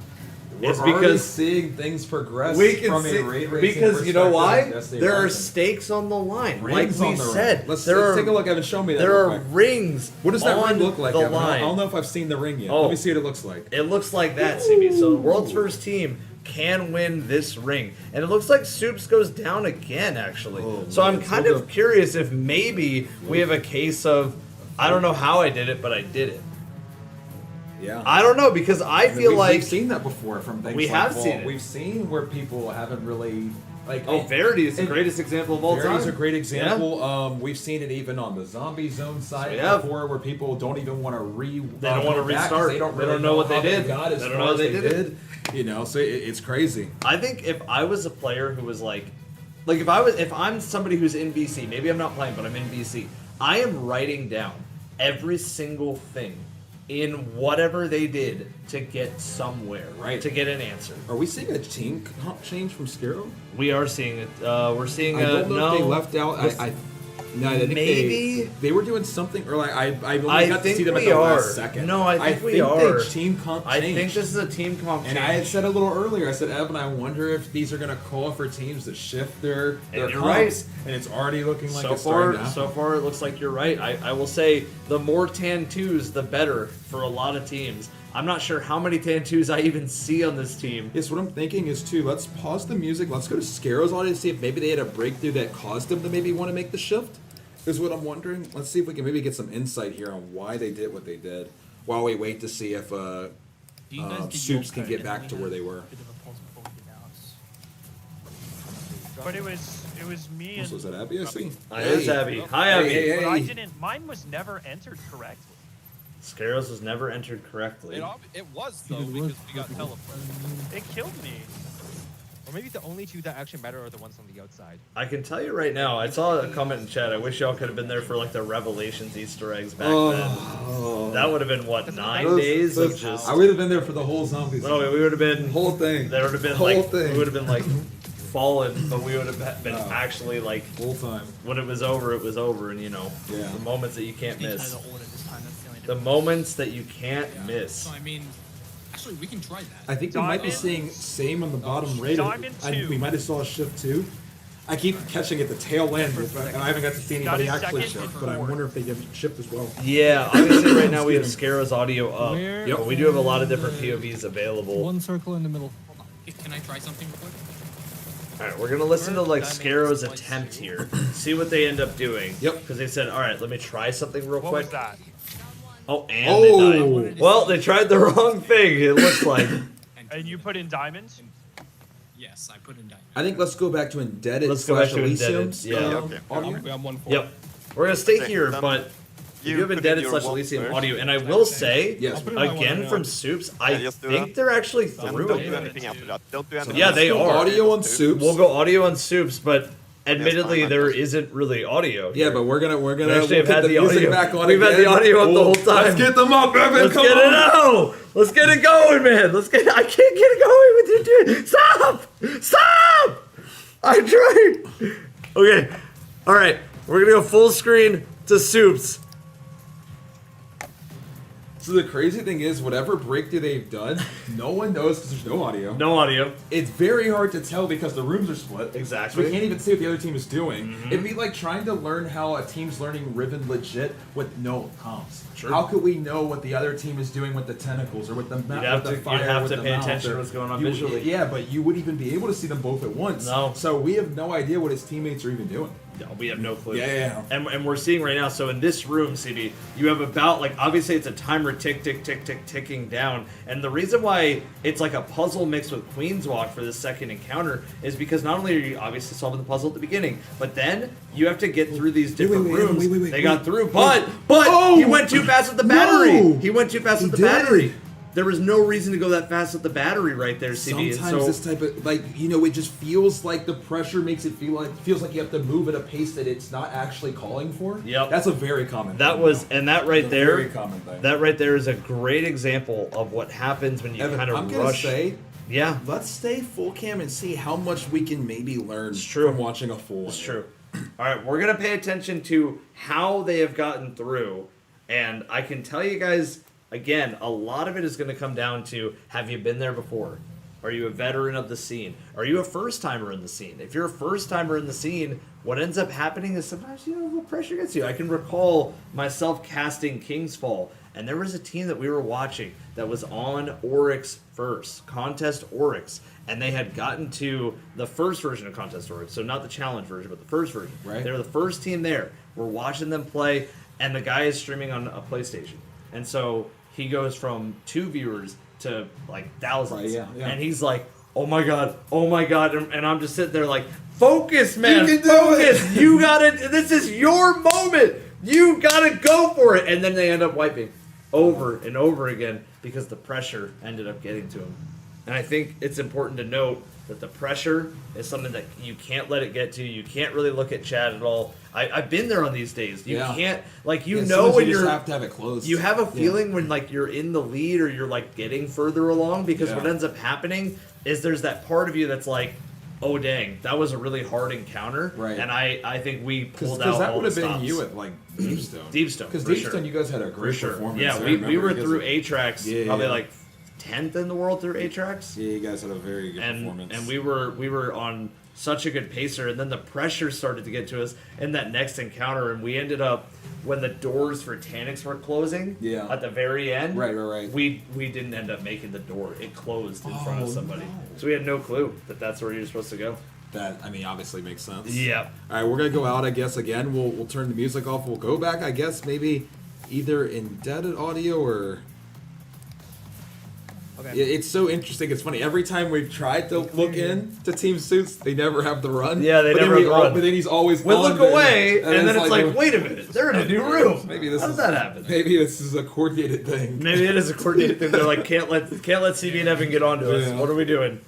We're It's already because seeing things progress we can from see, a ray racing because you know perspective why? in Destiny There are Rising. stakes on the line. Rings like we on the said, ring. Let's there take a look, Evan. Show me that. There real are quick. rings. What does that on ring look like, the Evan? I line. don't know if I've seen the ring yet. Oh. Let me see what it looks like. It looks like that, CB. So the world's first team can win this ring, and it looks like Soups goes down again. Actually, Oh, so I'm man. kind So of curious if maybe we have a case of I don't know how I did it, but I did it. Yeah. I don't know because I feel we've like seen that before from things. We like have Vault. seen it. We've seen where people haven't really Verity is the and greatest example of all time. Verity's a great example. We've seen it even on the zombie zone side Yeah. before, where people don't even want to They don't want to go back 'cause restart. They don't, They really don't know what they how did. got as They don't far know as they they did did. So it's crazy. I think if I was a player who was like if I'm somebody who's in BC, maybe I'm not playing, but I'm in BC, I am writing down every single thing in whatever they did to get somewhere, Right. to get an answer. Are we seeing a team comp change from Scarrow? We are seeing it. We're seeing. I don't know no, if they left out. this- I No, I think Maybe? they were doing something, or like I only I got to think see them at we the are. last second. No, I think we they are. team comp I changed. think this is a team comp And change. I had said a little earlier, I said, Evan, I wonder if these are going to call for teams to shift their And you're comps. right. And it's already looking like so it's starting to far, happen. so far it looks like you're right. I will say the more tan 2s, the better for a lot of teams. I'm not sure how many tan 2s I even see on this team. Yes, what I'm thinking is too, let's pause the music. Let's go to Scarrow's audio to see if maybe they had a breakthrough that caused them to maybe want to make the shift. Is what I'm wondering. Let's see if we can maybe get some insight here on why they did what they did while we wait to see if Soups can get back to where they were. But it was me and. Was that Abby? I see. It's Abby. Hi, Abby. Hey. But I didn't. Mine was never entered correctly. Scarrows was never entered correctly. It was though because we got teleported. It killed me. Or maybe the only two that actually matter are the ones on the outside. I can tell you right now, I saw a comment in chat. I wish y'all could have been there for like the Revelations Easter eggs back then. That would have been what, 9 days of just. I would have been there for the whole zombies. No, we would have been whole thing. There would have been Whole like thing. we would have been like fallen, but we would have been actually like full time. When it was over, and you know Yeah. the moments that you can't miss. Kind of order this time. That's the only The moments that you can't miss. So I mean, actually, we can try that. I think we might be seeing same on the bottom right. Diamond two. We might have saw a shift too. I keep catching at the tail end, and I haven't got to see anybody Diamond actually second shift, and but I fourth. wonder if they get shift as well. Yeah, obviously right now we have Scarrow's audio up. Where But we do have a lot of different POVs available. One circle in the middle. Can I try something real quick? Alright, we're gonna listen to like Scarrow's attempt here. See what they end up doing. Yep. Because they said, alright, let me try something real What quick. was that? Oh, and they died. Well, they tried the wrong thing, it looks like. And you put in diamonds? Yes, I put in diamond. I think let's go back to Indebted. Let's go back to Elysium. Indebted, yeah. Okay. Audio. I'm 1-4. Yep. We're gonna stay Okay, here, then but you you have put in Indebted your slash one Elysium first. audio, and I will say, Yes. put in my one again right from now. Soups, Yeah, I just do think that. they're actually And through don't it. do anything after that. Don't do anything. Yeah, they Let's go are. Audio on Soups. We'll go audio on Soups, but admittedly fine, there that's- isn't really audio. Yeah, here. but we're gonna We actually we'll have put had the the music audio. back on. We've had the again. audio up the whole time. Let's get them up, Evan. Let's Come get it on. out. Let's get it going, man. I can't get it going with you, dude. Stop! Stop! I tried. Okay. All right. We're gonna go full screen to Soups. So the crazy thing is, whatever breakthrough they've done, no one knows because there's no audio. No audio. It's very hard to tell because the rooms are split. Exactly. So we can't even see what the other team is doing. It'd be like trying to learn how a team's learning Riven legit with no comps. Sure. How could we know what the other team is doing with the tentacles or with the map? You'd have with the to- fire, you'd have with to the pay mouth, attention or- to what's going on you- visually. Yeah, but you wouldn't even be able to see them both at once. No. So we have no idea what his teammates are even doing. No, we have no clue. Yeah. And we're seeing right now, so in this room, CD, you have about, like, obviously it's a timer ticking down. And the reason why it's like a puzzle mixed with Queen's Walk for this second encounter is because not only are you obviously solving the puzzle at the beginning, but then you have to get through these different rooms. They got through, but he went too fast with the battery. No! He went too fast with the did. battery. There was no reason to go that fast with the battery right there, CD. Sometimes So this type of it just feels like the pressure makes it feels like you have to move at a pace that it's not actually calling for. Yep. That's a very common. that thing. was, and that right It's a there, very common thing. that right there is a great example of what happens when you Evan, kind I'm of gonna rush. say, Yeah, let's stay full cam and see how much we can maybe learn true. from watching a full. it's true. All right, we're gonna pay attention to how they have gotten through, and I can tell you guys again, a lot of it is going to come down to: have you been there before? Are you a veteran of the scene? Are you a first timer in the scene? If you're a first timer in the scene, what ends up happening is sometimes a little pressure gets you. I can recall myself casting King's Fall, and there was a team that we were watching that was on Oryx first, Contest Oryx, and they had gotten to the first version of Contest Oryx, so not the challenge version, but the first version. Right. They were the first team there. We're watching them play, and the guy is streaming on a PlayStation, and so he goes from 2 viewers to like thousands, Right, yeah. and he's like, oh my god, and I'm just sitting there like, focus, man, You can do focus, it. you gotta, this is your moment, you gotta go for it, and then they end up wiping over and over again because the pressure ended up getting to him. And I think it's important to note that the pressure is something that you can't let it get to. You can't really look at chat at all. I've been there on these days. You Yeah. can't, like, you Yeah, know sometimes when you you're, just have to have it closed. you have a Yeah. feeling when, like, you're in the lead or you're, like, getting further along, because Yeah. what ends up happening is there's that part of you that's like, oh dang, that was a really hard encounter. Right. And I think we pulled Because out that all would the have been stops. you at like Deepstone. Deepstone, Because for Deepstone, sure. you guys had a For great sure. performance. Yeah, I we remember were you guys through had- A-Tracks, Yeah, probably yeah. like 10th in the world through A-Tracks. Yeah, you guys had a very good performance. And we were on such a good pacer, and then the pressure started to get to us in that next encounter, and we ended up when the doors for Tanix were closing. Yeah. At the very end. Right. We didn't end up making the door. It closed in front of somebody, no. so we had no clue that that's where you're supposed to go. That, I mean, obviously makes sense. Yeah. All right, we're gonna go out, I guess. Again, we'll turn the music off. We'll go back, I guess, maybe either indebted audio or. Okay. It's so interesting. It's funny. Every time we've tried to look in to Team Suits, they never have the run. Yeah, they but never then have the run. But then he's always We on look there, away, and then it's like, wait a minute, they're in a new room. Maybe this How is did that happen? Maybe this is a coordinated thing. Maybe it is a coordinated thing. They're like, can't let CB and Evan get onto us. Yeah. What are we doing?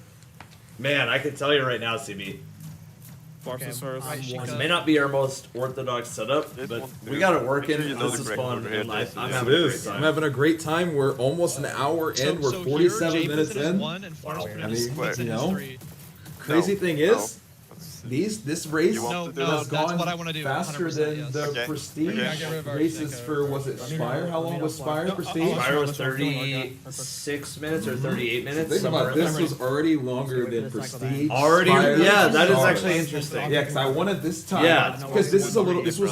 Man, I can tell you right now, CB. Forces first. This may not be our most orthodox setup, but we got it working. This is fun, and I'm having a great time. I'm having a great time. We're almost an hour in. We're 47 minutes in. One and Forrest I Burnham mean, splits you in know, three. crazy thing is, this race You want No, to do no, has that's gone what I wanna do, faster 100%, than yes. the Okay. Prestige Okay. Get rid of our races Seiko. for, was it Spire? How long was Spire Prestige? Fire was 36 minutes or 38 minutes. Think somewhere about in this there. was already longer than Prestige. Already, Spire, yeah, that is Stars. actually interesting. Yeah, because I wanted this time. Yeah. because this was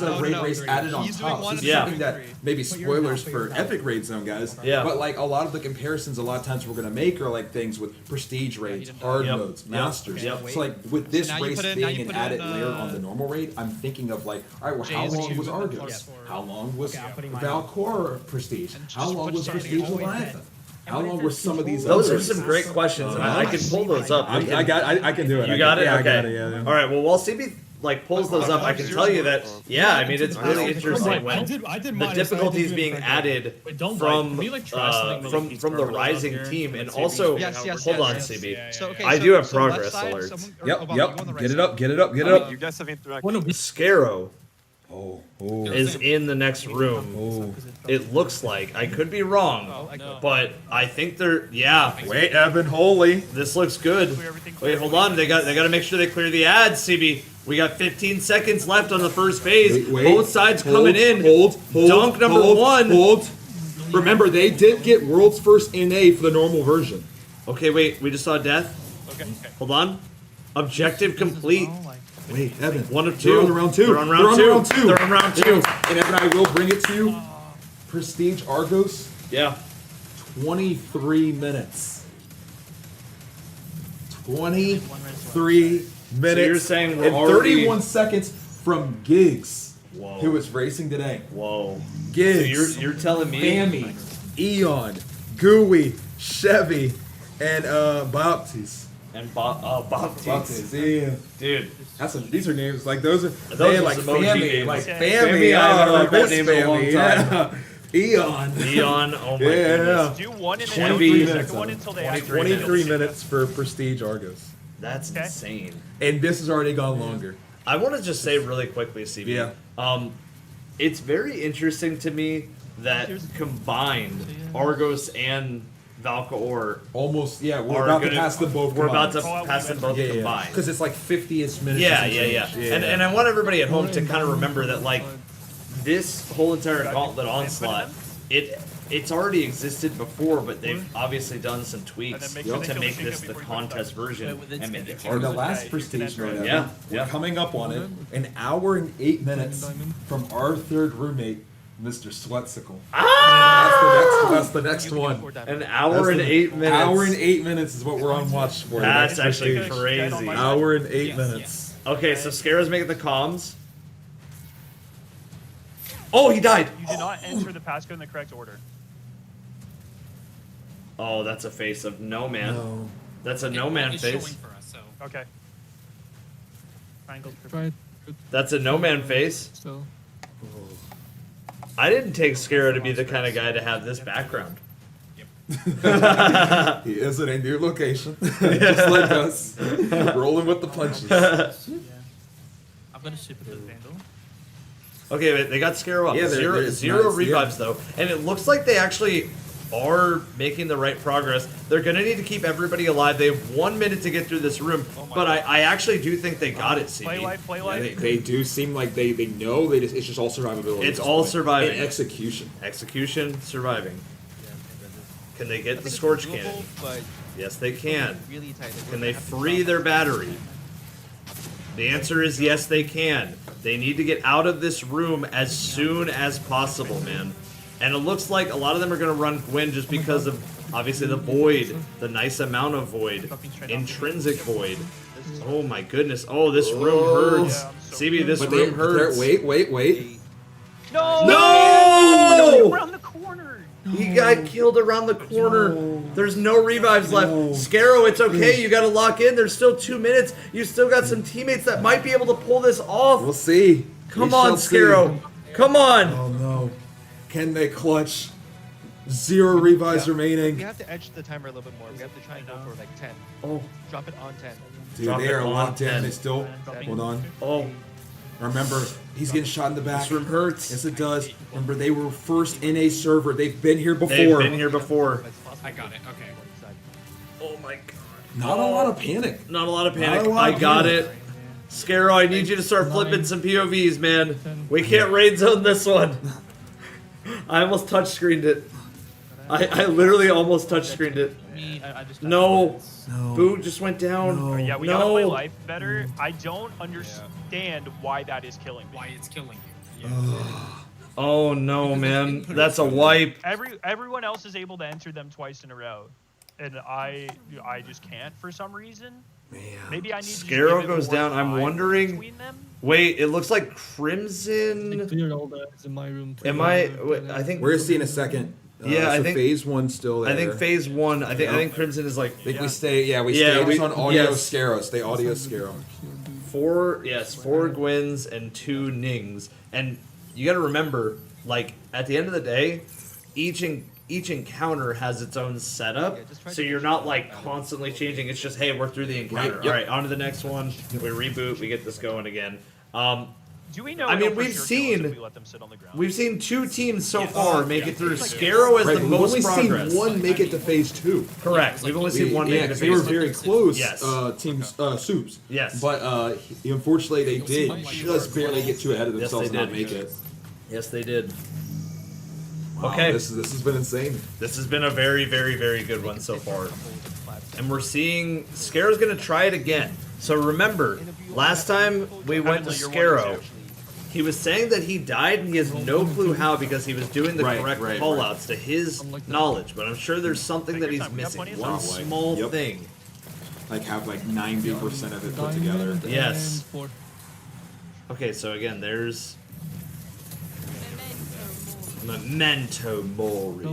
a No, raid no, race added on he's doing top. So one this and is Yeah. something that maybe spoilers for Epic Raid Zone, guys. Yeah. But like a lot of the comparisons, a lot of times we're gonna make are like things with Prestige raids, didn't- hard Yep. modes, Yep. Masters. Yep. So like with this now you race put in- now being you an put added in, layer on the normal raid, I'm thinking of like, all right, well, how Jay's long two was and Argus? plus four. How long was Okay, I'm putting mine Valcor Prestige? And How just long put was something Prestige together. Leviathan? How long were some of these Those are others? some great questions, and I can pull those up. I can do it. You got it? Yeah, Okay. I got it, yeah. All right. Well, while CB like pulls those up, I can tell you that I mean it's really interesting when I did the mine, so I difficulties did being it for added Wait, don't from can we, like, try something with, like, from the Purple rising here? team, and Let's see also if Yes, yes, hold yes, on, yes. CB. Yeah, So, okay, I so, do have so left progress side, alerts. someone- or Yep, Obama, you go on the yep. right Get it side. up, get it up, get it up. You guys have interaction. Well, no, Scarrow Oh, is in the next room. oh. It looks like I could be wrong, but I think they're Wait, Evan, holy. This looks good. Clear everything, Wait, hold on. They got to make sure they clear the ads, CB. We got 15 seconds left on the first phase. Wait, Both sides hold, coming in. Hold, Dunk number one. Hold. Remember, they did get world's first NA for the normal version. Okay, wait. We just saw death. Okay. Hold on. Objective complete. Wait, Evan. One of two. They're on round two. They're on round two. They're on round two. And Evan, I will bring it to you. Prestige Argos, Yeah. 23 minutes. 23 minutes. you're saying we're and already- 31 seconds from Giggs, Whoa. who was racing today. Whoa. Giggs. So you're telling me? Bammy, Eon, Gooey, Chevy, and Baptiste. And Baptiste. Yeah. Dude. These are names like those are Those they are like some OG Fammy, names. like Yeah. Fammy. I haven't Oh, heard that this name in a long Fammy, time. yeah. Eon. Neon. Oh my Yeah. goodness. Do one and then 20 do the minutes second one until they activate 23 it. minutes for Prestige Argos, That's insane. and this has already gone longer. I want to just say really quickly, CB. Yeah. It's very interesting to me that combined Argos and Valkaor Almost, yeah. We're are about gonna, to pass them both. We're about to combined. pass them both combined. Because it's like 50th minutes. Yeah, and yeah, change. yeah. And I want everybody at home to kind of remember that, like, this whole entire Gauntlet Onslaught, it's already existed before, but they've obviously done some tweaks make sure they to kill make the this Shinka the before you put it contest version and make it And harder. the last Okay, Prestige raid, Yeah, we're yeah. coming up on it. An hour and 8 minutes from our third roommate, Mr. Sweatsicle. That's the next one. An hour and 8 minutes. Hour and 8 minutes is what we're on watch for. That's Next actually Prestige. crazy. Hour and 8 minutes. Okay, so Scarrow's making the comms. Oh, he died. You did not enter the passcode in the correct order. Oh, that's a face of no man. No. That's a no man It's face. showing for us, so. Okay. Triangle. Right. That's a no man face. Still. I didn't take Scarrow to be the kind of guy to have this background. He is at a new location, just like us, rolling with the punches. I've got a super good vandal. Okay, but they got Scarrow up. Yeah, zero it's zero nice, revives though, and it looks like they actually are making the right progress. They're going to need to keep everybody alive. They have 1 minute to get through this room, but I actually do think they got it, Play CB. life, play Yeah, life. they do seem like they know it's just all survivability. It's at this all point. surviving. And execution. Execution, surviving. Can they get the Scorch Cannon? But Yes, they can. really tight. Like, Can we're they gonna have to free stop their them. battery? The answer is yes, they can. They need to get out of this room as soon as possible, man. And it looks like a lot of them are going to run Gwyn just because of, obviously, the void. The nice amount of void. Intrinsic void. Oh my goodness. Oh, this room hurts. Yeah, I'm so CB, this But room hurts. wait. No! No! Around the corner. He got killed around the corner. There's no revives left. Scarrow, it's okay. You got to lock in. There's still 2 minutes. You still got some teammates that might be able to pull this off. We'll see. Come We on, shall see. Scarrow. Come on. Oh no. Can they clutch? 0 revives remaining. We have to edge the timer a little bit more. We have to try and go for like 10. Oh, Drop it on 10. Dude, Drop they it are on locked 10. in. They still. Hold on. oh. Remember, he's getting shot in the back. This room hurts. Yes, it does. Remember, they were first in a server. They've been here before. They've been here before. I got it. Okay. Oh my god. Not a lot of panic. Not a lot of Not panic. a lot I of got panic. it. Scarrow, I need you to start flipping some POVs, man. We can't raid zone this one. I almost touchscreened it. I literally almost touchscreened it. No. Boo just went down. Yeah, we gotta play life better. I don't understand why that is killing me. Why it's killing you. Oh no, man. That's a wipe. Everyone else is able to enter them twice in a row, and I just can't for some reason. Man. Maybe I need to Scarrow just give it goes more down. I'm time wondering. between them. Wait, it looks like Crimson. Cleared all the in my room. Am I? I think. We're gonna see in a second. Yeah, I so think phase 1's still there. I think phase 1. I think Crimson is like. I think we stay. Yeah, we Yeah, stay we- just on audio yes. Scarrow. Stay audio Scarrow. 4 Gwyns and 2 Nings, and you got to remember, like at the end of the day, each encounter has its own setup, so you're not like constantly changing. It's just, hey, we're through the encounter. Right, yep. All right, on to the next one. We reboot. We get this going again. Do we know? I mean, for we've sure seen- if we let them sit on the ground? We've seen 2 teams so far make it through. Scarrow has Right, the we've most only progress. seen 1 make it to phase 2. Correct. We've only seen 1 make it to they were phase 2. very close. Yes. Teams Soups. Yes. But unfortunately, they did just barely get too ahead of Yes, themselves they and not did. make it. Yes, they did. Wow, Okay. this has been insane. This has been a very, very, very good one so far. And we're seeing Scarrow's going to try it again. So remember, last time we went to Scarrow, he was saying that he died and he has no clue how because he was doing the correct callouts to his knowledge. But I'm sure there's something that he's missing. One small thing. Like have like 90% of it put together. Yes. Okay, so again, there's Memento Mori.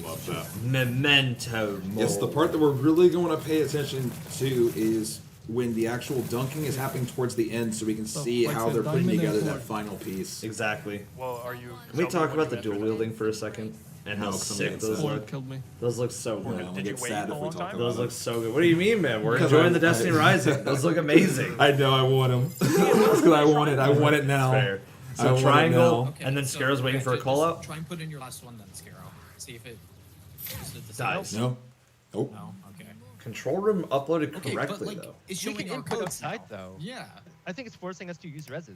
Love that. Memento Mori. Yes, the part that we're really going to pay attention to is when the actual dunking is happening towards the end, so we can see how they're putting together that final piece. Exactly. Well, are you? Can we talk about the dual wielding for a second? And how No, 'cause I'm sick getting those sad. look. Killed me. Those look so good. I'm gonna Did you get wait sad a if we long talk time? about Those it. look so good. What do you mean, man? We're Because enjoying I- the Destiny I- Rising. Those look amazing. I know, I want them. That's because I want it. I want it now. Fair. I So want it triangle, now. and then Scarrow's waiting for a call out. Try and put in your last one then, Scarrow. See if it Dies. No. Nope. No. Okay. Control room uploaded Okay, correctly but like, though. it's We showing can our input codes outside now. though. Yeah. I think it's forcing us to use reses.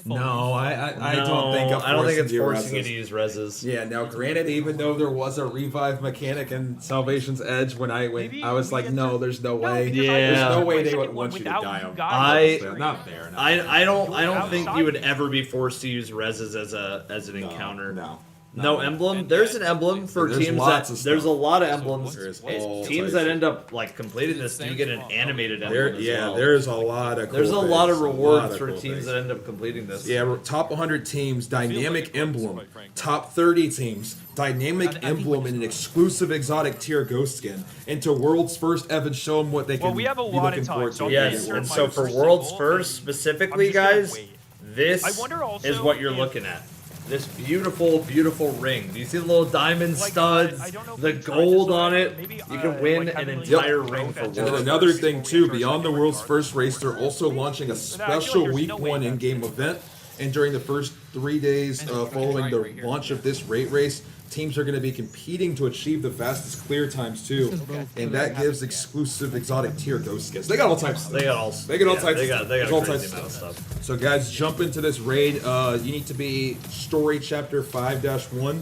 No, I don't think I don't think it's forcing you to use. use reses. Yeah, now granted, even though there was a revive mechanic in Salvation's Edge, when I was like, no, there's no way. Yeah. There's no way they Second would one want you to without die you on. guys. Not there. I don't think you would outside. ever be forced to use reses as an encounter. No. No emblem. There's an emblem for There's teams lots that. of There's a stuff. lot of emblems. There's Teams all that types. end up like completing this do get an animated emblem. as well. there's a lot of. There's a cool lot of things, rewards for cool teams things. that end up completing this. Yeah, top 100 teams, dynamic like it works, emblem. quite frankly. Top 30 teams, dynamic emblem and an exclusive exotic tier ghost skin. Into world's first Evan, show them what they can Well, we have a be lot looking of time, forward so to. yeah, Yes, insert and my so for first World's single, First I'm specifically, just gonna guys, wait. this I wonder also is what you're if- looking at. This beautiful, beautiful ring. Do you see the little diamond Like, studs, I don't know if the we tried gold this on already. it? Maybe, You can win like, an having, like, entire Yep. ring for And And World's another First. thing too, beyond the world's first race, they're also launching a like special there's week no way one that- in-game event. And during the first 3 days following the launch of this rate race, teams are going to be competing to achieve the fastest clear times too, and that gives exclusive exotic tier ghost skins. They got all types. They got all. They got all types. They got There's all crazy types amount of stuff. So guys, jump into this raid. You need to be story chapter 5-1,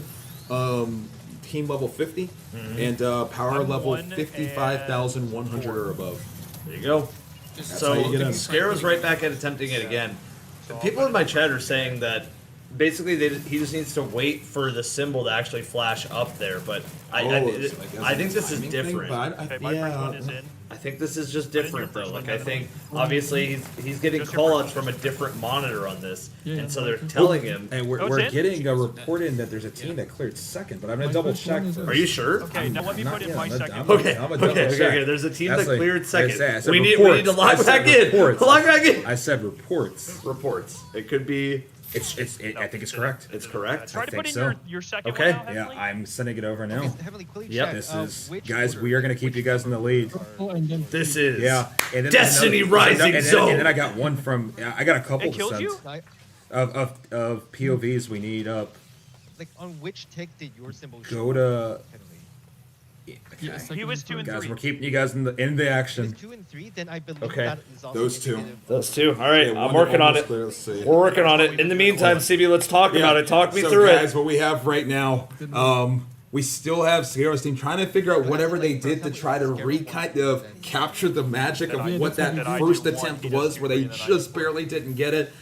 team level 50, and power level 55,100 or above. There you go. So how you get in. Scarrow's right back at attempting it again. People in my chat are saying that basically he just needs to wait for the symbol to actually flash up there, but I think this is different. Okay, my first one is in. I think this is just different though. Like I think obviously he's getting callouts from a different monitor on this, and so they're telling him. And we're getting a report in that there's a team that cleared second, but I'm gonna double check first. Are you sure? Okay, now let me put in my second. Okay. There's a team that cleared second. I said We need to log back in. Log back in. I said reports. Reports. It could be. I think it's correct. It's correct. Try to put in your second Okay. one now, Yeah, Heavenly. I'm sending it over now. Yep. This is guys. We are gonna keep you guys in the lead. This is And then Destiny Rising Zone. And then I got one from. I got a couple It killed you? of POVs we need up. Like on which tick did your symbol Go to. He was 2 and 3. Guys, we're keeping you guys in the action. 2 and 3, then I believe Okay. that is also Those two. indicative. Those two. All right, Okay, I'm one working on almost it. clear. Let's see. We're working on it. In the meantime, CB, let's talk about it. Talk me so through guys, it. what we have right now, we still have Scarrow's team trying to figure out whatever they did to try to kind of capture the magic of what that first attempt was, where they just barely didn't get it.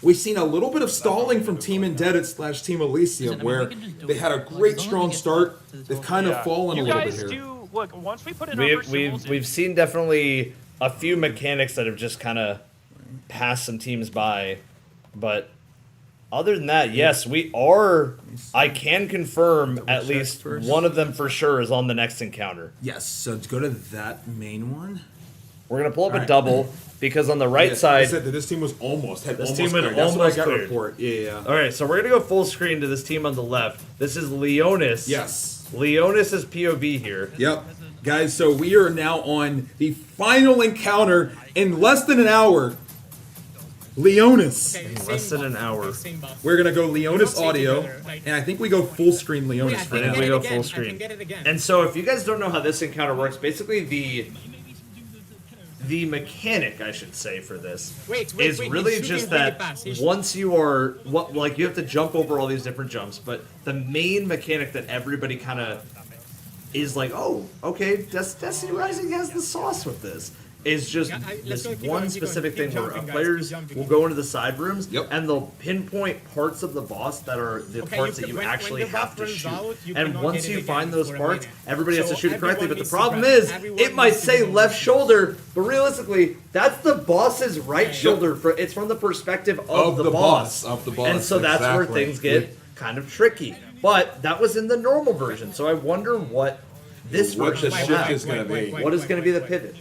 We've seen a little bit of stalling from Team Indebted / Team Elysium, where they had a great strong start. They've kind of fallen a You little bit guys here. do look once we put in our symbols. We've seen definitely a few mechanics that have just kind of passed some teams by, but other than that, yes, we are. I can confirm at least one of them for sure is on the next encounter. Yes, so to go to that main one. We're gonna pull up a Alright. double because on the right I side. said that this team was almost This almost team had cleared. That's what I almost got cleared. report. Yeah. All right, so we're gonna go full screen to this team on the left. This is Leonis. Yes. Leonis is POV here. Yep. Guys, so we are now on the final encounter in less than an hour. Leonis. Less than an hour. We're gonna go Leonis audio, and I think we go full screen Leonis for now. We go full screen. And so if you guys don't know how this encounter works, basically the mechanic, I should say, for this is really just that once you are like you have to jump over all these different jumps, but the main mechanic that everybody kind of is like, oh, okay, Destiny Rising has the sauce with this. Is just this one specific thing where players will go into the side rooms and they'll pinpoint parts of the boss that are the parts that you actually have to shoot. And once you find those parts, everybody has to shoot it correctly. But the problem is, it might say left shoulder, but realistically, that's the boss's right shoulder. It's from the perspective of the boss. And so that's where things get kind of tricky. But that was in the normal version, so I wonder what this version the shift is going to be. What is going to be the pivot?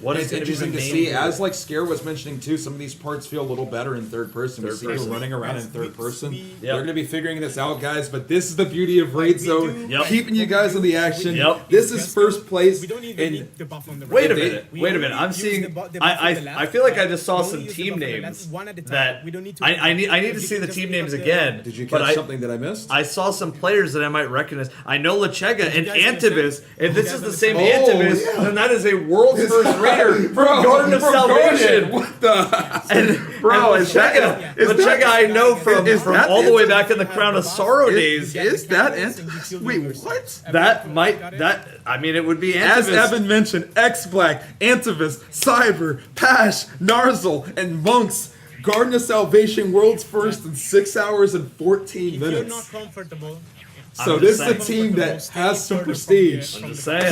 What It's interesting to see, as like Scare was mentioning too, some of these parts feel a little better in third person. We see you running around in third person. They're going to be figuring this out, guys, but this is the beauty of Raid Zone, keeping you guys in the action. This is first place. Wait a minute. I'm seeing. I feel like I just saw some team names that I need to see the team names again. Did you catch something that I missed? I saw some players that I might recognize. I know Lechega and Antivis. If this is the same Antivis, then that is a world's first raider from Garden of Salvation. What the? And Lechega I know from all the way back in the Crown of Sorrow days. Is that Antivis? Wait, what? I mean, it would be Antivis. As Evan mentioned, X-Black, Antivis, Cyber, Pash, Narzel, and Monks. Garden of Salvation, world's first in 6 hours and 14 minutes. If you're not comfortable, so this is a team that has some prestige. I'm just saying.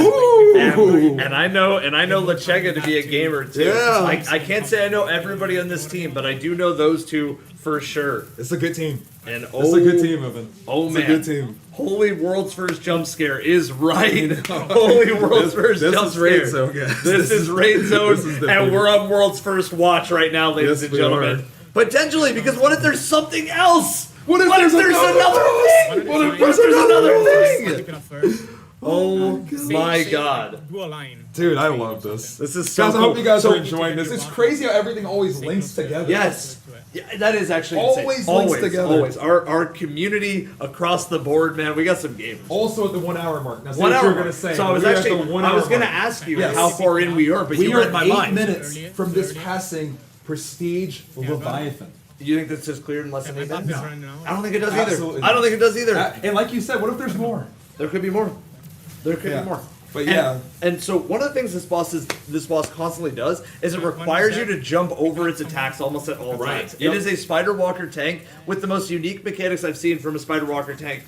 And I know Lechega to be a gamer too. Yeah. I can't say I know everybody on this team, but I do know those two for sure. It's a good team. And it's a good team, Evan. Oh it's man, a good team. Holy world's first jump scare is right. Holy world's first jump scare. Raid Zone, guys. This is Raid Zone, and we're on world's first watch right now, ladies and gentlemen. Potentially, because what if there's something else? What if there's another thing? What if there's another thing? Oh my god. Do a line. Dude, I love this. This is so Guys, I cool. hope you guys So- are enjoying this. It's crazy how everything always links together. Yes. Yeah, that is actually Always insane. links together. Always. Our community across the board, man. We got some gamers. Also at the 1 hour mark. Now, see 1 what hour you were mark. gonna say. So I was We're at actually the 1 I was hour gonna mark. ask you Yes. how far in we are, but We you are read my 8 mind. minutes from this passing Prestige Leviathan. You think this is cleared in less than 8 minutes? No. I don't think it does Absolutely either. I don't think it does either. And like you said, what if there's more? There could be more. There could be more. But yeah. And so one of the things this boss constantly does is it requires you to jump over its attacks almost at all times. Yep. It is a Spider Walker tank with the most unique mechanics I've seen from a Spider Walker tank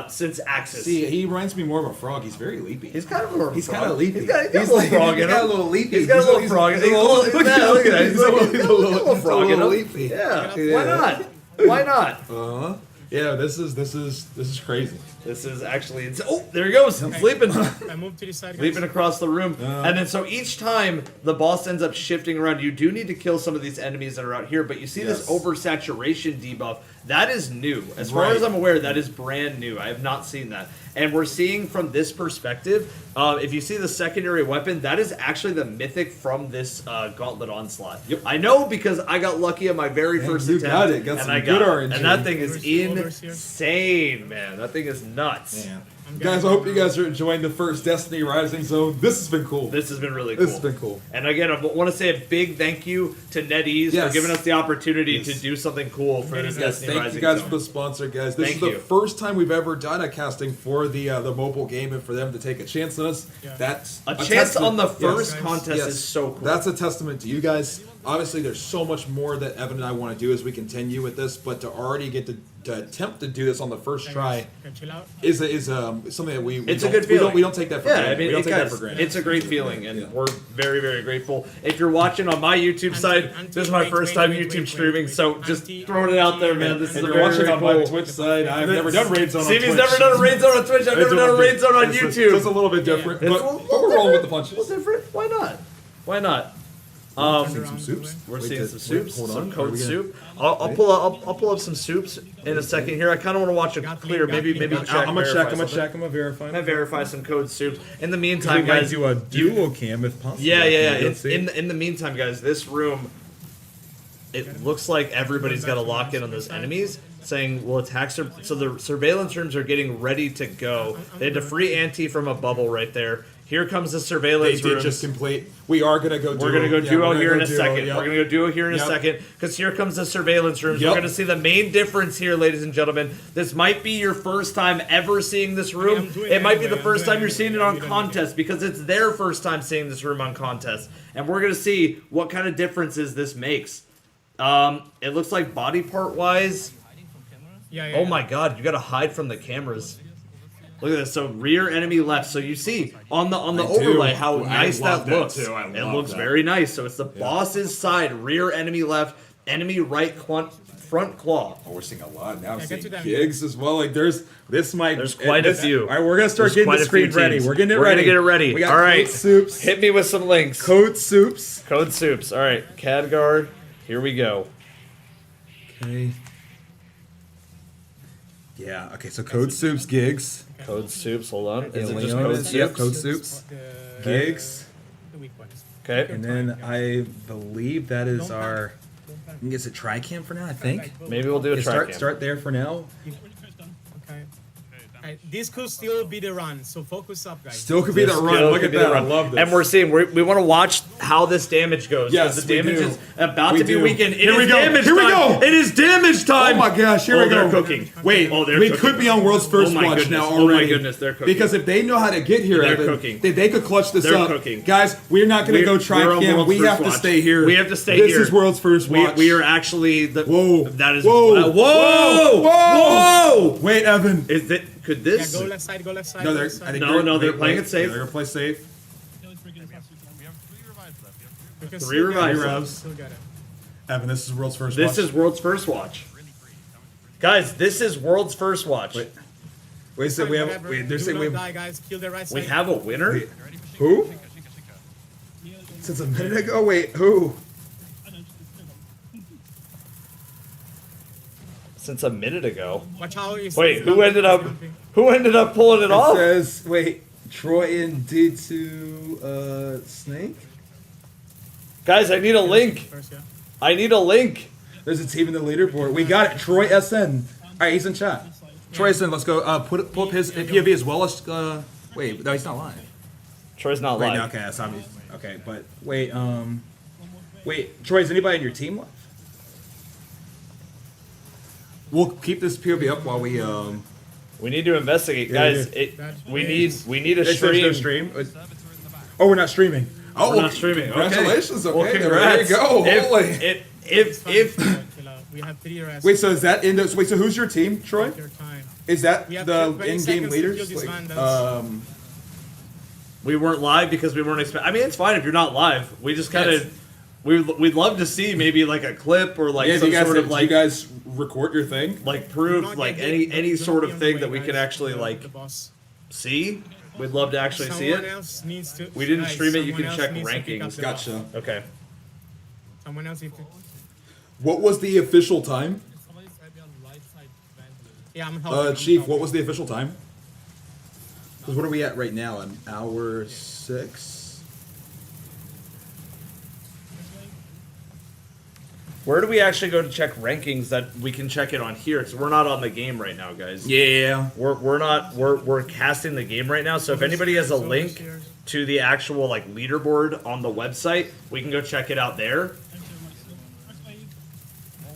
since Axis. See, he reminds me more of a frog. He's very leapy. He's kind of more of a He's frog. kind of leapy. He's got a little frog in him. He's got a little leapy. He's got a little frog in him. Look Look at that. He's got a little frog in him. leapy. Yeah. Why not? Why not? Yeah, this is crazy. This is actually oh, there he goes. Sleeping. I moved to the side. Leaping across the room. And then so each time the boss ends up shifting around, you do need to kill some of these enemies that are out here, but you see this oversaturation debuff. That is new. As far as I'm aware, that is brand new. I have not seen that. And we're seeing from this perspective, if you see the secondary weapon, that is actually the mythic from this Gauntlet Onslaught. Yep. I know because I got lucky on my very first you attempt. got it. Got and some I good got RNG. it. And that thing is insane, man. That thing is nuts. Yeah. Guys, I hope you guys are enjoying the first Destiny Rising Zone. This has been cool. This has been really cool. This has been cool. And again, I want to say a big thank you to NetEase for giving us the opportunity to do something cool for this Destiny Thank Rising you guys Zone. for the sponsor, guys. This Thank is you. the first time we've ever done a casting for the mobile game, and for them to take a chance on us. That's A chance testament- on the first Yes. contest Yes. is so cool. That's a testament to you guys. Obviously, there's so much more that Evan and I want to do as we continue with this, but to already get to attempt to do this on the first try is something that we it's don't, a good feeling. We don't take that for granted. I mean, we don't take that guys, for granted. it's a great feeling, and we're very, very grateful. If you're watching on my YouTube side, this is my first time YouTube streaming, so just throwing it out there, man. This is And a you're very, watching very on my cool. Twitch side. I've never done Raid Zone on Twitch. Stevie's never done a Raid Zone on Twitch. I've never done a Raid Zone on YouTube. It's a little bit different, It's but a little we're rolling with the different. punches. A little different. Why not? Why not? Seeing some soups. We're seeing some soups, hold some on. code Are we gonna- soup. I'll pull up some soups in a second here. I kind of want to watch it clear. Maybe check. I'm gonna verify check. I'm gonna something. check. I'm gonna verify. I'm gonna verify some code soups. In the We meantime, might guys, do a duo cam if possible. yeah. Let's see. In the meantime, guys, this room, it looks like everybody's got to lock in on those enemies. Saying we'll attack. So the surveillance rooms are getting ready to go. They had to free Auntie from a bubble right there. Here comes the They surveillance did rooms. just complete. We are gonna go. We're gonna go duo here in a second. Yep. We're gonna go duo here in a Yep. second because here comes the surveillance rooms. Yep. We're gonna see the main difference here, ladies and gentlemen. This might be your first time ever seeing this room. It might be the first time you're seeing it on contest because it's their first time seeing this room on contest, and we're gonna see what kind of differences this makes. It looks like body part wise. Oh my God! You gotta hide from the cameras. Look at this. So rear enemy left. So you see on the overlay how nice that looks. It looks very nice. So it's the boss's side, rear enemy left, enemy right front claw. Oh, we're seeing a lot now. I'm seeing to that. gigs as well. Like there's quite a few. All right, we're gonna start There's getting quite the a few screen ready. teams. We're getting it We're ready. gonna get it ready. We got All right. code soups. Hit me with some links. Code soups. Code soups. All right, Khadgar. Here we go. Okay. Yeah. Okay. So code soups, gigs. Code soups. Hold on. Is it just Leon code is- soups? Yep. Code soups. Gigs. The weak ones. Okay. And then I believe that is our. I think it's a tri-cam for now. I think. Maybe we'll do a Okay, try. start there for now. Okay. This could still be the run, so focus up, guys. Still could be the run. Look at that. I love this. And we're seeing we want to watch how this damage goes. 'cause Yes, the damage we do. is about We to be do. weakened. It Here we is go. damage Here we time. go. It is damage time. Oh my gosh, here Oh, we go. they're cooking. Wait, Oh, they're we cooking. could be on World's First Oh my Watch goodness. now Oh my already. goodness, they're cooking. Because if they know how to get here, They're Evan, cooking. They could clutch this They're up. cooking. Guys, we're not going to go try We're on cam. World's We First have to Watch. stay here. We have to stay this here. This is World's First Watch. We are actually the. Whoa. That is. Whoa. Whoa. Whoa. Wait, Evan. Is it? Could Yeah, this? go left side, go left side. No, go they're, left side. I think No, they're playing it safe. They're going to play safe. We have 3 revives left. We can 3 still get it. revives. Still got it. Evan, this is World's First Watch. This is World's First Watch. Guys, this is World's First Watch. Wait a second. We have. Whatever. Wait, they're Do saying we not have. die, guys. Kill the right side. We have a winner. Wait, who? Since a minute ago? Wait, who? Since a minute ago. Watch how you Wait, who ended up pulling it It off? says, wait. Troy and D2 Snake. Guys, I need a link. First, yeah. I need a link. There's a team in the leaderboard. We got it. Troy SN. All right, he's in chat. Troy SN, let's go. Pull up his POV as well as. Wait, no, he's not live. Troy's not Wait, live. no, okay, that's obvious. Okay, but wait, wait, Troy, is anybody on your team live? We'll keep this POV up while we We need to investigate, guys. We need a There's no stream. stream. Oh, we're not streaming. Oh, We're not streaming. Congratulations. Okay. Okay, Well, there congrats. you go. Holy. If We have 3 arrests. Wait, so is that in those? Wait, so who's your team, Troy? Your time. Is that We have the 20 in-game seconds to leaders? kill this Like, man, that's- we weren't live because we weren't expecting. I mean, it's fine if you're not live. We just kind of we'd love to see maybe like a clip or like some sort of like you guys record your thing? like proof like any sort of thing that we can actually like see. We'd love to actually see Someone it. else needs to. We didn't guys, stream it. You someone can else check needs to pick up rankings. the Gotcha. ball. Okay. Someone else needs to. What was the official time? Yeah, I'm helping. Chief, what was the official time? Because what are we at right now? An hour 6? Where do we actually go to check rankings that we can check it on here? Because we're not on the game right now, guys. Yeah. We're casting the game right now. So if anybody has a link to the actual like leaderboard on the website, we can go check it out there.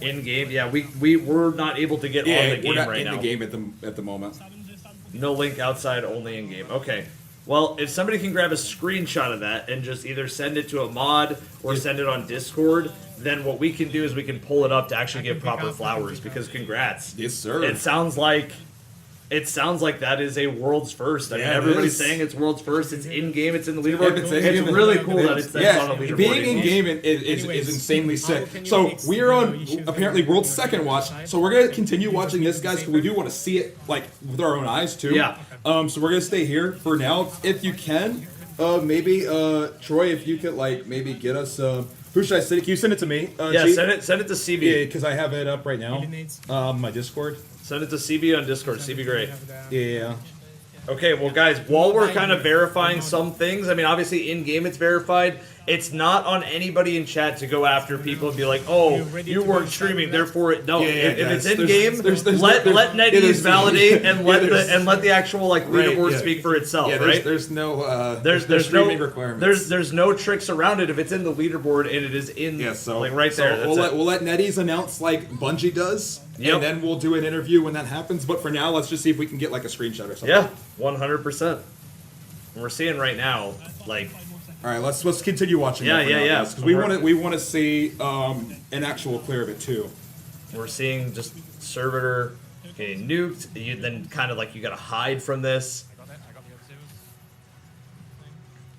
In game, yeah, we're not able to get on the game we're not right in now. the game at the moment. No link outside, only in game. Okay. Well, if somebody can grab a screenshot of that and just either send it to a mod or send it on Discord, then what we can do is we can pull it up to actually give proper flowers. Because congrats. Yes, sir. It sounds like that is a world's first. I mean, Yeah, it everybody's is. saying it's world's first. It's in game. It's in the leaderboard. It's It's, in-game. really cool that it's on a leaderboard. Being in game is insanely sick. So we are on apparently world's second watch. So we're gonna continue watching this, guys, because we do want to see it like with our own eyes too. Yeah. So we're gonna stay here for now, if you can. Maybe Troy, if you could like maybe get us. Who should I send it? Can you send it to me? Yeah, Chief? send it to CB. Yeah, because I have it up right now. My Discord. Send it to CB on Discord. cbgray. Yeah. Okay, well, guys, while we're kind of verifying some things, I mean, obviously in game it's verified. It's not on anybody in chat to go after people and be like, "Oh, you weren't streaming, therefore it." No, if it's in game, let NetEase validate and let the actual like leaderboard speak for itself. Yeah, right? there's no There's streaming no requirements. there's no tricks around it if it's in the leaderboard and it is in like right there. That's We'll let NetEase announce like Bungie does, Yep. and then we'll do an interview when that happens. But for now, let's just see if we can get like a screenshot or something. Yeah, 100%. We're seeing right now, like. All right, let's continue watching. Yeah, that for now, yeah. guys, 'cause we want to see an actual clear of it too. We're seeing just servitor getting nuked. You then kind of like you gotta hide from this.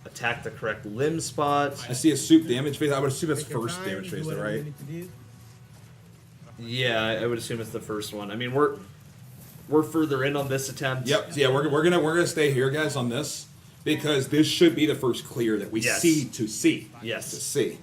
Attack the correct limb spot. I see a soup damage phase. I would assume that's first damage phase, though, right? Yeah, I would assume it's the first one. I mean, we're further in on this attempt. Yep. Yeah, we're gonna stay here, guys, on this because this should be the first clear that we see to see. Yes. To see.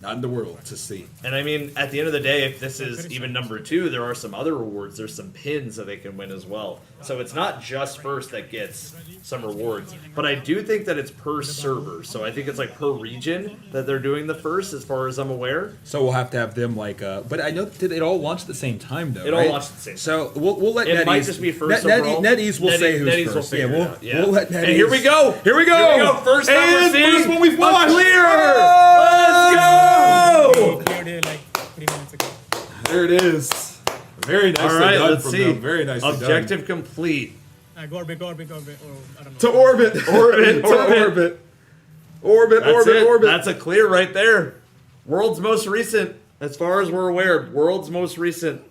Not in the world, to see. And I mean, at the end of the day, if this is even number 2, there are some other rewards. There's some pins that they can win as well. So it's not just first that gets some rewards. But I do think that it's per server. So I think it's like per region that they're doing the first, as far as I'm aware. So we'll have to have them like. But I know did it all launch at the same time though? It all launched at the same time. So we'll let It NetEase. might just be first overall. NetEase will say who's NetEase will first. figure it out. Yeah. We'll let NetEase. And here we go. Here we go. Here we go. First time we're And seeing first one we've watched. clear. Oh! Let's go. Cleared it like 3 minutes ago. There it is. Very nicely All right, done let's from see. them. Very nicely Objective complete. Go orbit. Oh, I don't know. To orbit. Orbit. That's it. Orbit. That's a clear right there. World's most recent, as far as we're aware. World's most recent.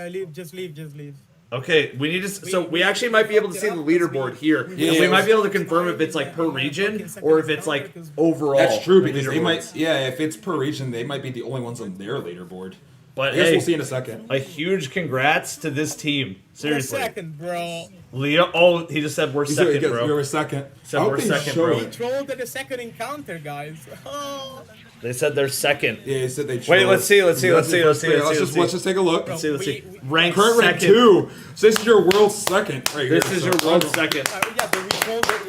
Leave. Just leave. Okay, we need to. So we actually might be able to see the leaderboard here, Yeah, and we might be able to confirm if it's like per region or if it's like overall. That's true because they leaderboards. might. Yeah, if it's per region, they might be the only ones on their leaderboard. But I guess hey, we'll see in a second. a huge congrats to this team. Seriously. Second, bro. Leo, oh, he just said we're second, bro. You're a second. Said we're second, bro. We trolled at the second encounter, guys. Oh. They said they're second. Yeah, they said they. Wait, let's see. Let's just take a look. Let's see. Rank Current rank second. 2. So this is your world second right here. This is your world second. Yeah, but we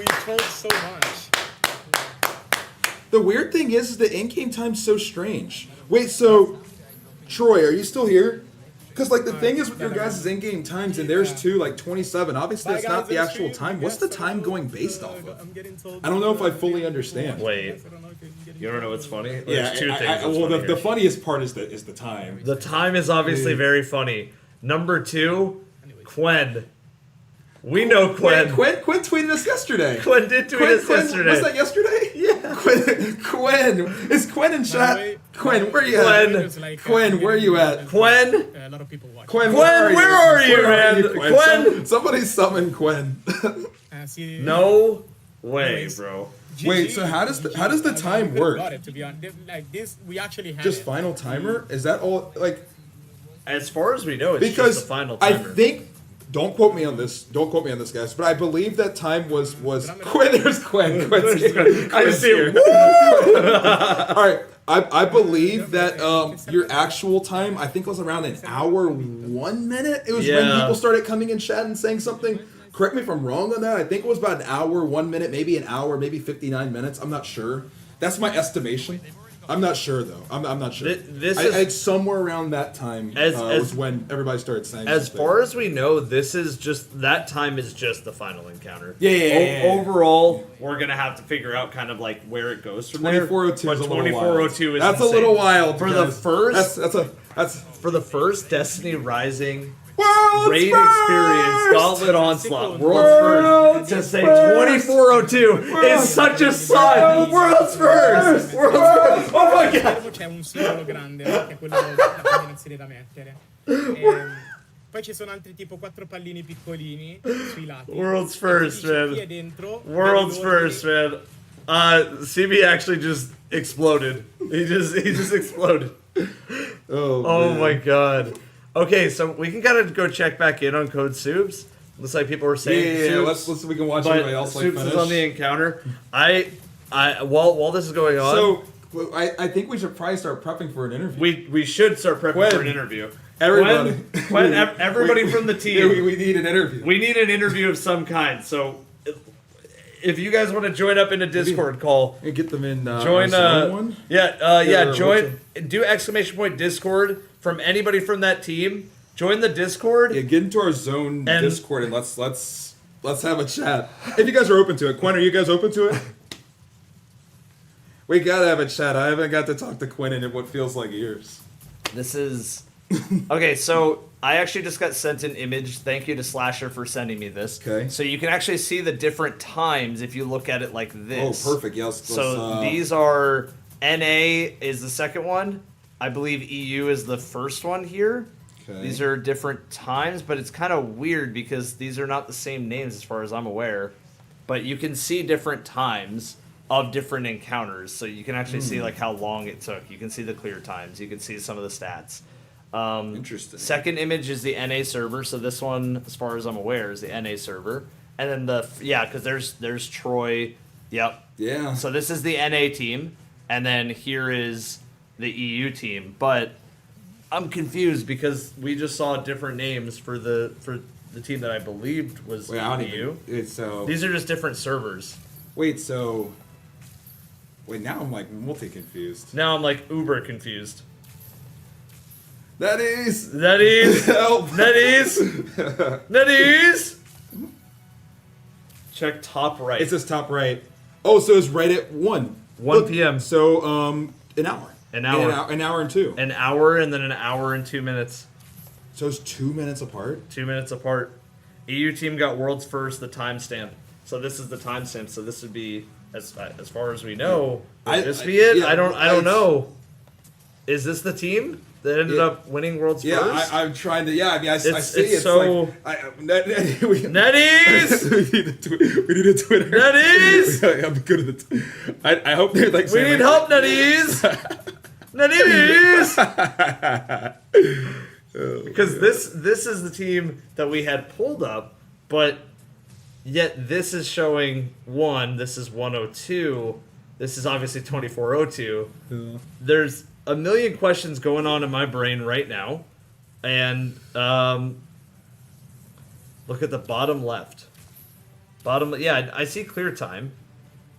trolled so much. The weird thing is the in-game time's so strange. Wait, so Troy, are you still here? Because like the thing is with your guys' in-game times, and there's two like 27. Obviously, it's not the actual time. What's the time going based off of? I don't know if I fully understand. Wait, you don't know what's funny? Yeah, There's two things. the funniest part is the time. The time is obviously very funny. Number 2, Quen. We know Quen. Quen tweeted us yesterday. Quen did tweet us yesterday. Was that yesterday? Yeah. Quen. Is Quen in chat? Quen, where you at? Quen, where you at? Quen? A lot of people watch. Quen, where are you, man? Quen? Somebody summon Quen. No way, bro. Wait, so how does the time work? Got it, to be honest. Like this, we actually have Just it. final timer? Is that all? Like, as far as we know, it's because just the final I timer. think. Don't quote me on this. Don't quote me on this, guys. But I believe that time was Quen. There's Quen. I see him. All right. I believe that your actual time, I think, was around an hour, 1 minute. It was when people started coming in chat and saying something. Correct me if I'm wrong on that. I think it was about an hour, 1 minute, maybe an hour, maybe 59 minutes. I'm not sure. That's my estimation. I'm not sure though. I'm not sure. It's somewhere around that time was when everybody started saying. As far as we know, this is just that time is just the final encounter. Yeah. Overall, we're gonna have to figure out kind of like where it goes from there. 2402 is a little wild. 2402 is that's insane. a little wild for guys. the first. That's for the first Destiny Rising World's raid first! experience, Gauntlet Onslaught, World's First. To say 2402 is such a sign. World's First! World's First! Oh my god! C'è un simbolo grande, che è quello da combinazione da mettere. Poi ci sono altri tipo 4 pallini piccolini sui lati. World's First, man. Chi è dentro? World's First, man. CB actually just exploded. He just exploded. Oh my god. Okay, so we can kind of go check back in on Code Soups. Looks like people were saying Soups, let's we can watch everybody else like Soups finish. is on the encounter. While this is going on, so I think we should probably start prepping for an interview. We should start prepping for an interview. Everybody, everybody from the team. We need an interview. We need an interview of some kind. So if you guys want to join up in a Discord call, and get them in. Join. One? Join. Do !! Discord from anybody from that team. Join the Discord. Yeah, get into our zone Discord and let's have a chat. If you guys are open to it, Quen, are you guys open to it? We gotta have a chat. I haven't got to talk to Quen in what feels like years. This is okay. So I actually just got sent an image. Thank you to Slasher for sending me this. Okay. So you can actually see the different times if you look at it like this. Oh, perfect. Yes. So these are NA is the second one. I believe EU is the first one here. Okay. These are different times, but it's kind of weird because these are not the same names as far as I'm aware. But you can see different times of different encounters. So you can actually see like how long it took. You can see the clear times. You can see some of the stats. Interesting. Second image is the NA server. So this one, as far as I'm aware, is the NA server. And then because there's Troy. Yep. Yeah. So this is the NA team, and then here is the EU team. But I'm confused because we just saw different names for the team that I believed was EU. These are just different servers. Now I'm like multi-confused. Now I'm like uber confused. That is help. NetEase. Check top right. It says top right. Oh, so it's right at 1 p.m. So an hour. An hour and 2. An hour and then an hour and 2 minutes. So it's 2 minutes apart. 2 minutes apart. EU team got world's first. The timestamp. So this is the timestamp. So this would be as far as we know. Would this be it? Yeah, I don't know. Is this the team that ended up winning world's first? Yeah, I'm trying to. Yeah, I mean, I see. It's so. NetEase. We need a Twitter. NetEase. I'm good at it. I hope they're like. We need help, NetEase. Nanimis! Because this is the team that we had pulled up, but yet this is showing 1, this is 102, this is obviously 2402. Yeah. There's a million questions going on in my brain right now, and look at the bottom left. Yeah, I see clear time.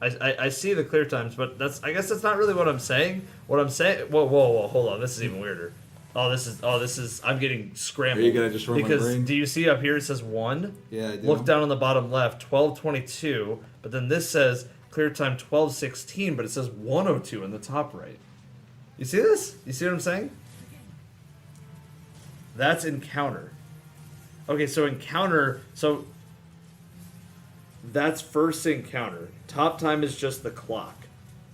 I see the clear times, but I guess that's not really what I'm saying. What I'm saying, whoa, hold on, this is even weirder. This is. I'm getting scrambled. Are you gonna just run my because brain? do you see up here it says 1? Yeah, I do. Look down on the bottom left, 12:22, but then this says clear time 12:16, but it says 102 in the top right. You see this? You see what I'm saying? That's encounter. Okay, so encounter. So that's first encounter. Top time is just the clock.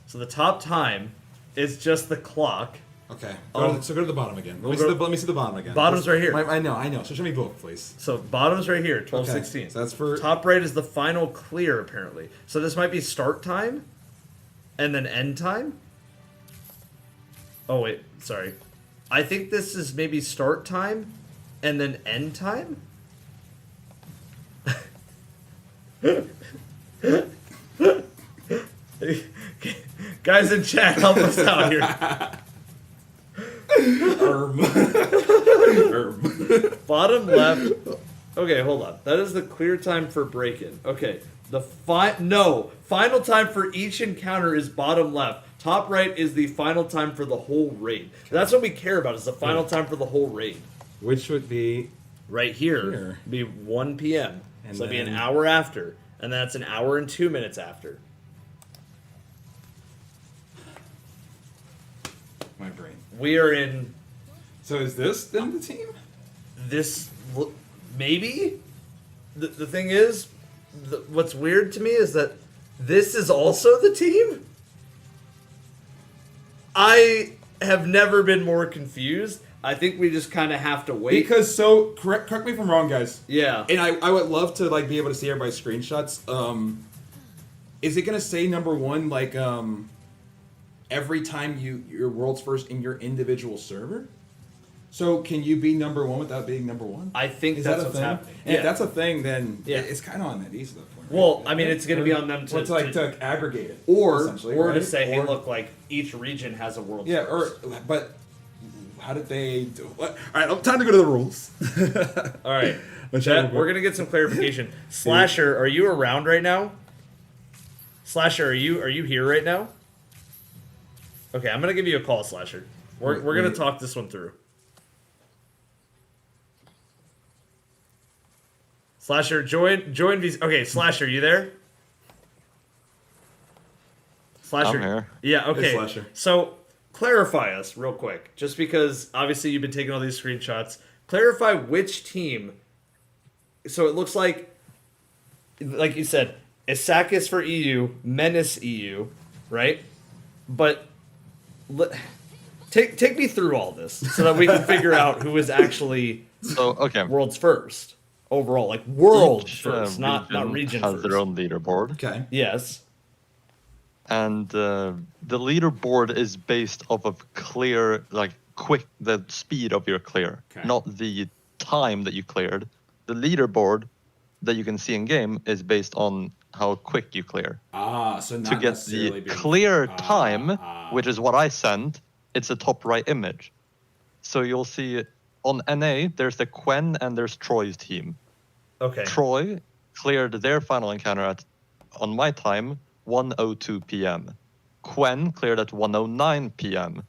So the top time is just the clock. Okay. So go to the bottom again. Let me see the bottom again. Bottom's right here. I know. So show me both, please. So bottom's right here, 12:16. Okay, so that's for top right is the final clear apparently. So this might be start time, and then end time. Oh wait, sorry. I think this is maybe start time, and then end time. Guys in chat, help us out here. Bottom left. Okay, hold on. That is the clear time for break-in. Okay, the final time for each encounter is bottom left. Top right is the final time for the whole raid. That's what we care about. Is the final time for the whole raid. Which would be right here. Be 1 p.m. And so it'd be an then- hour after, and that's an hour and 2 minutes after. My brain. We are in. So is this then the team? This maybe. The thing is, what's weird to me is that this is also the team. I have never been more confused. I think we just kind of have to wait. Because correct me if I'm wrong, guys. Yeah. And I would love to be able to see everybody's screenshots. Is it gonna say number 1 every time your world's first in your individual server? So can you be number 1 without being number 1? I think that's what's happening. And if that's a thing, then Yeah. it's kind of on that easy point. Right? Well, I mean, it's going to be on them to aggregate it, or essentially, to right? say, hey, Or- look, each region has a world. Yeah, first. but how did they do it? All right, time to go to the rules. All right, Chat, we're gonna get some clarification. Slasher, are you around right now? Slasher, are you here right now? Okay, I'm gonna give you a call, Slasher. We're gonna talk this one through. Slasher, join these. Okay, Slasher, you there? Slasher. I'm here. Yeah. Okay. Hey, Slasher. So clarify us real quick, just because obviously you've been taking all these screenshots. Clarify which team. So it looks like you said, Isakis for EU, Menace EU, right? But take me through all this so that we can figure out who is actually world's first overall, world first, not region has first. their own leaderboard. Okay. Yes. And the leaderboard is based off of clear, the speed of your clear, Okay. not the time that you cleared. The leaderboard that you can see in game is based on how quick you clear. So not To get necessarily the being- clear time, which is what I sent, it's a top right image. So you'll see on NA, there's the Quen and there's Troy's team. Okay. Troy cleared their final encounter on my time, 1:02 p.m. Quen cleared at 1:09 p.m.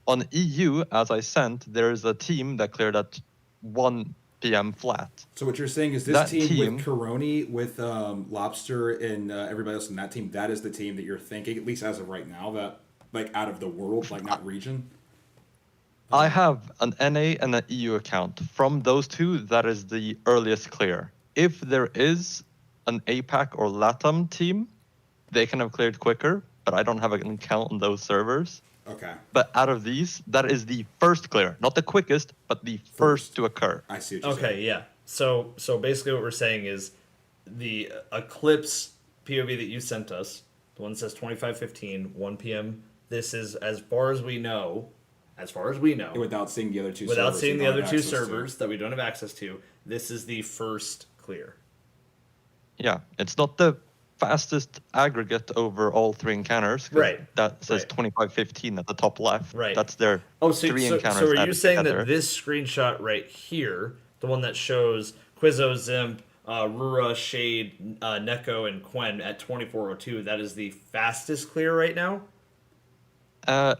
On EU, as I sent, there's a team that cleared at 1 p.m. flat. So what you're saying is this That team team- with Coroni, with Lobster, and everybody else in that team, that is the team that you're thinking, at least as of right now, that out of the world, not region. I have an NA and an EU account. From those two, that is the earliest clear. If there is an APAC or LATAM team, they can have cleared quicker, but I don't have an account on those servers. Okay. But out of these, that is the first clear. Not the quickest, but the first to occur. I see what you're saying. Okay, yeah. So basically what we're saying is the Eclipse POV that you sent us, the one that says 25:15, 1 p.m. This is, as far as we know, as far as we know, without seeing the other two without servers seeing we the don't other have two access to. servers that we don't have access to, this is the first clear. Yeah, it's not the fastest aggregate over all 3 encounters. 'cause Right. That says Right. 25-15 at the top left. Right. That's their Oh, 3 so encounters. are you added saying together. that this screenshot right here, the one that shows Quizzo, Zimp, Rura, Shade, Neko, and Quen at 2402, that is the fastest clear right now?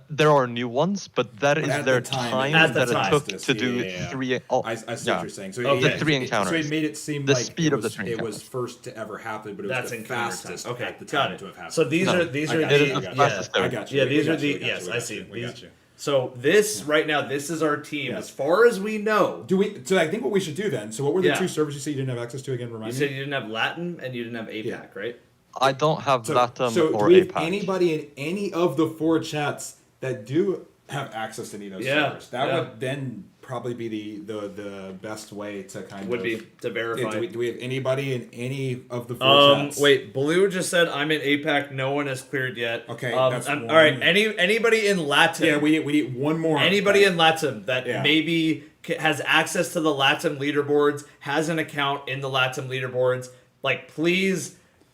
There are new ones, but that is at their the time, time At the that time. it took to do Yeah. 3. I see what yeah. you're saying. So Okay. The 3 So encounters. it made it seem The like speed it of the was, 3 it was encounters. first to ever happen, but it was That's the encounter fastest time. Okay, at the got time it. to have happened. So these No, are these are it is the yeah, fastest I ever. got you. yeah, these We are got the you, we got yes, you, I see. we These, got you. so this right now, this is our team. Yes. As far as we know, Do we? So I think what we should do then. So what were the Yeah. two servers you said you didn't have access to again? you Remind said me. you didn't have Latin and you didn't have APAC, Yeah. right? I don't have Latam so or do we have APAC. anybody in any of the 4 chats that do have access to any of those Yeah, servers? That yeah. would then probably be the best way to kind Would of be to verify. Do we have anybody in any of the 4 chats? Wait, Blue just said I'm in APAC. No one has cleared yet. Okay, that's all one. right. Anybody in Latin? Yeah, we need one more. Anybody in Latin that Yeah. maybe has access to the Latin leaderboards, has an account in the Latin leaderboards, like please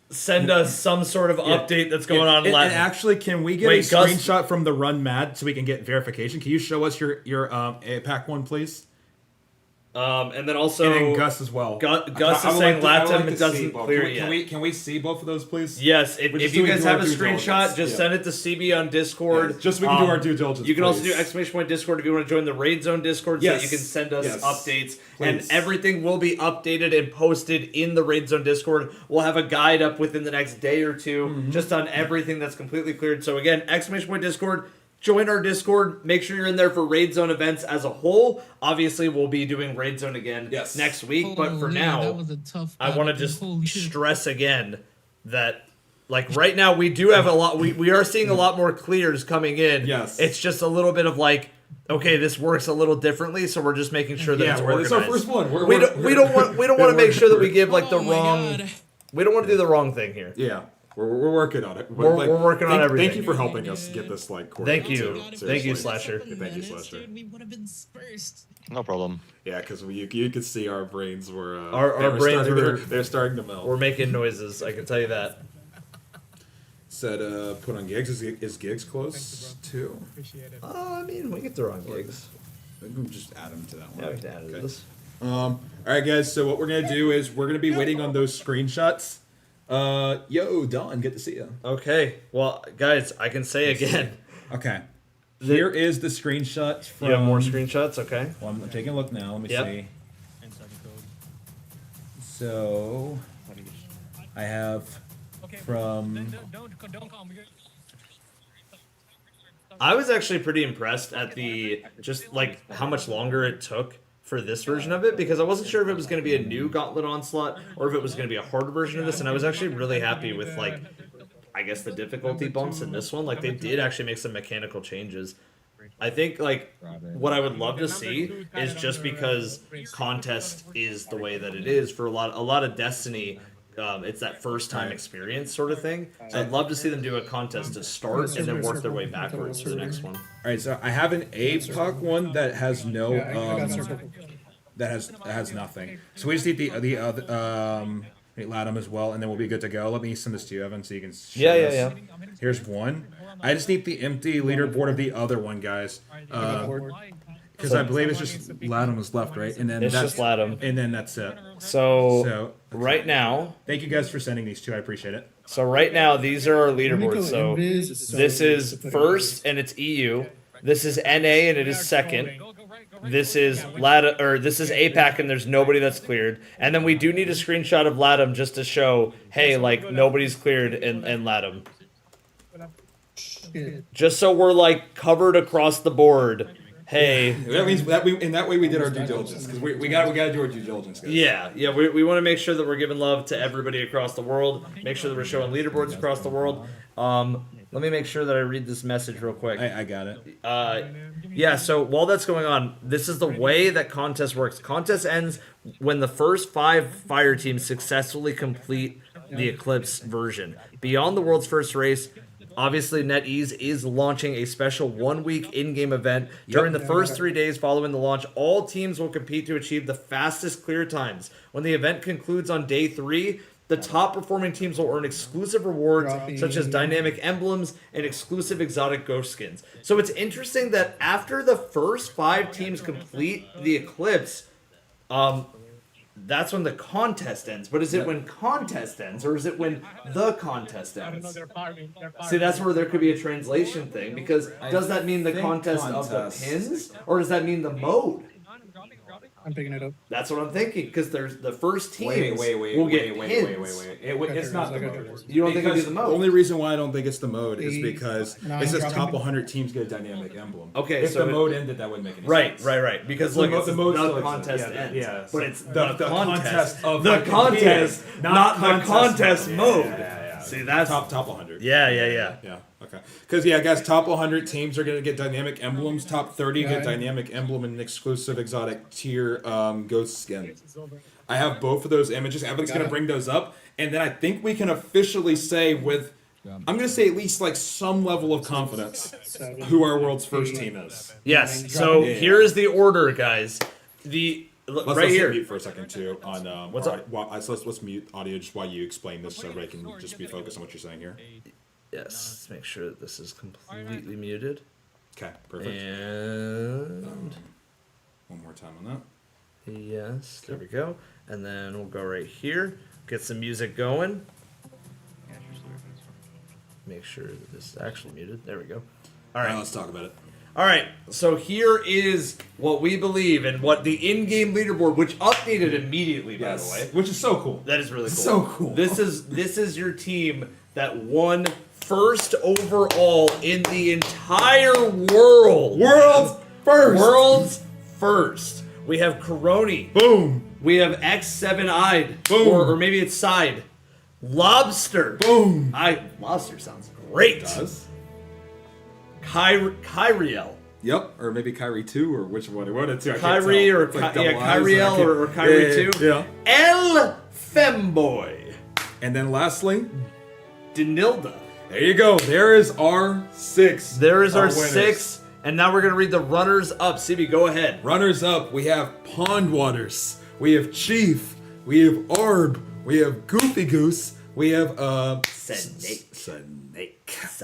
send us some sort of update that's going on in And Latin. actually, can we get Wait, a Gus- screenshot from the Run Mad so we can get verification? Can you show us your APAC one, please? And then also And then Gus as well. Gus I is would saying like to- I would Latin like to doesn't see both. clear Can we, yet. Can we see both of those, please? Yes, if Just you so we guys do have our a due screenshot, diligence. just Yeah. send it to CB on Discord. Yeah, just so we can do our due diligence, You can also please. do exclamation point Discord if you want to join the Raid Zone Discord, so Yes. you can send us Yes. updates. Please. And everything will be updated and posted in the Raid Zone Discord. We'll have a guide up within the next day or two, Mm-hmm. just on everything that's completely cleared. So again, exclamation point Discord. Join our Discord. Make sure you're in there for Raid Zone events as a whole. Obviously, we'll be doing Raid Zone again next week. But for now, I want to just stress again that, like, right now we do have a lot. We are seeing a lot more clears coming in. Yes. It's just a little bit of like, okay, this works a little differently, so we're just making sure that Yeah, it's well, organized. it's our first one. We don't want to make sure that we give like the Oh my wrong. God. We don't want to do the wrong thing here. Yeah, we're working on it. But, We're working on everything. Thank you for helping us get this like. Thank you. coordinated, too. Thank you, Seriously. Slasher. Thank you, Slasher. We would have been dispersed. No problem. Yeah, because you could see our brains were. Our brains were- they're starting to melt. We're making noises. I can tell you that. Said put on gigs. Is gigs close too? Appreciate it. I mean, we can throw on gigs. We can just add them to that one. Yeah, we can add it to this. All right, guys. So what we're gonna do is we're gonna be waiting on those screenshots. Yo, Don, good to see you. Okay. Well, guys, I can say again. Okay. Here is the screenshot from. You have more screenshots? Okay. Well, I'm taking a look now. Let me Yep. see. So I have from. Don't call me. I was actually pretty impressed at the just like how much longer it took for this version of it, because I wasn't sure if it was going to be a new Gauntlet Onslaught or if it was going to be a harder version of this, and I was actually really happy with like I guess the difficulty bumps in this one. Like they did actually make some mechanical changes. I think like what I would love to see is, just because contest is the way that it is for a lot of Destiny, it's that first time experience sort of thing. So I'd love to see them do a contest to start and then work their way backwards to the next one. All right, so I have an APUC one that has no that has nothing. So we just need the other Latam as well, and then we'll be good to go. Let me send this to you, Evan, so you can. Share this. Here's one. I just need the empty leaderboard of the other one, guys. Because I believe it's just Latam was left, right? And then It's that's just Latam. and then that's it. So right now, thank you guys for sending these two. I appreciate it. So right now, these are our leaderboards. So this is first, and it's EU. This is NA, and it is second. This is this is APAC, and there's nobody that's cleared. And then we do need a screenshot of Latam just to show, hey, like nobody's cleared in Latam. Just so we're like covered across the board. Hey, That means that we in that way we did our due diligence, because we got to do our due diligence, guys. yeah, we want to make sure that we're giving love to everybody across the world. Make sure that we're showing leaderboards across the world. Let me make sure that I read this message real quick. I got it. Yeah, so while that's going on, this is the way that contest works. Contest ends when the first 5 fire teams successfully complete the Eclipse version. Beyond the world's first race, Obviously, NetEase is launching a special 1-week in-game event. During the first 3 days following the launch, all teams will compete to achieve the fastest clear times. When the event concludes on day 3, the top performing teams will earn exclusive rewards such as dynamic emblems and exclusive exotic ghost skins. So it's interesting that after the first 5 teams complete the Eclipse, that's when the contest ends. But is it when contest ends, or is it when the contest ends? See, that's where there could be a translation thing, because does that mean the contest of the pins, or does that mean the mode? I'm picking it up. That's what I'm thinking, because there's the first teams Wait, will get pins. It's not the mode. You don't think it'll be the mode? The only reason why I don't think it's the mode is because No, it says I'm top dropping- 100 teams get a dynamic emblem. Okay, if so the mode ended, that wouldn't make any Right, sense. right. Because look, it's the mode still the exists. contest Yeah, ends. yeah, But it's the the contest contest of the like contest, competing, not the contest contest mode. Yeah. See, that's top 100. Yeah. Yeah. Okay. Because guys, top 100 teams are gonna get dynamic emblems. Top 30 get dynamic emblem and an exclusive exotic tier ghost skin. I have both of those images. Evan's gonna bring those up, and then I think we can officially say with, I'm gonna say at least like some level of confidence, who our world's first team is. Yes. So here is the order, guys. Let's here. here. Mute for a second too. On What's up? Let's mute audio just while you explain this, so everybody can just be focused on what you're saying here. Yes. Let's make sure that this is completely muted. Okay. Perfect. And One more time on that. yes, there we go. And then we'll go right here. Get some music going. Make sure that this is actually muted. There we go. All right. Let's talk about it. All right, so here is what we believe and what the in-game leaderboard, which updated immediately, by the way. Which is so cool. That is really cool. So cool. This is your team that won first overall in the entire world. World's first. World's first. We have Coroni. Boom. We have X7-eyed. Boom. Or maybe it's Side. Lobster. Boom. Lobster sounds great. It does. Kyriel. Yep, or maybe Kyrie 2, or which one? One or two. Kyrie or Kyriel or Kyrie 2. Yeah. El Femboy. And then lastly, Denilda. there you go. There is our 6. There is our winners. 6. And now we're going to read the runners up. CB, go ahead. Runners up, we have Pond Waters, we have Chief, we have Arb, we have Goofy Goose, we have Snake. And that's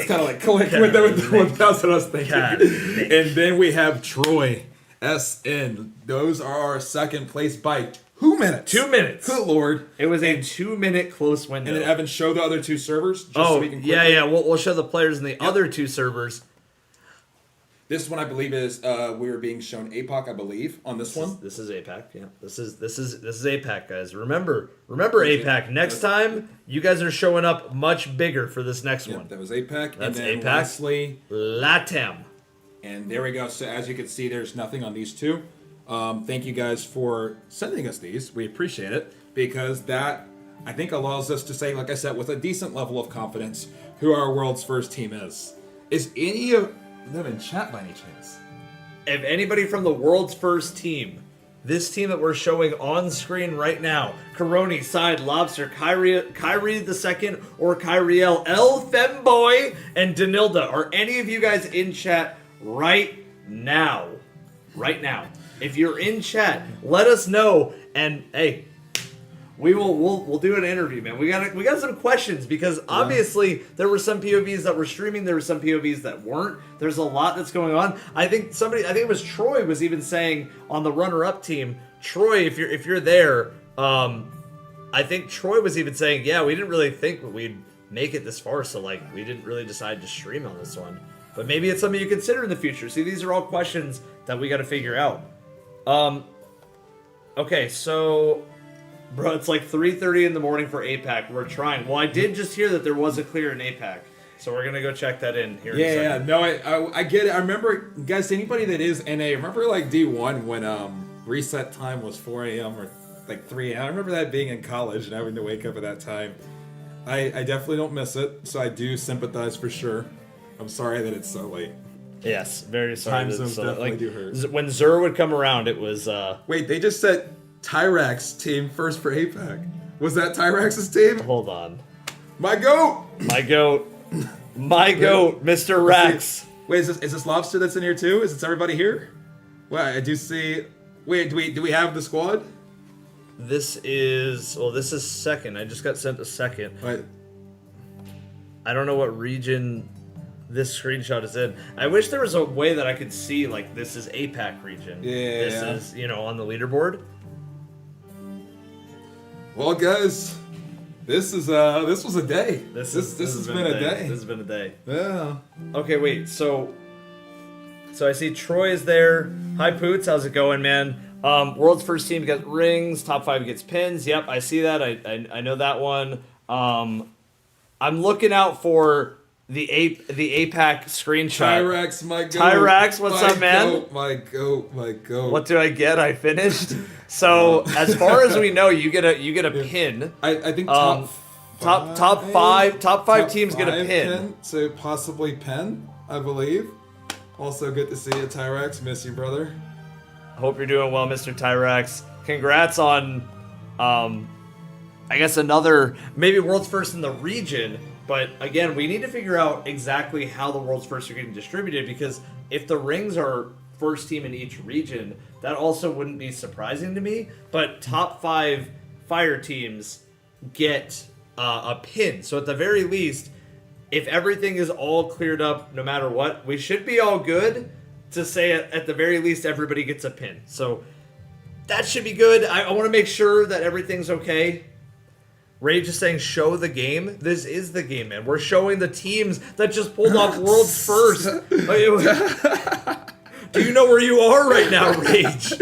kind of like click with that. That's what I was thinking. And then we have Troy, SN. Those are our second place by 2 minutes. 2 minutes. Good lord. It was a 2-minute close window. And then Evan, show the other 2 servers. Just so we can yeah. We'll show the players in the other 2 servers. This one I believe is we were being shown APOC, I believe, on this one. This is APAC. Yeah. This is APAC, guys. Remember APAC. Next time, you guys are showing up much bigger for this next one. That was APAC. That's and then APAC. Lastly, LATAM. And there we go. So as you can see, there's nothing on these 2. Thank you guys for sending us these. We appreciate it, because that, I think, allows us to say, like I said, with a decent level of confidence, who our world's first team is. Is any of them in chat by any chance? If anybody from the world's first team, this team that we're showing on screen right now, Coroni, Side, Lobster, Kyrie the second, or Kyriel, El Femboy, and Denilda, are any of you guys in chat right now? Right now. If you're in chat, let us know, and hey, we'll do an interview, man. We got some questions, because obviously there were some POVs that were streaming, there were some POVs that weren't. There's a lot that's going on. I think it was Troy was even saying on the runner-up team, Troy, if you're there, I think Troy was even saying, yeah, we didn't really think that we'd make it this far, so like we didn't really decide to stream on this one. But maybe it's something you consider in the future. See, these are all questions that we got to figure out. Okay, so, bro, it's like 3:30 in the morning for APAC. We're trying. Well, I did just hear that there was a clear in APAC, so we're gonna go check that in here. Yeah, in a yeah. second. No, I get it. I remember, guys. Anybody that is NA, remember like D1 when reset time was 4 a.m. or like 3 a.m. I remember that being in college and having to wake up at that time. I definitely don't miss it, so I do sympathize for sure. I'm sorry that it's so late. Yes, very sorry. Time zones definitely like, do hurt. When Zur would come around, it was. Wait, they just said Tyrax team first for APAC. Was that Tyrax's team? Hold on. My goat. My goat. My goat, Mr. Rex. Wait, is this lobster that's in here too? Is this everybody here? Well, I do see. Wait, do we have the squad? This is second. I just got sent a second. What? I don't know what region this screenshot is in. I wish there was a way that I could see like this is APAC region. Yeah. This is, on the leaderboard. Well, guys, this was a day. This has been a day. This has been a day. Yeah. Okay, wait. So I see Troy is there. Hi, Poots. How's it going, man? World's first team gets rings. Top 5 gets pins. Yep, I see that. I know that one. I'm looking out for the APAC screenshot. Tyrax, my goat. Tyrax, what's up, man? My goat. What do I get? I finished. So as far as we know, you get a pin. I think top five teams get a pin. So possibly pen, I believe. Also good to see you, Tyrax. Miss you, brother. Hope you're doing well, Mr. Tyrax. Congrats on, I guess another, maybe world's first in the region. But again, we need to figure out exactly how the world's first are getting distributed, because if the rings are first team in each region, that also wouldn't be surprising to me. But top 5 fire teams get a pin. So at the very least, if everything is all cleared up, no matter what, we should be all good to say at the very least everybody gets a pin. So that should be good. I want to make sure that everything's okay. Rage is saying show the game. This is the game, man. We're showing the teams that just pulled off world's first. Do you know where you are right now, Rage?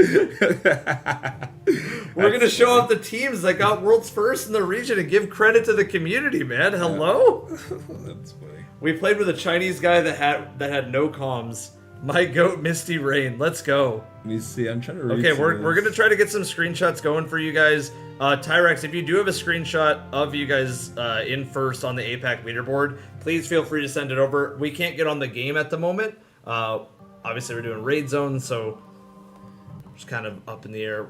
We're going to show off the teams that got world's first in the region and give credit to the community, man. Hello? That's funny. We played with a Chinese guy that had no comms. My goat, Misty Rain. Let's go. Let me see. I'm trying to read. Okay, we're going to try to get some screenshots going for you guys. Tyrex, if you do have a screenshot of you guys in first on the APAC leaderboard, please feel free to send it over. We can't get on the game at the moment. Obviously, we're doing raid zones, so just kind of up in the air.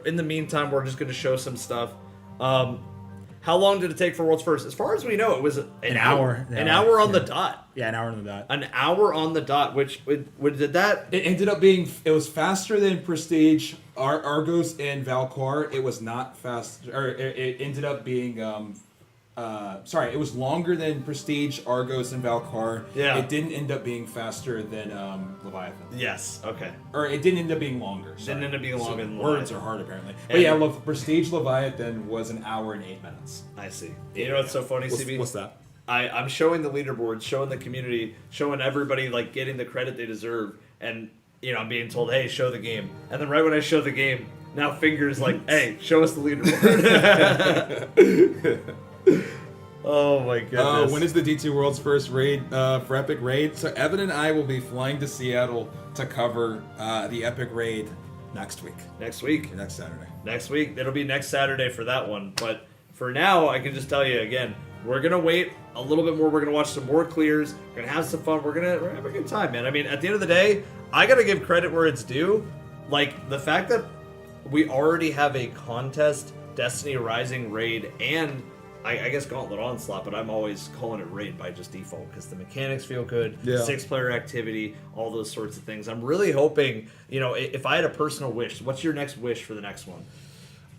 In the meantime, we're just gonna show some stuff. How long did it take for world's first? As far as we know, it was an hour. An hour on the dot. Yeah, an hour on the dot. An hour on the dot, which did that? It ended up being. It was faster than Prestige, Argos, and Valcor. It was not fast, or it ended up being. Sorry, it was longer than Prestige, Argos, and Valcor. Yeah. It didn't end up being faster than Leviathan. Yes. Okay. Or it didn't end up being longer. Sorry. Didn't end up being longer than words Leviathan. are hard apparently. But yeah, Prestige Leviathan was an hour and 8 minutes. I see. You know what's so funny, CB? What's that? I'm showing the leaderboard, showing the community, showing everybody like getting the credit they deserve, and I'm being told, hey, show the game. And then right when I show the game, now Fingers like, hey, show us the leaderboard. Oh my goodness. When is the D2 World's first raid for Epic Raid? So Evan and I will be flying to Seattle to cover the Epic Raid next week. Next week? Next Saturday. Next week. It'll be next Saturday for that one. But for now, I can just tell you again, we're going to wait a little bit more. We're going to watch some more clears. We're going to have some fun. We're going to have a good time, man. I mean, at the end of the day, I got to give credit where it's due. Like, the fact that we already have a contest, Destiny Rising raid, and I guess Gauntlet Onslaught, but I'm always calling it raid by just default because the mechanics feel good, 6-player activity, all those sorts of things. I'm really hoping, if I had a personal wish, what's your next wish for the next one?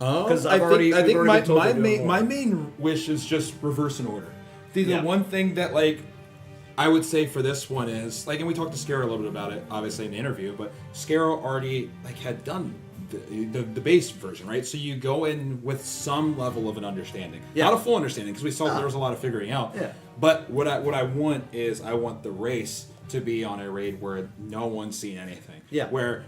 Because I think my main wish is just reverse in order. The one thing that I would say for this one is and we talked to Scarrow a little bit about it, obviously in the interview, but Scarrow already had done the base version, right? So you go in with some level of an understanding, not a full understanding, because we saw there was a lot of figuring out. Yeah. But what I want is I want the race to be on a raid where no one's seen anything. Yeah. Where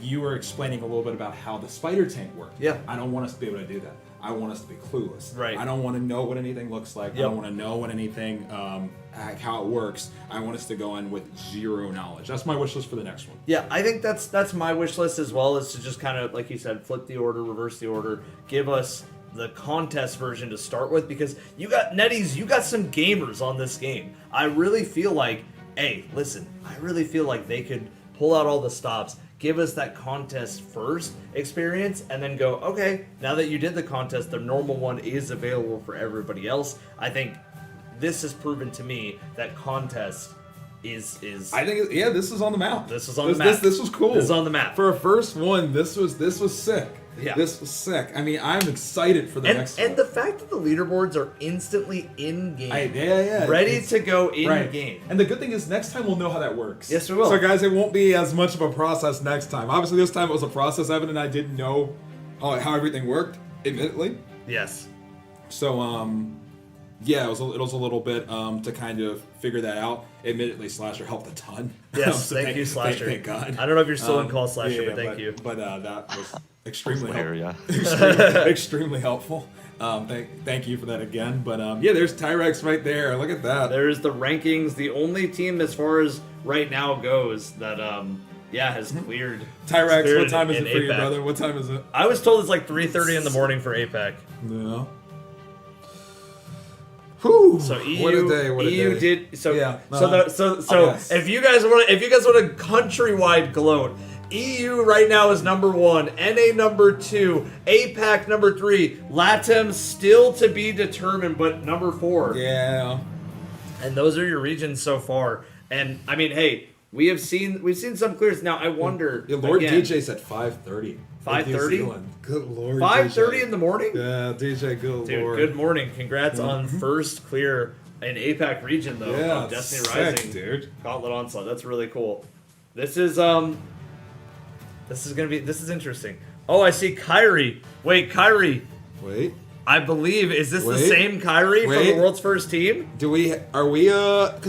you were explaining a little bit about how the spider tank worked. Yeah. I don't want us to be able to do that. I want us to be clueless. Right. I don't want to know what anything looks like. I don't want to know what anything, how it works. I want us to go in with zero knowledge. That's my wish list for the next one. Yeah, I think that's my wish list as well, is to just kind of, like you said, flip the order, reverse the order, give us the contest version to start with, because you got Netties, you got some gamers on this game. I really feel like, hey, listen, I really feel like they could pull out all the stops, give us that contest first experience, and then go, okay, now that you did the contest, the normal one is available for everybody else. I think this has proven to me that contest is. I think this is on the map. This is on the map. This was cool. This is on the map for a first one. This was sick. Yeah. This was sick. I mean, I'm excited for the next one. And the fact that the leaderboards are instantly in game, ready It's- to go in right. game. And the good thing is, next time we'll know how that works. Yes, we will. So, guys, it won't be as much of a process next time. Obviously, this time it was a process, Evan, and I didn't know how everything worked, admittedly. Yes. So, yeah, it was a little bit to kind of figure that out. Admittedly, Slasher helped a ton. Yes, So thank you, Slasher. Thank God. I don't know if you're still in call, Slasher, but thank you. But that was extremely yeah. extremely helpful. Thank you for that again. But yeah, there's Tyrex right there. Look at that. There's the rankings. The only team, as far as right now goes, that has cleared. Tyrex, cleared what time is in it for you, APAC. brother? What time is it? I was told it's like 3:30 in the morning for APAC. No. Whew. So EU, what a day! What a EU day. did so. Yeah. So Yes. if you guys want a countrywide gloat, EU right now is number 1, NA number 2, APAC number 3, LATAM still to be determined, but number 4. Yeah. And those are your regions so far. And I mean, hey, we've seen some clears. Now I wonder. Yeah, Lord again, DJ's at 5:30. 5:30? Good lord. 5:30 DJ. in the morning? Yeah, DJ, good Dude, lord. good morning. Congrats on first clear in APAC region though. Yeah, of Destiny sick, Rising, dude. Gauntlet Onslaught. That's really cool. This is interesting. Oh, I see Kyrie. Wait, Kyrie. Wait. I believe, is this the Wait. same Kyrie from the Wait. world's first team? Because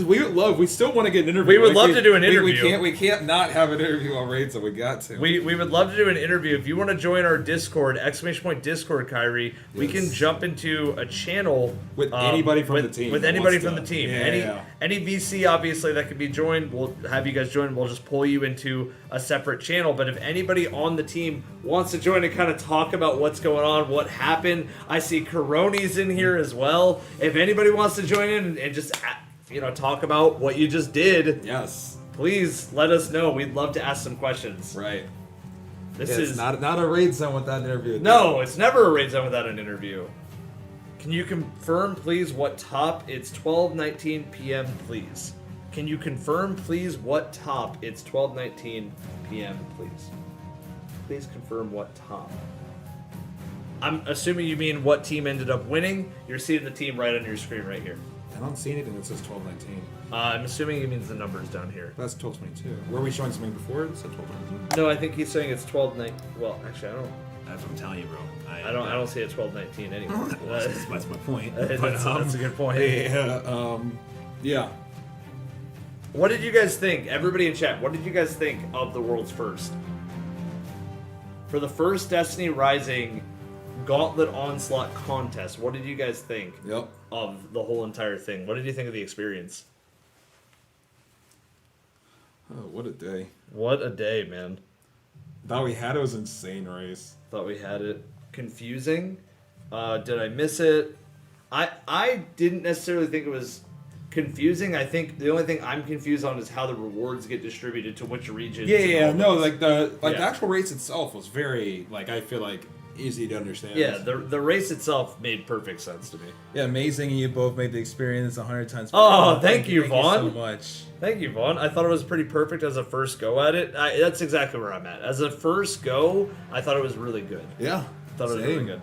we still want to get an interview. We would love to do an We interview. can't not have an interview on Raid, so we got to. We would love to do an interview. If you want to join our Discord, !Discord, Kyrie, we can jump into a channel With anybody from the team With that anybody wants from to. the team. Yeah. Any VC obviously that could be joined, we'll have you guys join. We'll just pull you into a separate channel. But if anybody on the team wants to join and kind of talk about what's going on, what happened, I see Coroni's in here as well. If anybody wants to join in and just talk about what you just did, yes, please let us know. We'd love to ask some questions. Right. This It's is not a Raid zone without an interview. No, it's never a raid zone without an interview. Can you confirm, please, what top? It's 12:19 p.m., please. Can you confirm, please, what top? It's 12:19 p.m., please. Please confirm what top. I'm assuming you mean what team ended up winning. You're seeing the team right on your screen right here. I don't see anything that says 12:19. I'm assuming he means the numbers down here. That's 12:22. Were we showing something before it said 12:19? No, I think he's saying it's 12:19. Well, actually, I don't. That's what I'm telling you, bro. I don't see it 12:19 anymore. That's my point. That's a good point. Yeah. What did you guys think? Everybody in chat, what did you guys think of the world's first? For the first Destiny Rising Gauntlet Onslaught contest, what did you guys think of the whole entire thing? What did you think of the experience? Oh, what a day. What a day, man. Thought we had it was insane race. Thought we had it. Confusing. Did I miss it? I didn't necessarily think it was confusing. I think the only thing I'm confused on is how the rewards get distributed to which regions. No, the actual race itself was very I feel like easy to understand. Yeah, the race itself made perfect sense to me. Yeah, amazing. You both made the experience 100 times better. Oh, thank you, Vaughn. Thank you so much. Thank you, Vaughn. I thought it was pretty perfect as a first go at it. That's exactly where I'm at. As a first go, I thought it was really good. Yeah, I thought it was really good.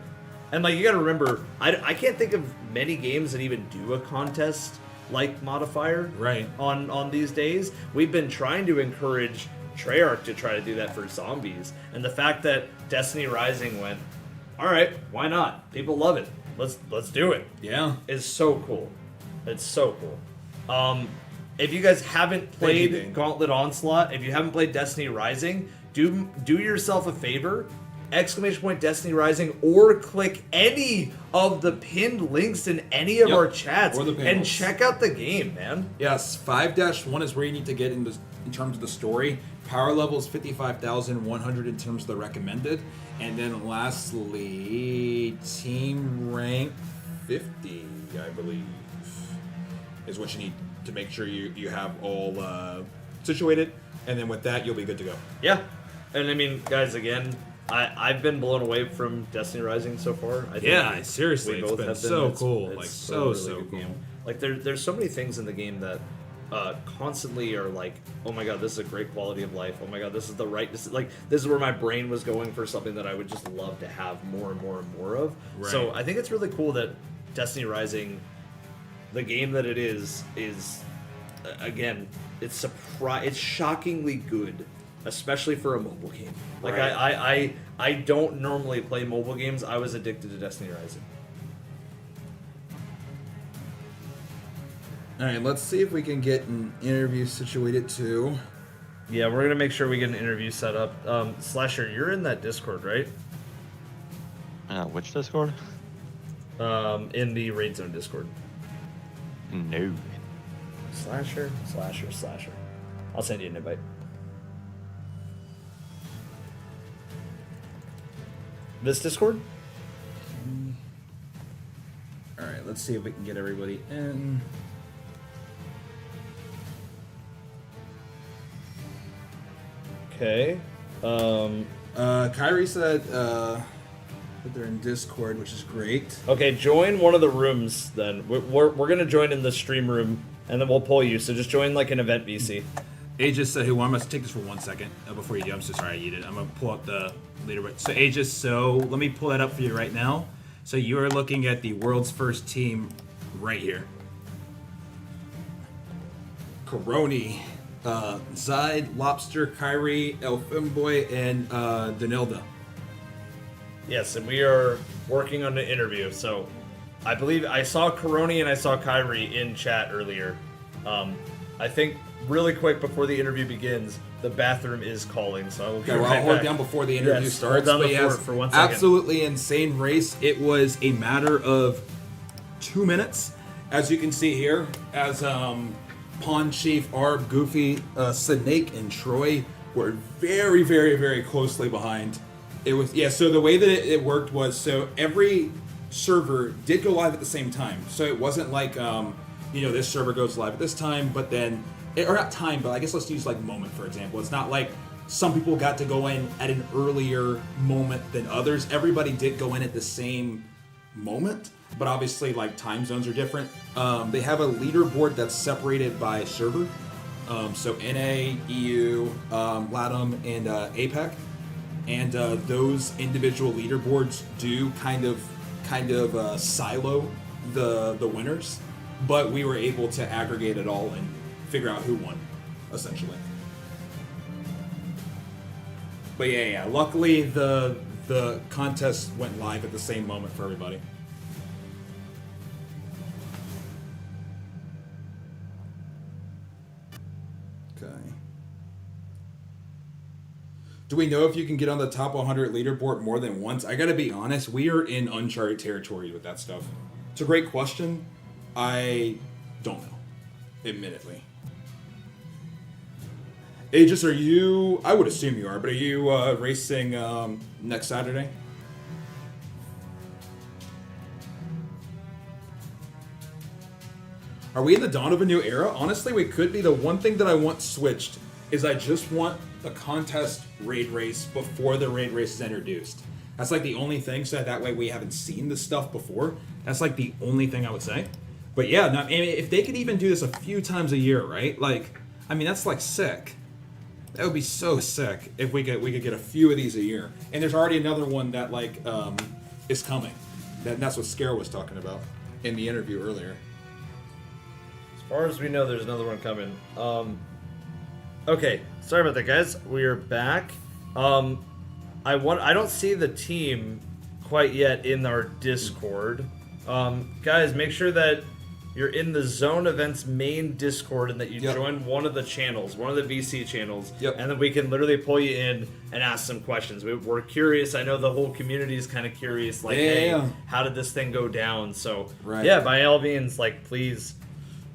And you got to remember, I can't think of many games that even do a contest like modifier on these days. We've been trying to encourage Treyarch to try to do that for zombies, and the fact that Destiny Rising went, all right, why not? People love it. Let's do it. Yeah, is so cool. It's so cool. If you guys haven't played Gauntlet Onslaught, if you haven't played Destiny Rising, do yourself a favor. !Destiny Rising, or click any of the pinned links in any of our chats and check out the game, man. Yes, 5-1 is where you need to get in terms of the story. Power level is 55,100 in terms of the recommended. And then lastly, team rank 50, I believe, is what you need to make sure you have all situated. And then with that, you'll be good to go. Yeah. And I mean, guys, again, I've been blown away from Destiny Rising so far. I think Yeah, seriously, we it's both been have so cool. It's Like, so so good cool. game. Like there's so many things in the game that constantly are like, oh my god, this is a great quality of life. Oh my god, this is the right. This is where my brain was going for something that I would just love to have more and more and more of. Right. So I think it's really cool that Destiny Rising, the game that it is again, it's shockingly good, especially for a mobile game. Like Right. I don't normally play mobile games. I was addicted to Destiny Rising. All right, let's see if we can get an interview situated too. Yeah, we're gonna make sure we get an interview set up. Slasher, you're in that Discord, right? Which Discord? In the Raid Zone Discord. No. Slasher. I'll send you an invite. This Discord? All right, let's see if we can get everybody in. Okay. Kyrie said that they're in Discord, which is great. Okay, join one of the rooms then. We're gonna join in the stream room, and then we'll pull you. So just join like an event VC. Aegis said, "Who? I'm gonna take this for 1 second before you do. I'm so sorry I eat it. I'm gonna pull up the leaderboard. So Aegis, let me pull that up for you right now. So you are looking at the world's first team right here. Coroni, Zide, Lobster, Kyrie, Elfimboy, and Danilda. Yes, and we are working on the interview. So I believe I saw Coroni and I saw Kyrie in chat earlier. I think really quick before the interview begins, the bathroom is calling. So I will Okay, well, I'll hold down before the interview starts. Hold down but the fort for 1 second. Absolutely insane race. It was a matter of 2 minutes, as you can see here, as Pawn Chief, Arb, Goofy, Snake, and Troy were very, very, very closely behind. It was so the way that it worked was every server did go live at the same time. So it wasn't like this server goes live at this time, but then or not time, but I guess let's use like moment for example. It's not like some people got to go in at an earlier moment than others. Everybody did go in at the same moment, but obviously like time zones are different. They have a leaderboard that's separated by server. So NA, EU, LATAM, and APAC. And those individual leaderboards do kind of silo the winners, but we were able to aggregate it all and figure out who won, essentially. But yeah. Luckily, the contest went live at the same moment for everybody. Okay. Do we know if you can get on the top 100 leaderboard more than once? I gotta be honest, we are in uncharted territory with that stuff. It's a great question. I don't know, admittedly. Aegis, are you... I would assume you are, but are you racing next Saturday? Are we in the dawn of a new era? Honestly, we could be. The one thing that I want switched is I just want the contest raid race before the raid race is introduced. That's like the only thing, so that way we haven't seen this stuff before. That's like the only thing I would say. But yeah, no, I mean, if they could even do this a few times a year, right? Like, I mean, that's like sick. That would be so sick if we could get a few of these a year. And there's already another one that like is coming. That's what Scarrow was talking about in the interview earlier. As far as we know, there's another one coming. Okay, sorry about that, guys. We are back. I don't see the team quite yet in our Discord. Guys, make sure that you're in the Zone Events main Discord and that you join one of the channels, one of the VC channels, and then we can literally pull you in and ask some questions. We're curious. I know the whole community is kind of curious, like, hey, how did this thing go down? So, yeah, by all means, like, please.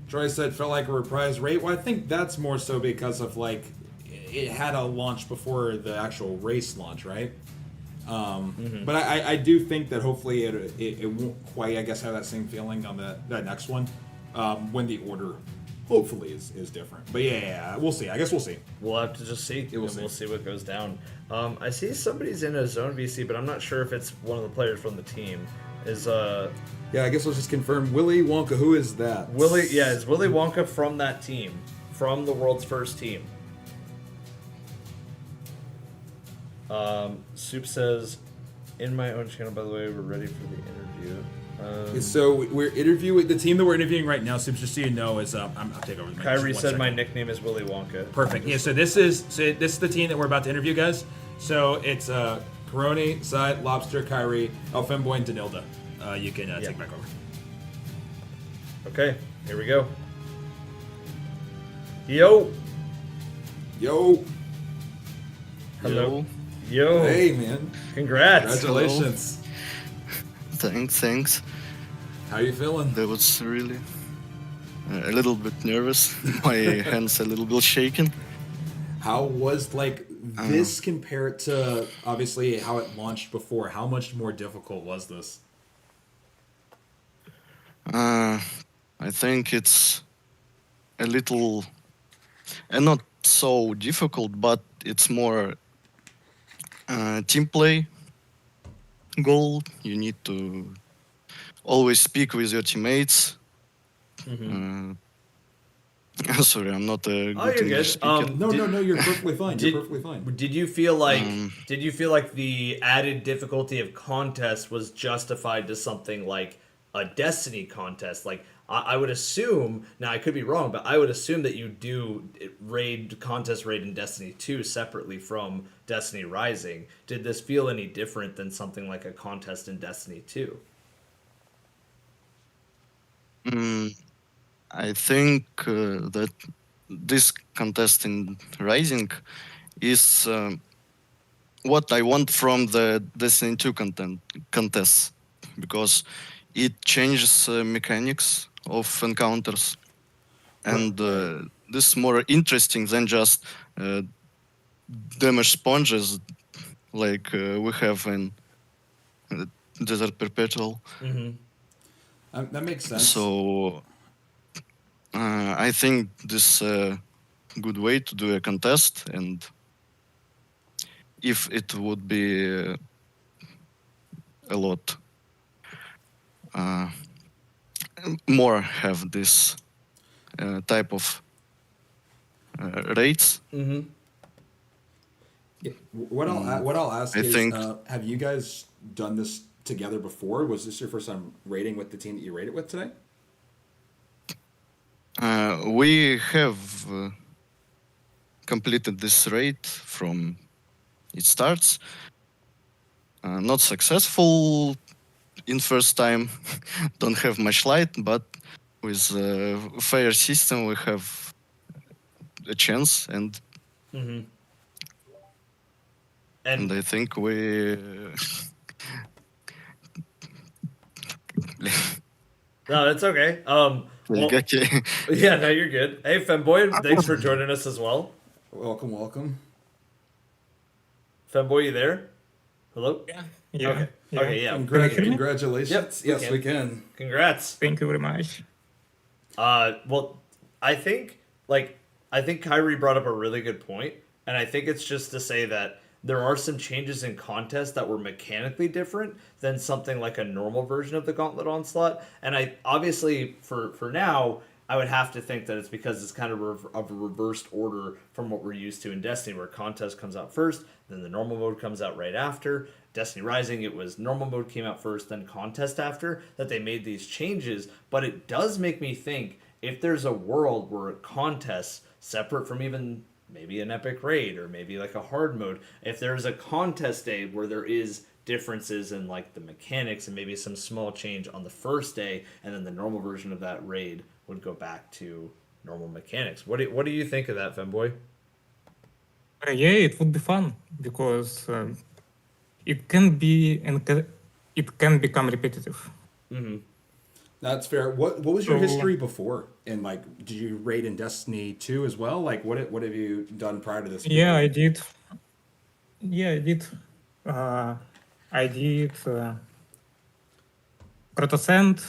Troy said, felt like a reprise rate. Well, I think that's more so because of, like, it had a launch before the actual race launch, right? But I do think that hopefully it won't quite, I guess, have that same feeling on that next one when the order hopefully is different. But yeah, we'll see. I guess we'll see. We'll have to just see. We'll see what goes down. I see somebody's in a zone VC, but I'm not sure if it's one of the players from the team. Yeah, I guess let's just confirm. Willy Wonka, who is that? Is Willy Wonka from that team, from the world's first team? Soup says, in my own channel, by the way, we're ready for the interview. So we're interviewing the team that we're interviewing right now. Soup, just so you know, is I'll take over. Kyrie said my nickname is Willy Wonka. Perfect. Yeah. So this is the team that we're about to interview, guys. So it's Peroni, Side, Lobster, Kyrie, Femboy, and Danilda. You can take back over. Okay, here we go. Yo. Hello. Yo. Hey, man. Congrats. Congratulations. Thanks. How are you feeling? That was really a little bit nervous. My hands a little bit shaking. How was this compared to obviously how it launched before? How much more difficult was this? I think it's a little, and not so difficult, but it's more team play goal. You need to always speak with your teammates. Sorry, I'm not a good English speaker. No, you're perfectly fine. You're perfectly fine. Did you feel like the added difficulty of contest was justified to something like a Destiny contest? Like I would assume, now I could be wrong, but I would assume that you do contest raid in Destiny 2 separately from Destiny Rising. Did this feel any different than something like a contest in Destiny 2? I think that this contest in Rising is what I want from the Destiny 2 contest, because it changes mechanics of encounters, and this is more interesting than just damage sponges like we have in Desert Perpetual. That makes sense. So I think this is a good way to do a contest, and if it would be a lot more have this type of rates. Yeah. What I'll ask is, have you guys done this together before? Was this your first time raiding with the team that you raided with today? We have completed this raid from it starts. Not successful in first time, don't have much light, but with fair system we have a chance, and and I think we No, it's okay. okay. Yeah, no, you're good. Hey, Femboy, thanks for joining us as well. Welcome. Femboy, you there? Hello? Yeah. Okay, yeah. Congratulations. Yep, we can. Congrats. Thank you very much. Well, I think Kyrie brought up a really good point, and I think it's just to say that there are some changes in contest that were mechanically different than something like a normal version of the Gauntlet Onslaught. And I obviously for now, I would have to think that it's because it's kind of a reversed order from what we're used to in Destiny, where contest comes out first, then the normal mode comes out right after. Destiny Rising, it was normal mode came out first, then contest after, that they made these changes. But it does make me think, if there's a world where contests, separate from even maybe an epic raid or maybe like a hard mode, if there's a contest day where there is differences in like the mechanics and maybe some small change on the first day, and then the normal version of that raid would go back to normal mechanics. What do you think of that, Femboy? Yeah, it would be fun because it can become repetitive. That's fair. What was your history before? And like, did you raid in Destiny 2 as well? Like, what have you done prior to this? Yeah, I did. I did Protosend,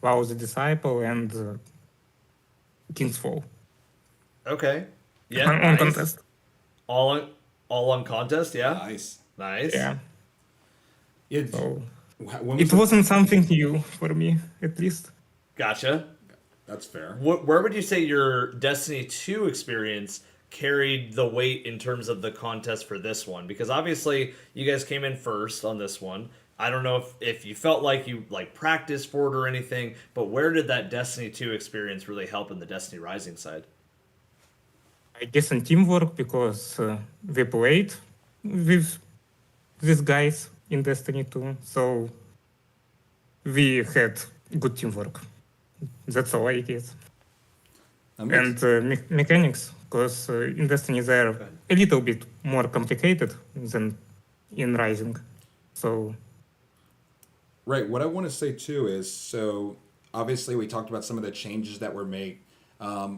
Vow the Disciple, and King's Fall. Okay. Yeah. On nice. contest. All on contest. Yeah. Nice. Nice. Yeah. So, It wasn't something new for me, at least. Gotcha. That's fair. Where would you say your Destiny 2 experience carried the weight in terms of the contest for this one? Because obviously you guys came in first on this one. I don't know if you felt like you practiced for it or anything, but where did that Destiny 2 experience really help in the Destiny Rising side? I guess in teamwork, because we played with these guys in Destiny 2, so we had good teamwork. That's all I guess. And mechanics, because in Destiny they're a little bit more complicated than in Rising. So. Right. What I want to say too is, so obviously we talked about some of the changes that were made.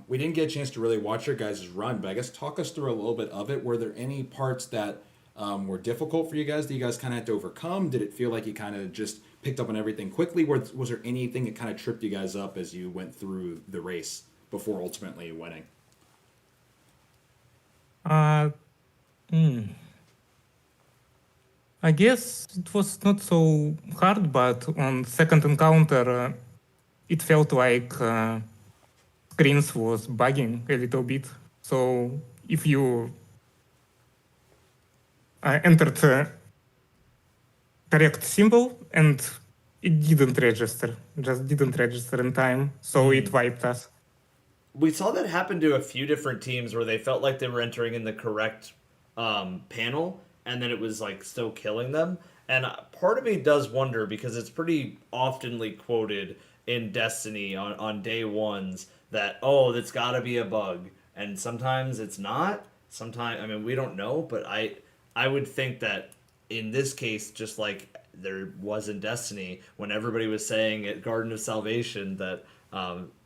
We didn't get a chance to really watch your guys' run, but I guess talk us through a little bit of it. Were there any parts that were difficult for you guys that you guys kind of had to overcome? Did it feel like you kind of just picked up on everything quickly? Was there anything that kind of tripped you guys up as you went through the race before ultimately winning? I guess it was not so hard, but on second encounter, it felt like screens was bugging a little bit. So if you entered correct symbol and it didn't register, just didn't register in time, so it wiped us. We saw that happen to a few different teams where they felt like they were entering in the correct panel, and then it was still killing them. And part of me does wonder, because it's pretty oftenly quoted in Destiny on day ones that, oh, that's got to be a bug. And sometimes it's not. Sometimes, I mean, we don't know, but I would think that in this case, just like there was in Destiny, when everybody was saying at Garden of Salvation that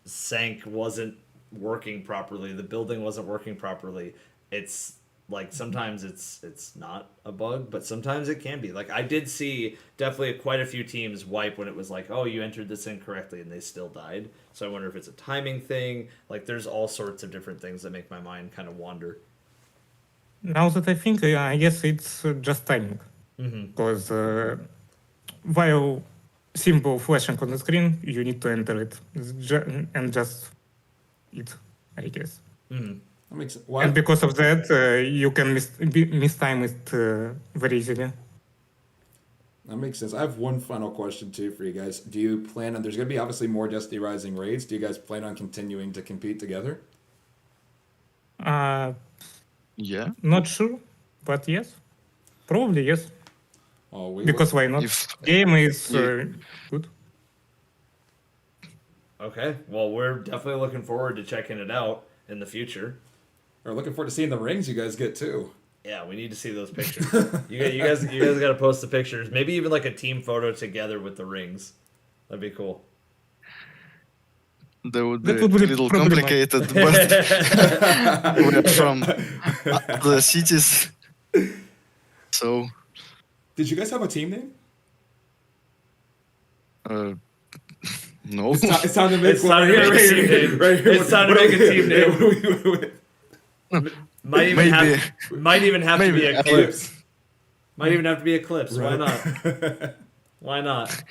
Sank wasn't working properly, the building wasn't working properly, it's sometimes it's not a bug, but sometimes it can be. I did see definitely quite a few teams wipe when it was oh, you entered this incorrectly, and they still died. So I wonder if it's a timing thing. There's all sorts of different things that make my mind kind of wander. Now that I think, I guess it's just timing. Because while symbol flashing on the screen, you need to enter it. And just it, I guess. That makes sense. And because of that, you can mistime it very easily. That makes sense. I have one final question too for you guys. Do you plan on? There's going to be obviously more Destiny Rising raids. Do you guys plan on continuing to compete together? Yeah. Not sure, but yes, probably yes. Because why not? Game is good. Okay, well, we're definitely looking forward to checking it out in the future. We're looking forward to seeing the rings you guys get too. Yeah, we need to see those pictures. you guys got to post the pictures. Maybe even a team photo together with the rings. That'd be cool. That would be a little complicated, but we're from the cities. So, did you guys have a team name? No. It's time to make It's time to make a team name. It's time to make a team name. Might even have to be Eclipse. Might even have to be Eclipse. Why not? Why not?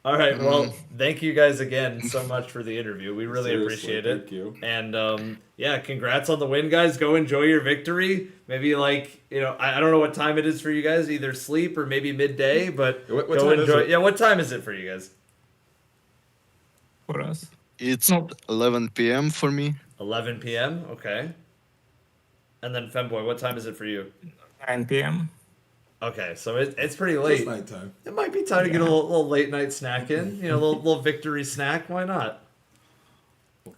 All right. Well, thank you guys again so much for the interview. We really appreciate it. Thank you. And yeah, congrats on the win, guys. Go enjoy your victory. Maybe I don't know what time it is for you guys. Either sleep or maybe midday. But what go time enjoy. is it? Yeah, what time is it for you guys? For us, it's 11 p.m. for me. 11 p.m. Okay. And then Femboy, what time is it for you? 9 p.m. Okay, so it's pretty late. Just nighttime. It might be time to get a little late night snack in. A little victory snack. Why not? Well,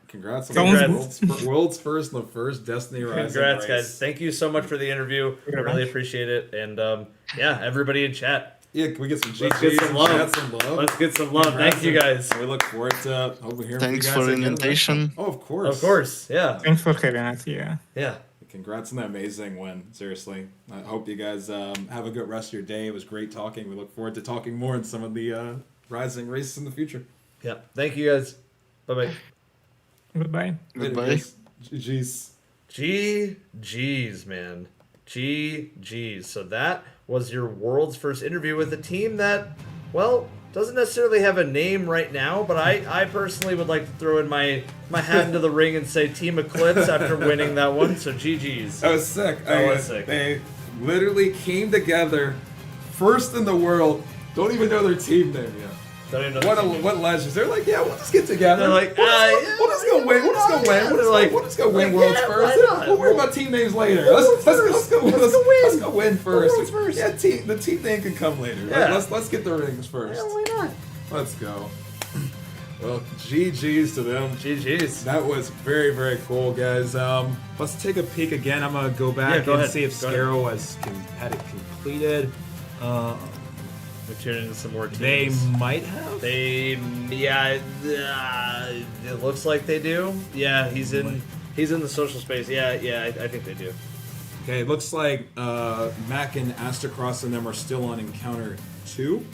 congrats on the world's first and the first Destiny Rising Congrats, race. guys. Thank you so much for the interview. Really appreciate it. And yeah, everybody in chat. Yeah, can we get some GGs? Let's get some love. Let's get some love. Thank you, guys. We look forward to hopefully hearing Thanks from you guys for the invitation. Oh, of course. Of course, yeah. Thanks for having us. Yeah. Yeah. Congrats on that amazing win. Seriously. I hope you guys have a good rest of your day. It was great talking. We look forward to talking more in some of the Rising races in the future. Yeah. Thank you guys. Bye-bye. Goodbye. Goodbye. GG's. GG's, man. GG's. So that was your world's first interview with a team that, well, doesn't necessarily have a name right now, but I personally would like to throw in my hat into the ring and say Team Eclipse after winning that one. So GG's. That was sick. That was sick. They literally came together, first in the world. Don't even know their team name yet. Don't even know What legends? They're like, yeah, we'll just get together. They're like, we'll just go win. We'll just go win. We'll just go win worlds first. We'll worry about team names later. Let's go win first. Yeah, the team name can come later. Yeah. Let's get the rings first. Yeah, why not? Let's go. Well, GG's to them. GG's. That was very, very cool, guys. Let's take a peek again. I'm gonna go back go and ahead. see if Go ahead. Scarrow had it completed. We're tuning into some more teams. They might have. It looks like they do. Yeah, he's in the social space. Yeah, I think they do. Okay, it looks like Mac and Astacross and them are still on Encounter 2.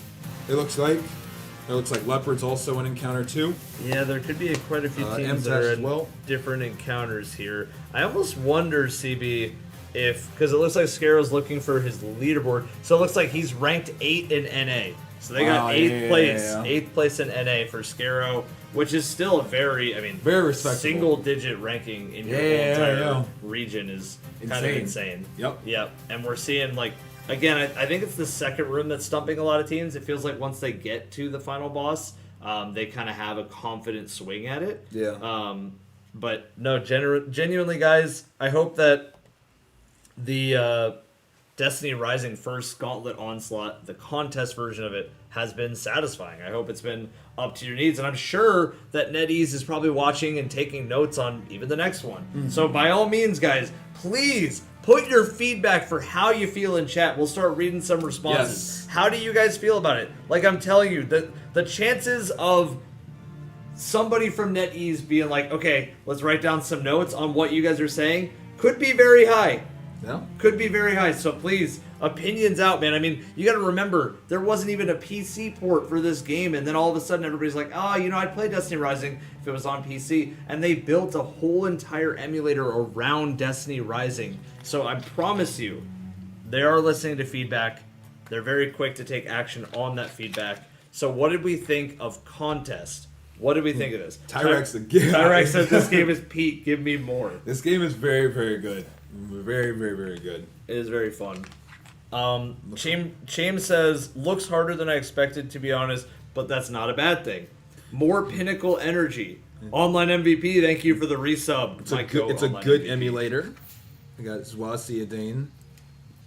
It looks like. It looks like Leopard's also on Encounter 2. Yeah, there could be quite a few teams that MTech are as in well. different encounters here. I almost wonder, CB, because it looks like Scarrow's looking for his leaderboard. So it looks like he's ranked 8 in NA. So they got 8th place. yeah. 8th place in NA for Scarrow, which is still a very respectable. single-digit ranking in your Yeah, whole entire yeah. region is kind of insane. Yep. And we're seeing, again, I think it's the second room that's stumping a lot of teams. It feels like once they get to the final boss, they kind of have a confident swing at it. Yeah. But no, genuinely, guys, I hope that the Destiny Rising first Gauntlet Onslaught, the contest version of it, has been satisfying. I hope it's been up to your needs, and I'm sure that NetEase is probably watching and taking notes on even the next one. Mm-hmm. So by all means, guys, please put your feedback for how you feel in chat. We'll start reading some responses. Yes. How do you guys feel about it? Like I'm telling you, the chances of somebody from NetEase being like, okay, let's write down some notes on what you guys are saying, could be very high. Yeah. Could be very high. So please, opinions out, man. I mean, you got to remember, there wasn't even a PC port for this game, and then all of a sudden everybody's like, I'd play Destiny Rising if it was on PC. And they built a whole entire emulator around Destiny Rising. So I promise you, they are listening to feedback. They're very quick to take action on that feedback. So what did we think of Contest? What did we think of this? Tyrex said this game is peak. Give me more. This game is very, very good. Very, very, very good. It is very fun. Cham says, looks harder than I expected, to be honest, but that's not a bad thing. More Pinnacle energy. Online MVP, thank you for the resub. It's a good emulator. I got Zwasi Adane.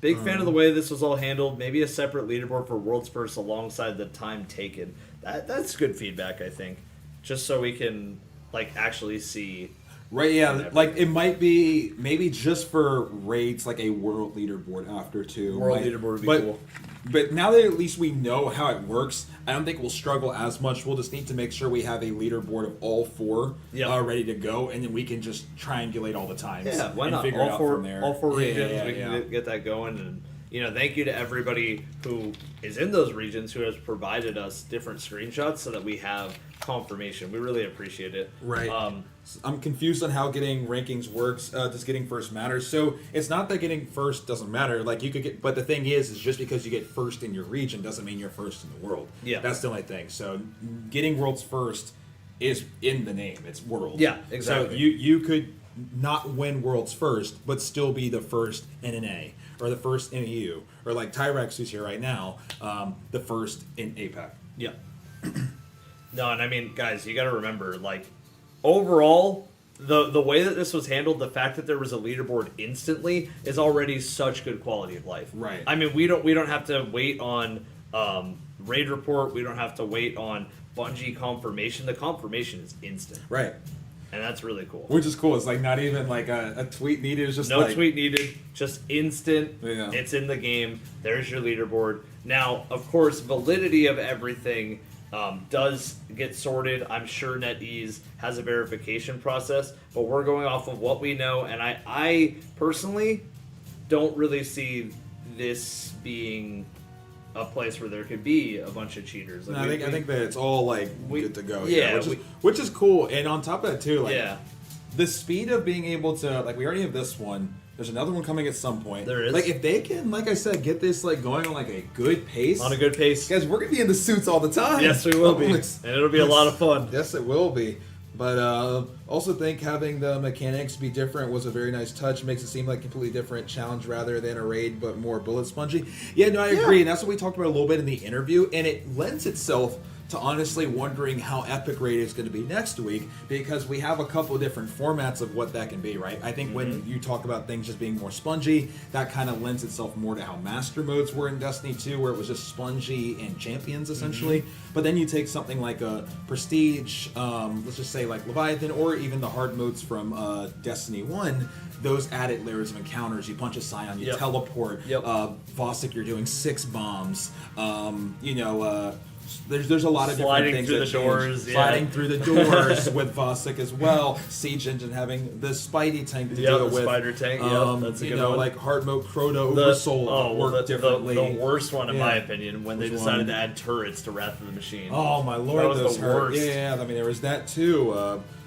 Big fan of the way this was all handled. Maybe a separate leaderboard for World's First alongside the time taken. That's good feedback, I think. Just so we can actually see. Right, yeah, it might be maybe just for raids, like a world leaderboard after too. World leaderboard would be cool. But now that at least we know how it works, I don't think we'll struggle as much. We'll just need to make sure we have a leaderboard of all four ready to go, and then we can just triangulate all the times. Yeah, why not? Figure it out from there. All four regions, we can get that going. And thank you to everybody who is in those regions who has provided us different screenshots so that we have confirmation. We really appreciate it. Right. I'm confused on how getting rankings works. Just getting first matters. So it's not that getting first doesn't matter. Like you could get, but the thing is just because you get first in your region doesn't mean you're first in the world. Yeah. That's the only thing. So getting worlds first is in the name. It's world. Yeah, exactly. So you could not win worlds first, but still be the first in an A or the first in a U, or like Tyrex who's here right now, the first in APAC. Yeah. No, and I mean, guys, you got to remember, overall, the way that this was handled, the fact that there was a leaderboard instantly is already such good quality of life. Right. I mean, we don't have to wait on raid report. We don't have to wait on Bungie confirmation. The confirmation is instant. Right. And that's really cool. Which is cool. It's not even a tweet needed. It's just no tweet needed. Just instant. Yeah. It's in the game. There's your leaderboard. Now, of course, validity of everything does get sorted. I'm sure NetEase has a verification process, but we're going off of what we know, and I personally don't really see this being a place where there could be a bunch of cheaters. Like, I think that it's all like good to go. Yeah, which is cool. And on top of that too, like yeah. the speed of being able to, like, we already have this one. There's another one coming at some point. There is. Like, if they can, like I said, get this like going on like a good pace. On a good pace. Guys, we're gonna be in the suits all the time. Yes, we will be. And it'll be a lot of fun. Yes, it will be. But also think having the mechanics be different was a very nice touch. Makes it seem like a completely different challenge rather than a raid, but more bullet spongy. Yeah, no, I agree. And that's what we talked about a little bit in the interview. And it lends itself to honestly wondering how Epic Raid is going to be next week, because we have a couple of different formats of what that can be, right? I think when you talk about things just being more spongy, that kind of lends itself more to how Master Modes were in Destiny 2, where it was just spongy and champions, essentially. But then you take something like a Prestige, let's just say like Leviathan, or even the hard modes from Destiny 1, those added layers of encounters. You punch a Scion, you teleport. Vossic, you're doing 6 bombs. There's a lot of sliding different things through that the change. doors, Sliding through the doors with Vossic as well. Siege Engine having the Spidey tank to deal the with. Spider tank. That's a good one. Like hard mode Crota over Soul work differently. The worst one, in my opinion, when they decided to add turrets to Wrath of the Machine. Oh my lord, that was those the hurt. worst. Yeah, I mean there was that too.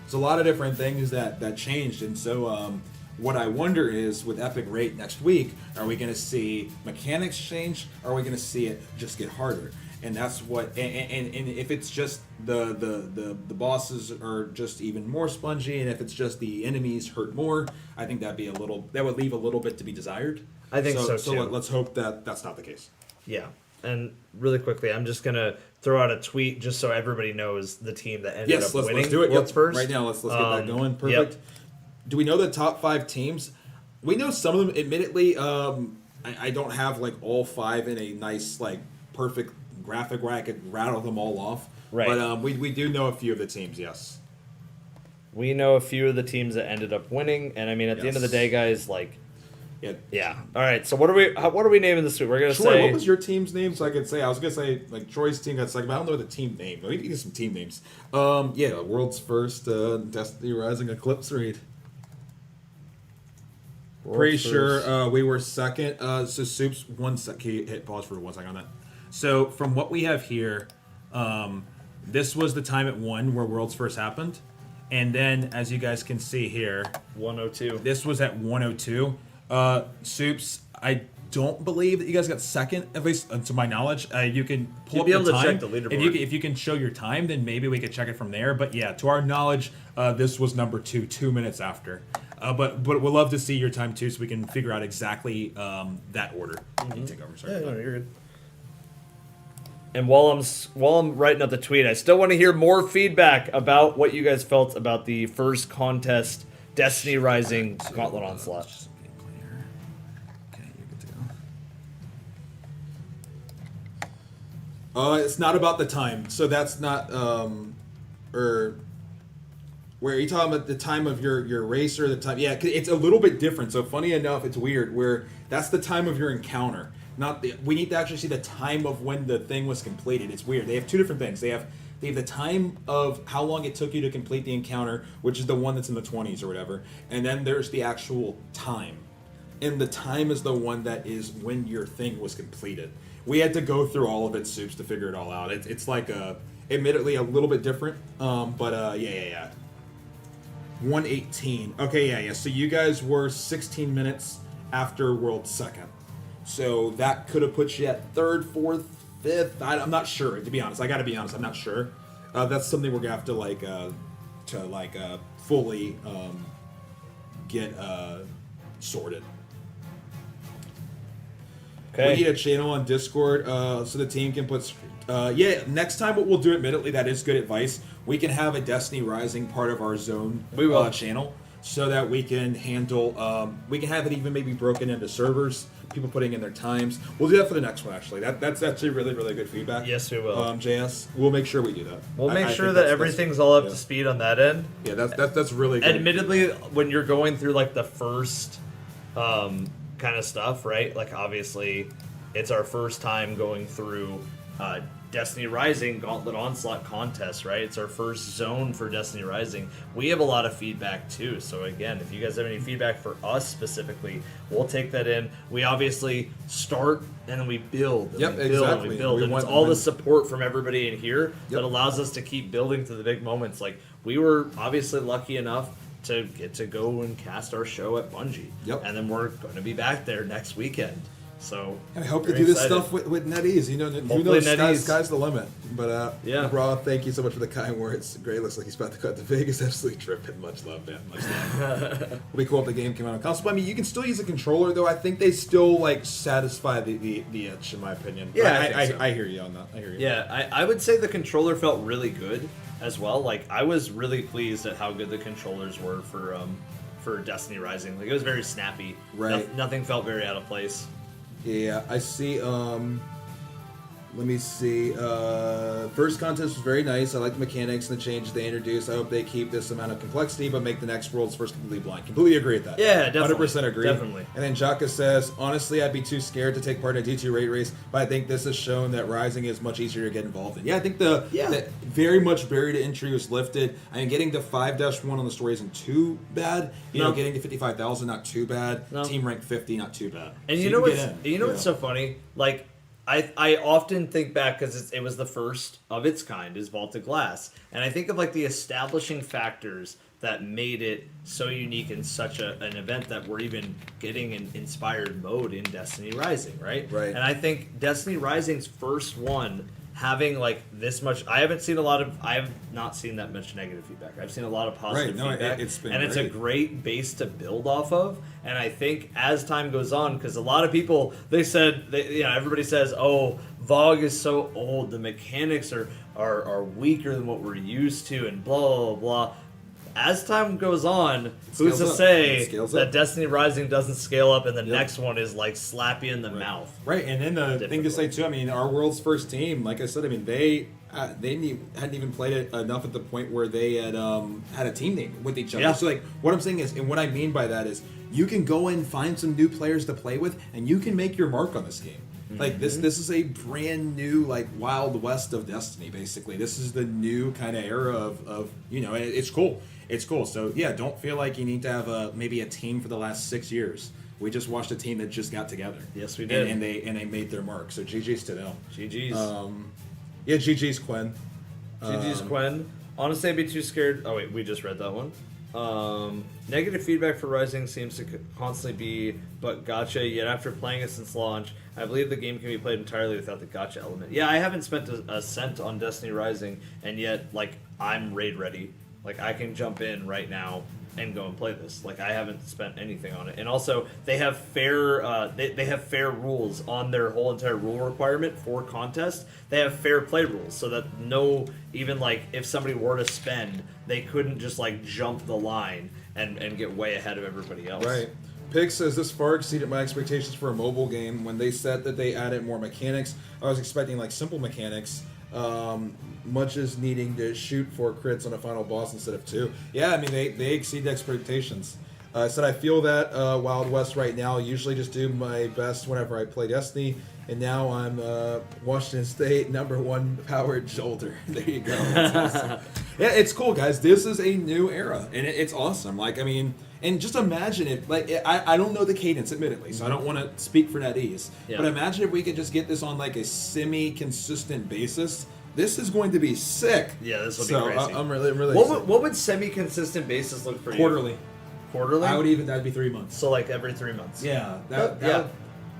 There's a lot of different things that changed, and so. What I wonder is, with Epic Raid next week, are we going to see mechanics change? Or are we going to see it just get harder? And that's what. And if it's just the bosses are just even more spongy, and if it's just the enemies hurt more, I think that would leave a little bit to be desired. I think so too. So let's hope that that's not the case. Yeah. And really quickly, I'm just gonna throw out a tweet just so everybody knows the team that ended up winning. Let's do it. World's first. Right now, let's get that going. Perfect. Do we know the top 5 teams? We know some of them. Admittedly, I don't have like all 5 in a nice like perfect graphic where I could rattle them all off. Right. But we do know a few of the teams. Yes. We know a few of the teams that ended up winning, and I mean, at the end of the day, guys, like. Yeah. All right. So what are we naming this week? We're gonna Troy, say. what was your team's name? So I could say I was gonna say like Troy's team got second, but I don't know the team name. Let me get some team names. World's first Destiny Rising Eclipse raid. Pretty sure we were second. So Soups, one sec. Can you hit pause for 1 second on that? So from what we have here, this was the time at 1 where Worlds first happened. And then, as you guys can see here, 102. This was at 102. Soups, I don't believe that you guys got second, at least to my knowledge. You can pull up the time. Check the leaderboard. If you can show your time, then maybe we could check it from there. But yeah, to our knowledge, this was number 2, 2 minutes after. But we'll love to see your time too, so we can figure out exactly that order. You take over. Sorry. Yeah, no, you're good. And while I'm writing up the tweet, I still want to hear more feedback about what you guys felt about the first contest, Destiny Rising Gauntlet Onslaught. Okay, you're good to go. It's not about the time, so that's not where are you talking about the time of your race or the time? Yeah, it's a little bit different. So funny enough, it's weird where that's the time of your encounter. We need to actually see the time of when the thing was completed. It's weird. They have 2 different things. They have the time of how long it took you to complete the encounter, which is the one that's in the 20s or whatever, and then there's the actual time. And the time is the one that is when your thing was completed. We had to go through all of its Soups to figure it all out. It's like admittedly a little bit different, but yeah. 118. Okay, yeah. So you guys were 16 minutes after World Second. So that could have put you at 3rd, 4th, 5th. I'm not sure, to be honest. I got to be honest. I'm not sure. That's something we're gonna have to fully get sorted. Okay. We need a channel on Discord so the team can put. Next time what we'll do, admittedly, that is good advice. We can have a Destiny Rising part of our zone channel so that we can handle. We can have it even maybe broken into servers. People putting in their times. We'll do that for the next one. Actually, that's actually really good feedback. Yes, we will. JS, we'll make sure we do that. We'll make sure that everything's all up to speed on that end. Yeah, that's really good. Admittedly, when you're going through like the first kind of stuff, right? Like obviously, it's our first time going through Destiny Rising Gauntlet Onslaught contest, right? It's our first zone for Destiny Rising. We have a lot of feedback too. So again, if you guys have any feedback for us specifically, we'll take that in. We obviously start and then we build. And Yep, we build exactly. And we build. We And it's want- all the support from everybody in here that Yep. allows us to keep building to the big moments. Like, we were obviously lucky enough to get to go and cast our show at Bungie. Yep. And then we're going to be back there next weekend. So I hope to very do this excited. stuff with NetEase. You know, who Hopefully knows? NetEase. Sky's the limit. But Yeah. Raw, thank you so much for the kind words. Gray looks like he's about to cut to Vegas. Absolutely tripping. Much love, man. Much love. It'll be cool if the game came out on console. But, I mean, you can still use a controller, though. I think they still like satisfy the itch, in my opinion. Yeah, I hear you on that. I hear you. Yeah, I would say the controller felt really good as well. Like, I was really pleased at how good the controllers were for Destiny Rising. Like, it was very snappy. Right. Nothing felt very out of place. Yeah, I see. Let me see. First contest was very nice. I like the mechanics and the changes they introduced. I hope they keep this amount of complexity, but make the next world's first completely blind. Completely agree with that. Yeah, definitely. 100% agree. Definitely. And then Jaka says, honestly, I'd be too scared to take part in a D2 raid race, but I think this has shown that Rising is much easier to get involved in. Yeah, I think the very much barrier to entry was lifted. I mean, getting to 5-1 on the story isn't too bad. You know, getting to 55,000, not too bad. No. Team rank 50, not too bad. And So you know can what's get in. what's so funny? Like, I often think back because it was the first of its kind, is Vaulted Glass, and I think of like the establishing factors that made it so unique and such an event that we're even getting an inspired mode in Destiny Rising, right? Right. And I think Destiny Rising's first one having like this much, I have not seen that much negative feedback. I've seen a lot of positive Right, no, feedback, it's been and it's a great. great base to build off of. And I think as time goes on, because a lot of people, everybody says, oh, VOG is so old, the mechanics are weaker than what we're used to, and blah blah blah. As time goes on, who's scales to up. It say scales that up. Destiny Rising doesn't scale up and the next one is like slap you in the mouth? Right, and then the thing to say too, I mean, our world's first team, like I said, I mean, they hadn't even played it enough at the point where they had had a team name with each other. Yeah. So like, what I'm saying is, and what I mean by that is, you can go and find some new players to play with, and you can make your mark on this game. Like this is a brand new like Wild West of Destiny. Basically, this is the new kind of era of it's cool. It's cool. So yeah, don't feel like you need to have maybe a team for the last 6 years. We just watched a team that just got together. Yes, we did. And they made their mark. So GG's to them. GG's. Yeah, GG's Quinn. GG's Quinn. Honestly, I'd be too scared. Oh wait, we just read that one. Negative feedback for Rising seems to constantly be, but gotcha. Yet after playing it since launch, I believe the game can be played entirely without the gotcha element. Yeah, I haven't spent a cent on Destiny Rising, and yet like I'm raid ready. Like I can jump in right now and go and play this. Like I haven't spent anything on it. And also they have fair they have fair rules on their whole entire rule requirement for contest. They have fair play rules so that even like if somebody were to spend, they couldn't just like jump the line and get way ahead of everybody else. Right. Pig says this far exceeded my expectations for a mobile game. When they said that they added more mechanics, I was expecting like simple mechanics. Much as needing to shoot 4 crits on a final boss instead of 2. Yeah, I mean, they exceed expectations. I said I feel that Wild West right now. I usually just do my best whenever I play Destiny, and now I'm Washington State #1 powered shoulder. There you go. That's awesome. Yeah, it's cool, guys. This is a new era, and it's awesome. Like, I mean, and just imagine it. Like, I don't know the cadence, admittedly, so I don't want to speak for NetEase. Yeah. But imagine if we could just get this on like a semi-consistent basis. This is going to be sick. Yeah, this will be So crazy. I'm really What would semi-consistent basis look for you? Quarterly. Quarterly? That'd be 3 months. So like every 3 months. Yeah,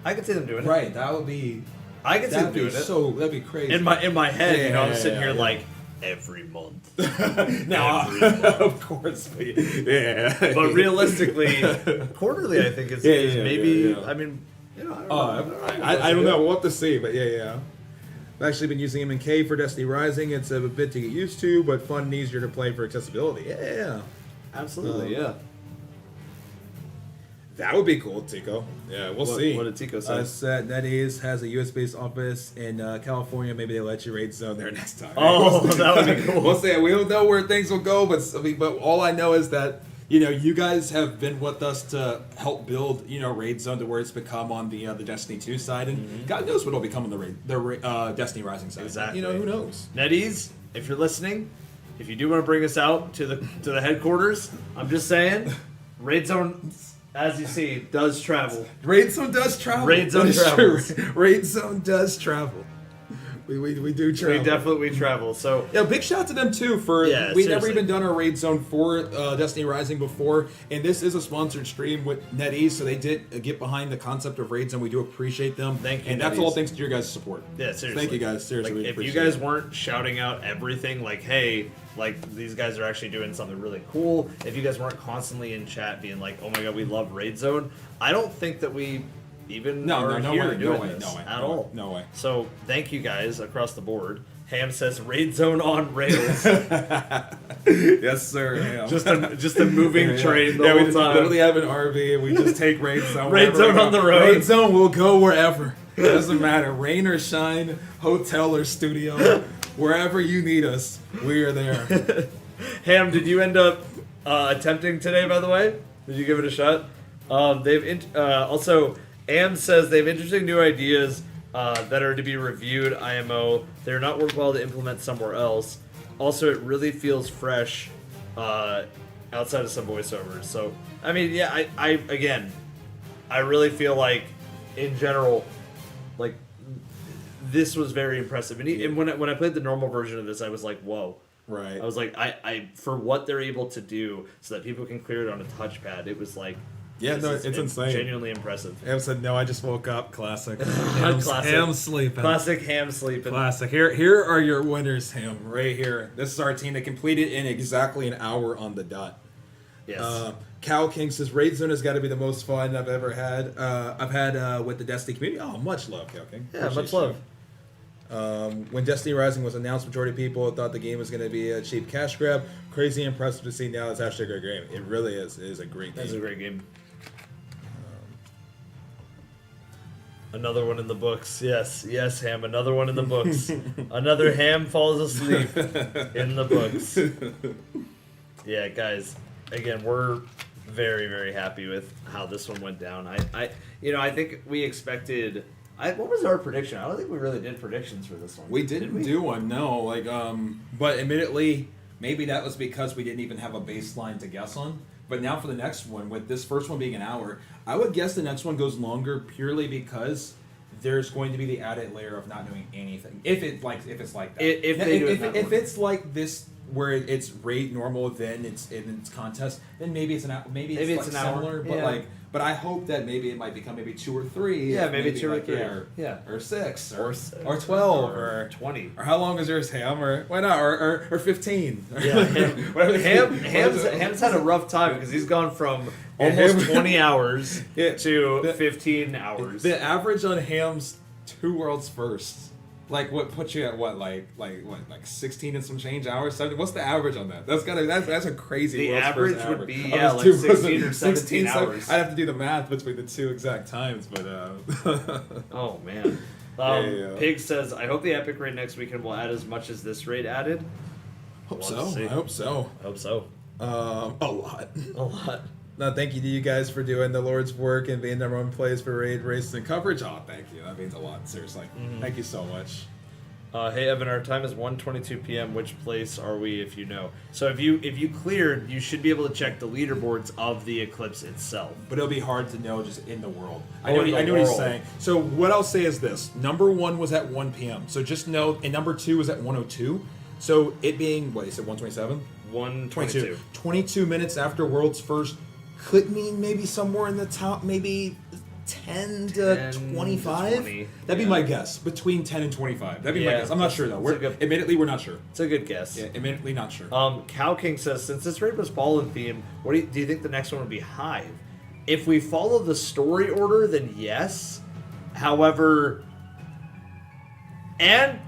I could see them doing it. Right, that would be. I could see them That'd be doing it. so. That'd be crazy. In my head, Yeah, I'm sitting here yeah. like every month. Now, Every month. of course, yeah. But realistically, quarterly, I think is maybe. Yeah. I mean, I don't know. I don't know. We'll have to see, but yeah. I've actually been using M&K for Destiny Rising. It's a bit to get used to, but fun and easier to play for accessibility. Yeah. Absolutely, yeah. That would be cool, Tico. Yeah, we'll see. What did Tico say? Said NetEase has a US-based office in California. Maybe they let you raid zone there next time. Oh, that would be cool. We'll see. We don't know where things will go, but all I know is that you guys have been with us to help build, Raid Zone to where it's become on the Destiny 2 side, and God knows what'll become on the Destiny Rising side. Exactly. Who knows? NetEase, if you're listening, if you do want to bring us out to the headquarters, I'm just saying, Raid Zone, as you see, does travel. Raid Zone does travel. Raid Zone travels. Raid Zone does travel. We do travel. We travel. So yeah, big shout out to them too for we've never even done a Raid Zone for Destiny Rising before, and this is a sponsored stream with NetEase, so they did get behind the concept of Raid Zone. We do appreciate them. Thank you, and that's NetEase. all thanks to your guys' support. Yeah, seriously. Thank you guys. Seriously, we if you appreciate guys it. weren't shouting out everything, like, hey, like these guys are actually doing something really cool. If you guys weren't constantly in chat being like, oh my god, we love Raid Zone, I don't think that we even are here doing this at all. No way. So thank you guys across the board. Ham says Raid Zone on rails. Yes, sir. Ham. Just a moving train the whole we time. literally have an RV and we just take Raid Zone. Raid Zone on the road. Raid Zone will go wherever. It doesn't matter. Rain or shine, hotel or studio, wherever you need us, we are there. Ham, did you end up attempting today, by the way? Did you give it a shot? Also, Am says they have interesting new ideas that are to be reviewed, IMO. They're not worthwhile to implement somewhere else. Also, it really feels fresh outside of some voiceovers. So, I mean, yeah, I really feel like, in general, like, this was very impressive. And when I played the normal version of this, I was like, whoa. Right. I was like, I for what they're able to do so that people can clear it on a touchpad, it was like, yeah, no, it's insane. Genuinely impressive. Ham said, no, I just woke up. Classic. Classic. Ham sleeping. Classic Ham sleeping. Classic. Here are your winners, Ham, right here. This is our team that completed in exactly an hour on the dot. Yes. Cow King says, Raid Zone has got to be the most fun I've ever had. I've had with the Destiny community. Oh, much love, Cow King. Yeah, Appreciate much love. When Destiny Rising was announced, majority of people thought the game was going to be a cheap cash grab. Crazy impressive to see now it's actually a great game. It really is. It is a great game. It's a great game. Another one in the books. Yes, Ham. Another one in the books. Another Ham falls asleep in the books. Yeah, guys. Again, we're very, very happy with how this one went down. I think we expected. What was our prediction? I don't think we really did predictions for this one. We didn't do one, no. But admittedly, maybe that was because we didn't even have a baseline to guess on. But now for the next one, with this first one being an hour, I would guess the next one goes longer purely because there's going to be the added layer of not doing anything. If it's like that. If it's like this, where it's raid normal, then it's contest, then maybe it's an hour. But I hope that maybe it might become maybe 2 or 3. Yeah, maybe 2 or 3. Or 6 or 12 or 20. Or how long is yours, Ham? Or why not? Or 15. Yeah, Ham's had a rough time because he's gone from almost 20 hours to 15 hours. The average on Ham's 2 worlds first. Like what puts you at like 16 and some change hours? 17? What's the average on that? That's a crazy. The average would be like 16 or 17 hours. I'd have to do the math between the 2 exact times, but oh man. Pig says, I hope the epic raid next weekend will add as much as this raid added. I hope so. A lot. No, thank you to you guys for doing the Lord's work and being number one plays for raid races and coverage. Oh, thank you. That means a lot. Seriously, Thank you so much. Hey Evan, our time is 1:22 p.m. Which place are we, if you know? So if you cleared, you should be able to check the leaderboards of the Eclipse itself. But it'll be hard to know just in the world. I know what he's saying. So what I'll say is this: number 1 was at 1 p.m. So just know, and number 2 was at 1:02. So it being what you said, 1:27, 1:22, 22 minutes after World's First. Could mean maybe somewhere in the top, maybe 10 to 25. That'd be my guess. Between 10 and 25. That'd be my guess. I'm not sure though. Admittedly, we're not sure. It's a good guess. Yeah, admittedly not sure. Cow King says, since this raid was Fallen theme, what do you think the next one would be Hive? If we follow the story order, then yes. However, and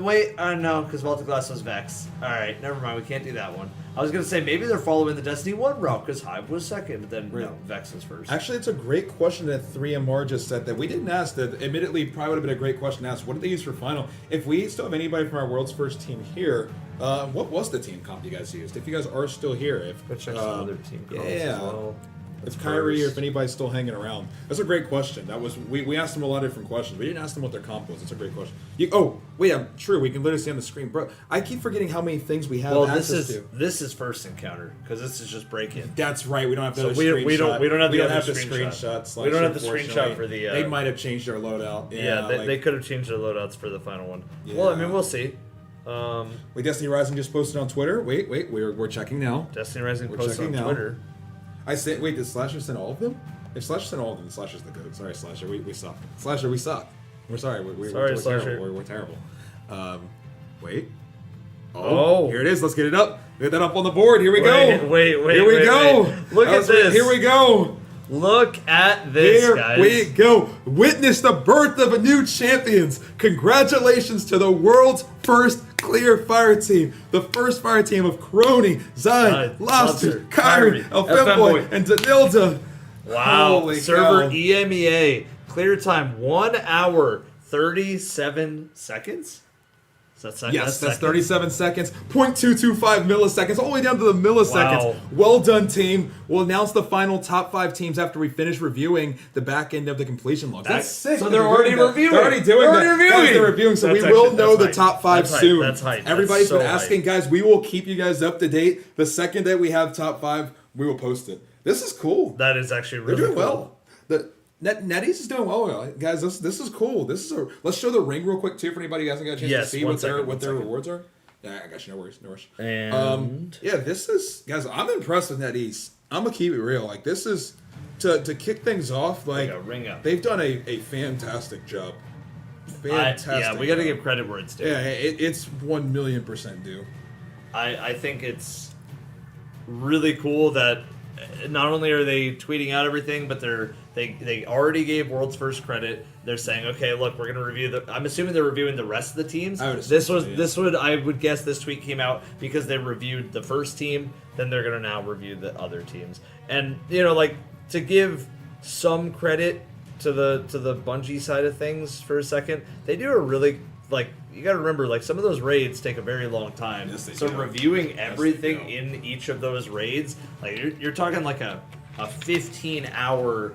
wait, no, because Multiglass was Vex. Alright, never mind, we can't do that one. I was gonna say, maybe they're following the Destiny 1 route, because Hive was second, but then, no, Vex was first. Actually, it's a great question that 3MR just said that we didn't ask. That admittedly probably would have been a great question to ask. What did they use for final? If we still have anybody from our world's first team here, what was the team comp you guys used? If you guys are still here, if Go check some other team comps as well. If Kyrie or if anybody's still hanging around, that's a great question. That was we asked them a lot of different questions. We didn't ask them what their comp was. That's a great question. Oh wait, I'm true. We can literally see on the screen, bro. I keep forgetting how many things we have access to. This is first encounter because this is just break-in. That's right. We don't have the screenshot. We don't have the screenshot. We don't have the screenshot for the. They might have changed their loadout. Yeah, they could have changed their loadouts for the final one. Yeah. Well, I mean, we'll see. Wait, Destiny Rising just posted on Twitter. Wait, we're checking now. Destiny Rising posted on Twitter. I said, wait, did Slasher send all of them? If Slasher sent all of them, Slasher's the goat. Sorry, Slasher, we suck. Slasher, we suck. We're sorry. We're Slasher. Terrible. We're terrible. Wait. Oh, here it is. Let's get it up. Get that up on the board. Here we go. Wait. Here we go. Look at this. Here we go. Look at this, guys. Here we go. Witness the birth of a new champions. Congratulations to the world's first clear fire team. The first fire team of Crony, Zai, Lobster, Kyrie, Femboy, and Danilda. Wow. Holy Server cow. EMEA. Clear time 1 hour 37 seconds? Yes, that's 37 seconds, 0.225 milliseconds, all the way down to the milliseconds. Wow. Well done, team. We'll announce the final top 5 teams after we finish reviewing the back end of the completion logs. That's sick. So they're already reviewing. They're already doing that. Guys, they're reviewing, so we will know the top 5 soon. That's hype. Everybody's been asking, guys. We will keep you guys up to date. The second that we have top 5, we will post it. This is cool. That is actually really They're doing cool. well. NetEase is doing well, guys. This is cool. Let's show the ring real quick too for anybody who hasn't got a chance to see what their rewards are. Yeah, I got you. No worries. And yeah, this is, guys. I'm impressed with NetEase. I'm gonna keep it real. Like, this is to kick things off. Like, ring up. They've done a fantastic job. Fantastic. Yeah, we got to give credit where it's due. Yeah, it's 1,000,000% due. I think it's really cool that not only are they tweeting out everything, but they already gave World's First credit. They're saying, okay, look, we're gonna review I'm assuming they're reviewing the rest of the teams. I would guess this tweet came out because they reviewed the first team, then they're gonna now review the other teams. And like, to give some credit to the Bungie side of things for a second, they do a really, like, you gotta remember, like, some of those raids take a very long time. Yes, so reviewing everything in each of those raids, like, you're talking like a 15-hour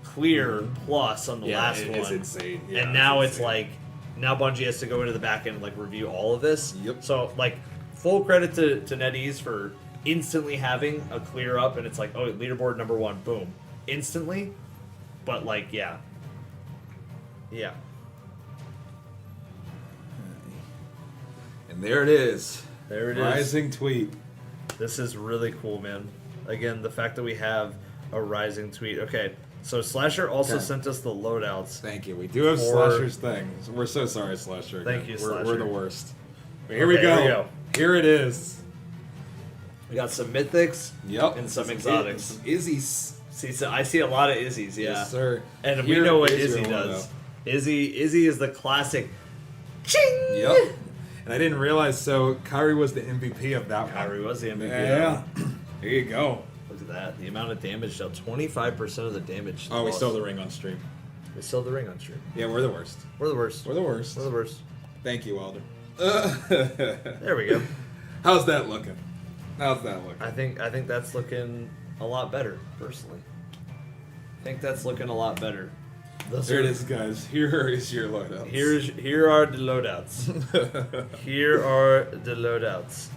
clear plus on the last one. It's insane. Yeah, and now it's like, now Bungie has to go into the back end and like review all of this. Yep. So like, full credit to NetEase for instantly having a clear up, and it's like, oh, leaderboard number 1, boom, instantly. But like, yeah. And there it is. There it is. Rising tweet. This is really cool, man. Again, the fact that we have a rising tweet. Okay, so Slasher also sent us the loadouts. Thank you. We do have Slasher's thing. We're so sorry, Slasher. Thank you, Slasher. We're the worst. But here we go. Here it is. We got some mythics. Yep. And some exotics. Some Izzy's. See, so I see a lot of Izzy's. Yeah. Yes, sir. And we know what Izzy does. Izzy is the classic. Ching. Yep. And I didn't realize, so Kyrie was the MVP of that one. Kyrie was the MVP. Yeah. Here you go. Look at that. The amount of damage dealt. 25% of the damage. Oh, we stole the ring on stream. We stole the ring on stream. Yeah, we're the worst. We're the worst. We're the worst. We're the worst. Thank you, Wilder. There we go. How's that looking? How's that looking? I think that's looking a lot better, personally. I think that's looking a lot better. There it is, guys. Here is your loadouts. Here are the loadouts. Here are the loadouts.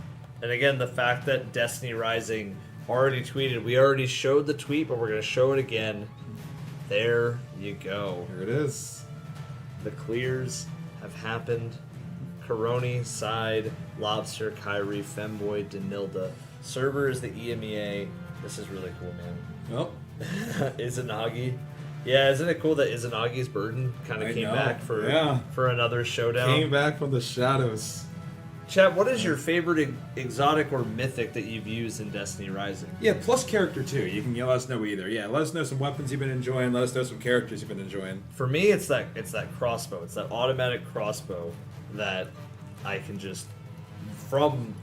And again, the fact that Destiny Rising already tweeted. We already showed the tweet, but we're going to show it again. There you go. Here it is. The clears have happened. Coroni, Side, Lobster, Kyrie, Femboy, Danilda. Server is the EMEA. This is really cool, man. Nope. Izanagi. Yeah, isn't it cool that Izanagi's burden kind of came back for another showdown? Came back from the shadows. Chat, what is your favorite exotic or mythic that you've used in Destiny Rising? Yeah, plus character too. You can let us know either. Yeah, let us know some weapons you've been enjoying. Let us know some characters you've been enjoying. For me, it's that crossbow. It's that automatic crossbow that I can just from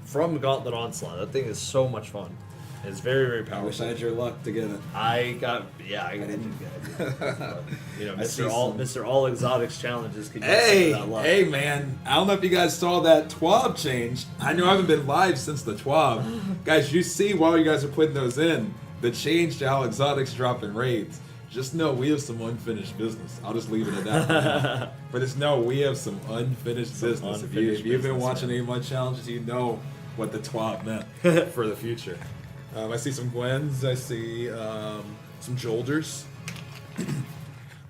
Gauntlet Onslaught. That thing is so much fun. It's very, very powerful. I wish I had your luck to get it. I didn't get it. But, you know, I see Mr. All Exotics challenges could use Hey, some of that luck. hey, man! I don't know if you guys saw that TWAB change. I know I haven't been live since the TWAB. Guys, you see while you guys are putting those in, the change to how exotics drop in raids. Just know we have some unfinished business. I'll just leave it at that. For now. But just know we have some unfinished business. If you've been watching any of my challenges, you know what the TWAB meant for the future. I see some Gwens. I see some Jolders.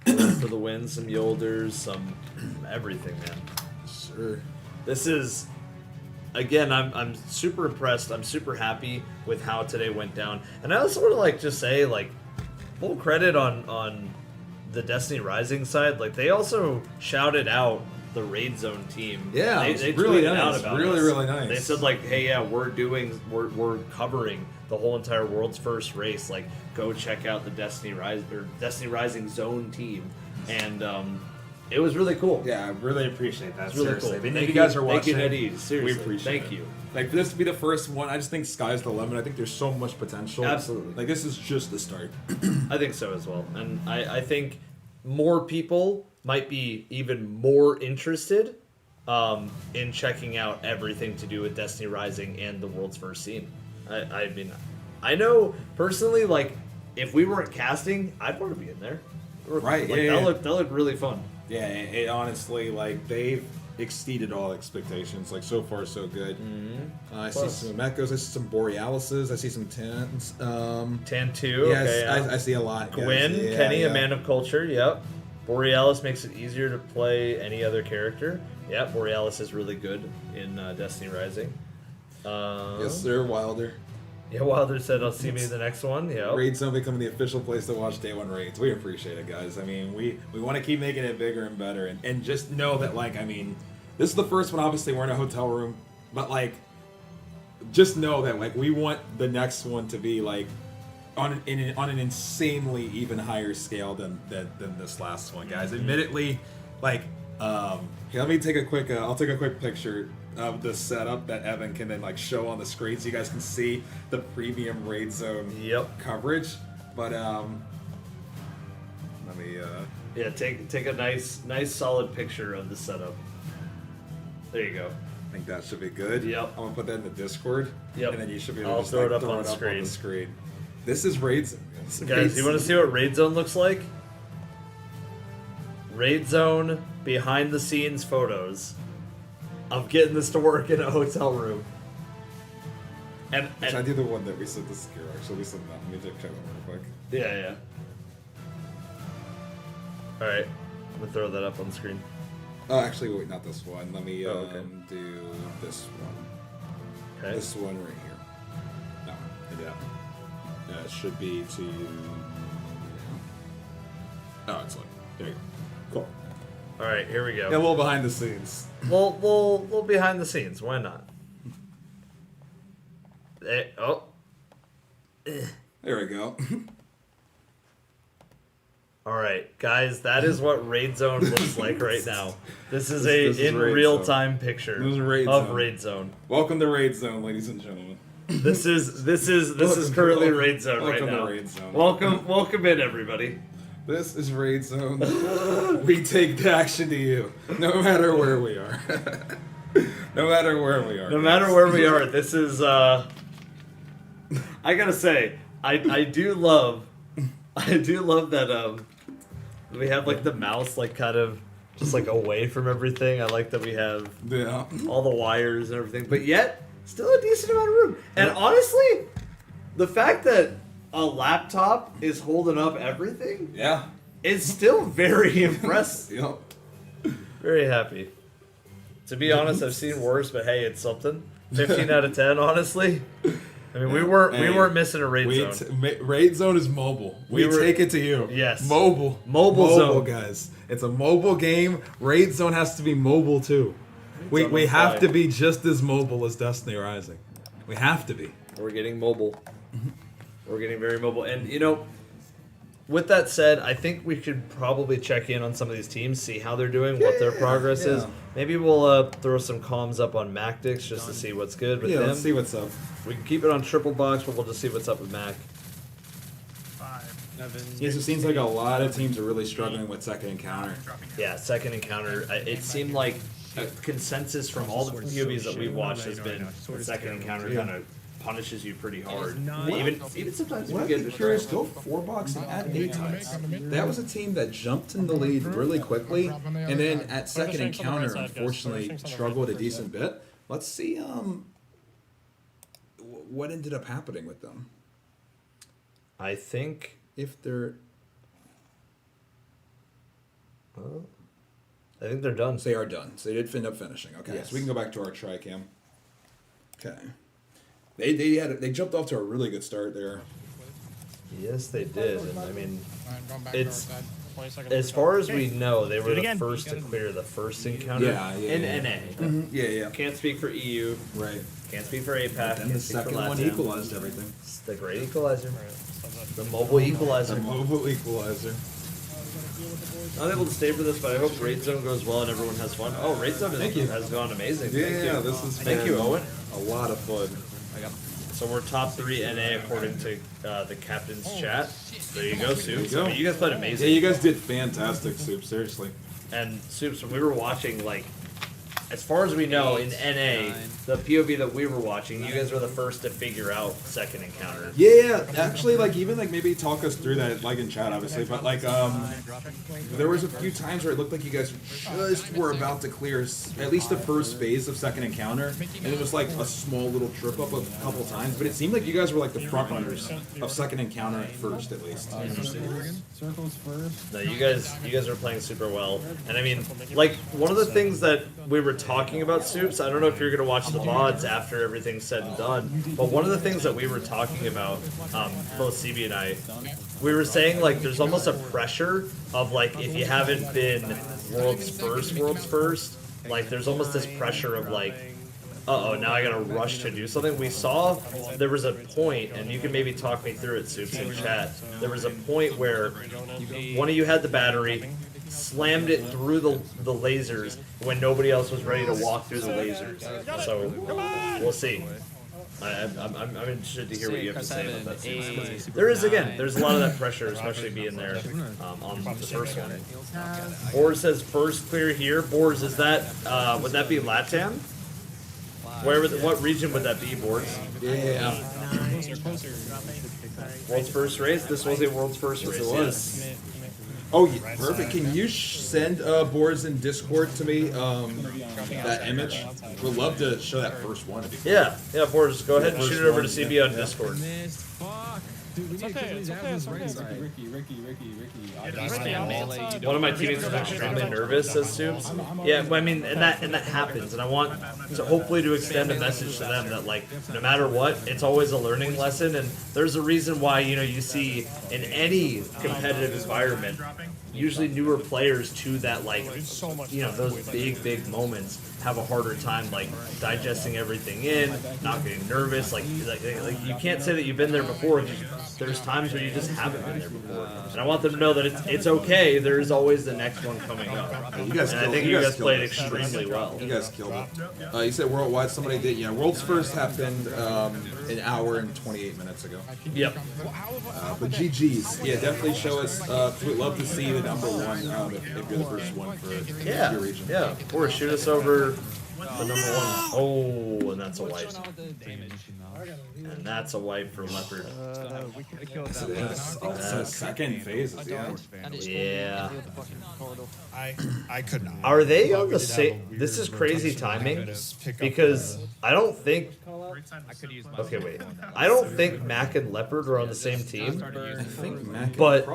For the win, some Yolders, some everything, man. Sure. This is, again, I'm super impressed. I'm super happy with how today went down. And I also want to like just say like full credit on the Destiny Rising side. Like they also shouted out the Raid Zone team. Yeah, they really tweeted nice. out about Really, us. really nice. They said like, hey, yeah, we're covering the whole entire world's first race. Like, go check out the Destiny Rising Zone team, and it was really cool. Yeah, I really appreciate that. It's really seriously. cool. If Thank you guys you- are thank you, watching, NetEase. Seriously, we appreciate thank it. you. Like for this to be the first one, I just think sky's the limit. I think there's so much potential. Absolutely. Like this is just the start. I think so as well, and I think more people might be even more interested in checking out everything to do with Destiny Rising and the world's first scene. I mean, I know personally, like if we weren't casting, I'd want to be in there. Right? Like, Yeah. that looked really fun. Yeah, it honestly, like they've exceeded all expectations. Like so far, so good. I see Plus- some Mechos, I see some Borealises, I see some Tans. Tan2, Yes, okay, yeah. I see a lot. guys. Gwyn, Yeah, Kenny, yeah. a man of culture. Yep. Borealis makes it easier to play any other character. Yeah, Borealis is really good in Destiny Rising. Yes, sir, Wilder. Yeah, Wilder said, "I'll see me in the next one." Yeah. Raid Zone becoming the official place to watch Day 1 raids. We appreciate it, guys. I mean, we want to keep making it bigger and better. And just know that, like, I mean, this is the first one. Obviously, we're in a hotel room. But, like, just know that, like, we want the next one to be, like, on an insanely even higher scale than this last one, guys. Admittedly, like, here, let me take a quick, I'll take a quick picture of the setup that Evan can then like show on the screen so you guys can see the premium Raid Zone coverage. But let me Yeah, take a nice solid picture of the setup. There you go. I think that should be good. Yep. I'm gonna put that in the Discord. Yep. And then you should be able I'll to just, throw like, it up throw on it up screen. on the screen. This is Raid Zone. Guys, you want to see what Raid Zone looks like? Raid Zone behind the scenes photos of getting this to work in a hotel room. And Should I do the one that we sent to Scarrow? Actually, we sent that. Let me check that real quick. yeah. All right, I'm gonna throw that up on the screen. Oh, actually, wait, not this one. Let me okay. do this one. Okay. This one right here. No, yeah. It should be to. Oh, it's like there you go. Cool. All right, here we go. Yeah, a little behind the scenes. We'll behind the scenes. Why not? Oh. There we go. All right, guys, that is what Raid Zone looks like right now. This is This is in Raid real Zone. time picture This is Raid of Zone. Raid Zone. Welcome to Raid Zone, ladies and gentlemen. This is currently Raid Zone right Welcome now. to Raid Zone. Welcome in, everybody. This is Raid Zone. We take the action to you, no matter where we are. No matter where we are. No matter where we are, this is. I gotta say, I do love that we have like the mouse like kind of just like away from everything. I like that we have all the wires and everything, but yet still a decent amount of room. And honestly, the fact that a laptop is holding up everything, is still very impressive. Very happy. To be honest, I've seen worse, but hey, it's something. 15 out of 10, honestly. I mean, we weren't missing a Raid Zone. Raid Zone is mobile. We take it to you. Yes. Mobile Zone, guys. It's a mobile game. Raid Zone has to be mobile too. We have to be just as mobile as Destiny Rising. We have to be. We're getting mobile. We're getting very mobile, and you know, with that said, I think we should probably check in on some of these teams, see how they're doing, what their progress is. Maybe we'll throw some comms up on MacDix just to see what's good with them. Let's see what's up. We can keep it on triple box, but we'll just see what's up with Mac. Yes, it seems like a lot of teams are really struggling with second encounter. Yeah, second encounter. It seemed like a consensus from all the POVs that we've watched has been the second encounter kind of punishes you pretty hard. Even sometimes you get curious, go 4 boxing at 8 times. That was a team that jumped in the lead really quickly, and then at second encounter, unfortunately, struggled a decent bit. Let's see what ended up happening with them. I think if they're, I think they're done. They are done. So they did end up finishing. Okay, Yes. so we can go back to our tri-cam. Okay. They jumped off to a really good start there. Yes, they did. And I mean, it's as far as we know, they were the first to clear the first encounter in NA. Yeah. Can't speak for EU. Right. Can't speak for APAC. And the second one equalized everything. It's the great equalizer. The mobile equalizer. The mobile equalizer. Not able to stay for this, but I hope Raid Zone goes well and everyone has fun. Oh, Raid Zone has gone amazing. Yeah, this is Thank you, Owen. A lot of fun. So we're top 3 NA according to the captain's chat. There you go, Soups. I mean, you guys played amazing. Yeah, you guys did fantastic, Soups. Seriously. And Soups, when we were watching, like, as far as we know, in NA, the POV that we were watching, you guys were the first to figure out second encounter. Yeah, actually, like, even, like, maybe talk us through that, like, in chat, obviously, but, like, there was a few times where it looked like you guys just were about to clear at least the first phase of second encounter, and it was, like, a small little trip up a couple times, but it seemed like you guys were, like, the front runners of second encounter at first, at least. Circles first. No, you guys are playing super well. And I mean, like, one of the things that we were talking about, Soups, I don't know if you're going to watch the VODs after everything's said and done, but one of the things that we were talking about, both CB and I, we were saying, like, there's almost a pressure of, like, if you haven't been world's first, like, there's almost this pressure of, like, uh-oh, now I gotta rush to do something. We saw there was a point, and you can maybe talk me through it, Soups, in chat. There was a point where one of you had the battery, slammed it through the lasers when nobody else was ready to walk through the lasers. So, we'll see. I'm interested to hear what you have to say about that. Soups. There's a lot of that pressure, especially being there on the first one. Boars says first clear here. Boars, is that, would that be LATAM? What region would that be, Boards? Yeah. World's first race? This was a world's first race. It was. Oh, yeah, perfect. Can you send Boards in Discord to me, that image? We'd love to show that first one. Yeah, Boards, go ahead and shoot it over to CB on Discord. Dude, it's okay. One of my teammates is extremely nervous, says Soups. Yeah, I mean, and that happens, and I want to hopefully to extend a message to them that, like, no matter what, it's always a learning lesson, and there's a reason why, you see in any competitive environment, usually newer players to that, like, those big moments have a harder time, like, digesting everything in, not getting nervous, like you can't say that you've been there before. There's times where you just haven't been there before, and I want them to know that it's okay. There's always the next one coming up. You guys and I think you guys played extremely well. You guys killed it. You said worldwide. Somebody did. Yeah, world's first happened an hour and 28 minutes ago. Yep. But GG's. Yeah, definitely show us. We'd love to see the number one if you're the first one for your region. Yeah. Or shoot us over the number one. Oh, and that's a wipe. And that's a wipe for Leopard. Second phase. Yeah. I could not. Are they on the same? This is crazy timing because I don't think. Okay, wait. I don't think Mac and Leopard are on the same team. I think Mac but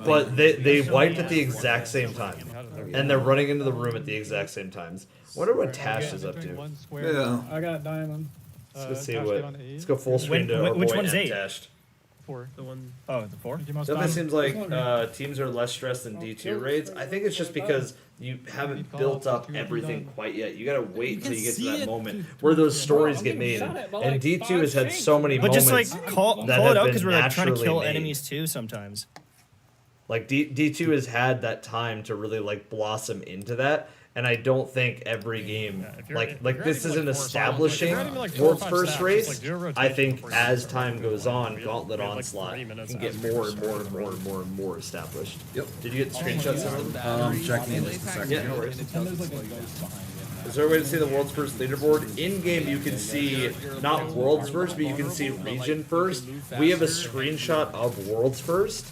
but they wiped at the exact same time, and they're running into the room at the exact same times. Wonder what Tash is up to. Yeah. I got diamond. Let's go see what. Let's go full screen to our which boy one's 8? Tash. 4. The one. Oh, the 4. Definitely seems like teams are less stressed than D2 raids. I think it's just because you haven't built up everything quite yet. You gotta wait until you get to that moment where those stories get made. And D2 has had so many But moments. just like call it out because we're like trying to kill enemies too sometimes. Like D2 has had that time to really like blossom into that. And I don't think every game like this isn't establishing world's first race. I think as time goes on, Gauntlet Onslaught can get more and more and more and more and more established. Yep. Did you get the screenshot system? Checking in just a second. Yeah, no worries. Is there a way to see the world's first leaderboard? In game, you can see not world's first, but you can see region first. We have a screenshot of world's first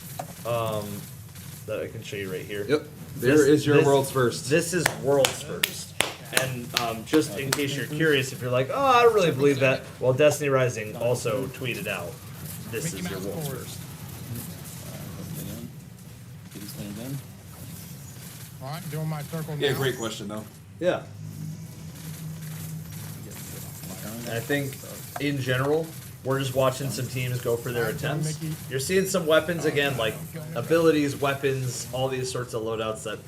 that I can show you right here. Yep. There is your world's first. This is world's first. And just in case you're curious, if you're like, oh, I don't really believe that, well, Destiny Rising also tweeted out, this is your world's first. All right, doing my circle now. Yeah, great question though. Yeah. And I think, in general, we're just watching some teams go for their attempts. You're seeing some weapons, again, like abilities, weapons, all these sorts of loadouts that,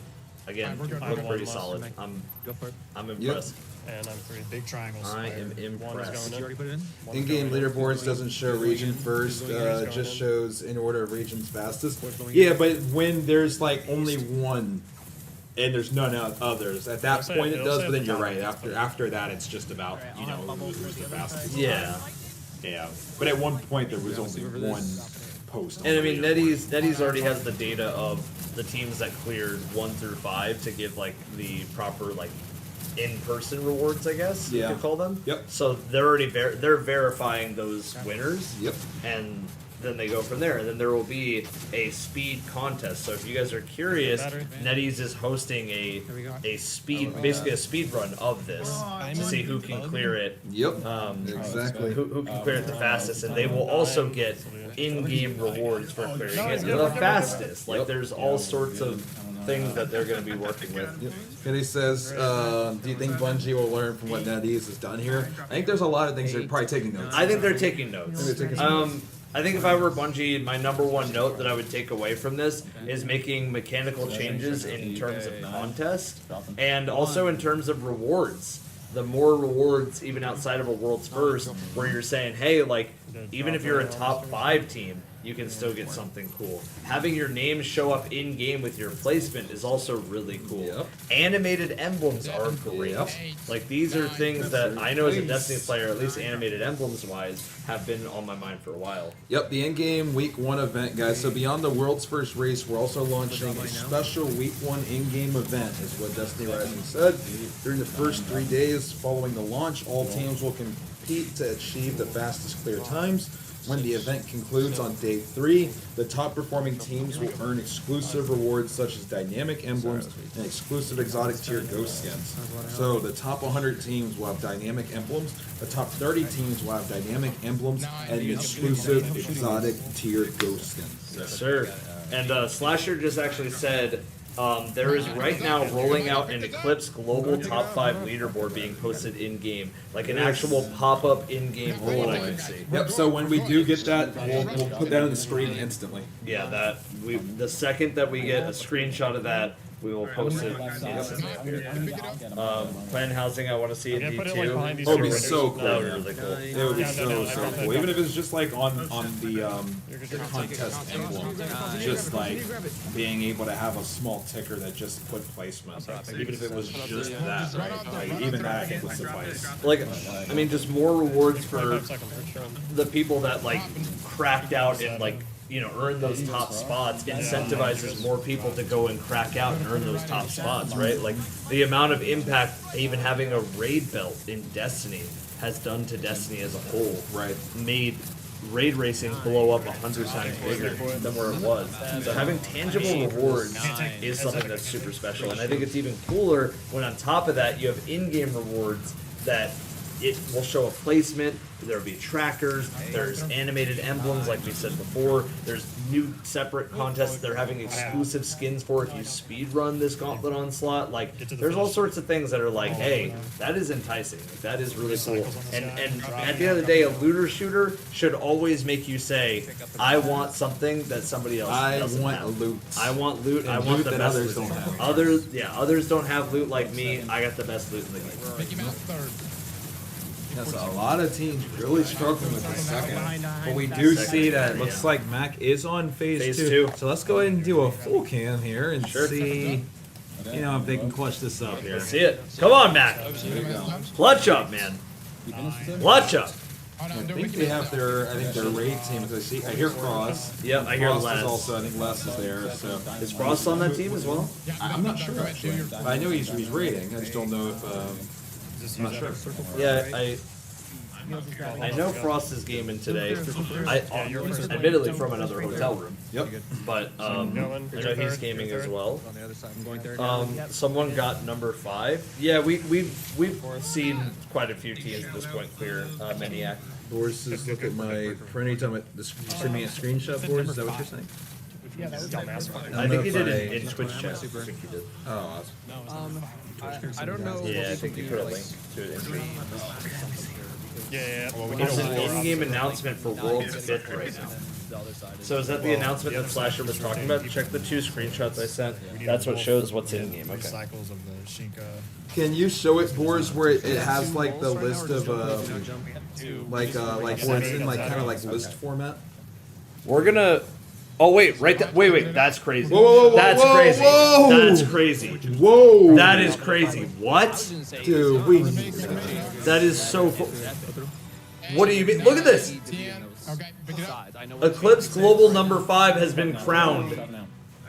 again, look pretty solid. I'm impressed. And I'm 3 big triangles. I am impressed. In-game leaderboards doesn't show region first, just shows in order of regions fastest. Yeah, but when there's like only one and there's none others, at that point it does, but then you're right, after that it's just about, you know, who's the fastest. Yeah. Yeah. But at one point there was only one post. And I mean, NetEase already has the data of the teams that cleared 1 through 5 to give like the proper like in-person rewards, I guess you could call them. Yep. So they're already they're verifying those winners. Yep. And then they go from there. And then there will be a speed contest. So if you guys are curious, NetEase is hosting a speed, basically a speed run of this to see who can clear it. Yep. Exactly. Who can clear it the fastest, and they will also get in-game rewards for clearing it the fastest. Like there's all sorts of things that they're going to be working with. Yep. And he says, do you think Bungie will learn from what NetEase has done here? I think there's a lot of things they're probably taking notes. I think they're taking notes. I think if I were Bungie, my number one note that I would take away from this is making mechanical changes in terms of contest and also in terms of rewards. The more rewards, even outside of a world's first, where you're saying, hey, like, even if you're a top 5 team, you can still get something cool. Having your name show up in game with your placement is also really cool. Yep. Animated emblems are great. Like these are things that I know as a Destiny player, at least animated emblems wise, have been on my mind for a while. Yep, the in-game week 1 event, guys. So beyond the world's first race, we're also launching a special week 1 in-game event, is what Destiny Rising said. During the first 3 days following the launch, all teams will compete to achieve the fastest clear times. When the event concludes on day 3, the top performing teams will earn exclusive rewards such as dynamic emblems and exclusive exotic tier ghost skins. So the top 100 teams will have dynamic emblems, the top 30 teams will have dynamic emblems and exclusive exotic tier ghost skins. Yes, sir. And Slasher just actually said there is right now rolling out an Eclipse global top 5 leaderboard being posted in game, like an actual pop-up in-game board I can see. Yep. So when we do get that, we'll put that on the screen instantly. Yeah, the second that we get a screenshot of that, we will post it instantly up here. Plan housing, I want to see it D2. That would be so cool. That would be really cool. It would be so cool. Even if it's just like on the contest emblem, just like being able to have a small ticker that just put placement. Even if it was just that, right? Like, even that I think would suffice. Like, I mean, just more rewards for the people that like cracked out and like, you know, earn those top spots, incentivizes more people to go and crack out and earn those top spots, right? Like, the amount of impact even having a raid belt in Destiny has done to Destiny as a whole, right? Made raid racing blow up 100 times bigger than where it was. So having tangible rewards is something that's super special, and I think it's even cooler when on top of that you have in-game rewards that it will show a placement, there'll be trackers, there's animated emblems like we said before, there's new separate contests they're having exclusive skins for if you speed run this Gauntlet Onslaught. Like, there's all sorts of things that are like, hey, that is enticing, like, that is really cool. And at the end of the day, a looter shooter should always make you say, I want something that somebody else doesn't have. Loot. I want loot, I want the best others loot. don't have. Others don't have loot like me, I got the best loot in the game. That's a lot of teams really struggling with the second. But we do see that it looks like Mac is on phase two. So let's go ahead and do a full cam here and see, you know, if they can clutch this up here. Let's see it. Come on, Mac. Clutch up, man. Clutch up. I think they have their, raid team. I hear Frost. Yep, I hear Frost Les. is also, I think Les is there. So is Frost on that team as well? I'm not sure actually. But I know he's raiding. I just don't know if. I'm not sure. Yeah, I know Frost is gaming today. Admittedly from another hotel room. Yep. But I know he's gaming as well. Someone got number 5. Yeah, we've seen quite a few teams at this point clear Maniac. Boris says, look at my printing time. Send me a screenshot, Boris. Is that what you're saying? I think he did it in Twitch chat. I think he did. Oh, I don't know. Yeah, I think he put a link to it in Twitch. Yeah. Well, we There's an in-game announcement for World's 5th right now. So is that the announcement that Slasher was talking about? Check the 2 screenshots I sent. That's what shows what's in-game. Okay. Cycles of the Shinka. can you show it, Boris, where it has like the list of like where it's in like kind of like list format? We're gonna. Oh wait, wait, that's crazy. Whoa, that's whoa, crazy. whoa. That's crazy. Whoa! That is crazy. What? Dude, we. That is so. What do you mean? Look at this. Eclipse Global number 5 has been crowned.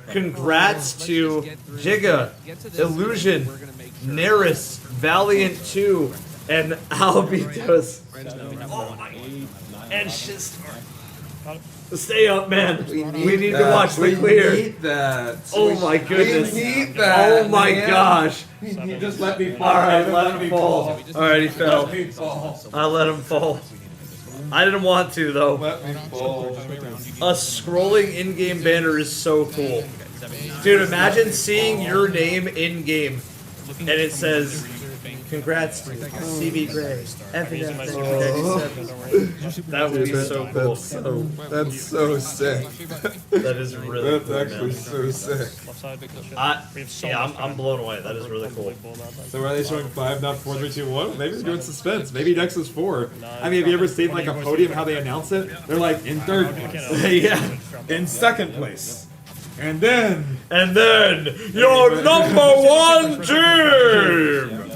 Congrats to Giga, Illusion, Neris, Valiant 2, and Albitos. Oh my. And Shistar. Stay up, man. We need to watch the clear. We need that. Oh my goodness. We need that. Oh my gosh. You just let me fall. Alright, let him fall. Alright, he fell. I let him fall. I didn't want to though. Let me fall. A scrolling in-game banner is so cool. Dude, imagine seeing your name in-game and it says, congrats to cbgray, FNF97. That would be so cool. That's so sick. That is really That's cool, actually man. so sick. Yeah, I'm blown away. That is really cool. So are they showing 5, not 4, 3, 2, 1? Maybe they're doing suspense. Maybe next is 4. I mean, have you ever seen like a podium how they announce it? They're like in 3rd place. Yeah. In 2nd place. And then your number 1 team!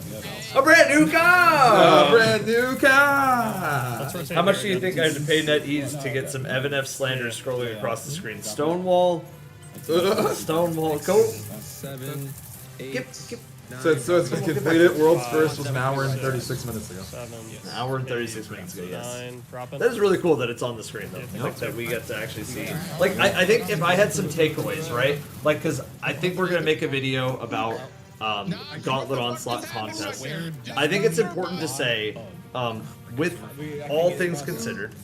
A brand new car! A brand new car! How much do you think I had to pay NetEase to get some Evan F. slander scrolling across the screen? Stonewall. Stonewall. Go. 7, 8. So it's been completed. World's first was an hour and 36 minutes ago. An hour and 36 minutes ago, yes. That is really cool that it's on the screen, though. Like, that we get to actually see. Like, I think if I had some takeaways, right? Like, because I think we're going to make a video about Gauntlet Onslaught contest. I think it's important to say, with all things considered,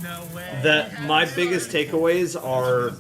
that my biggest takeaways are,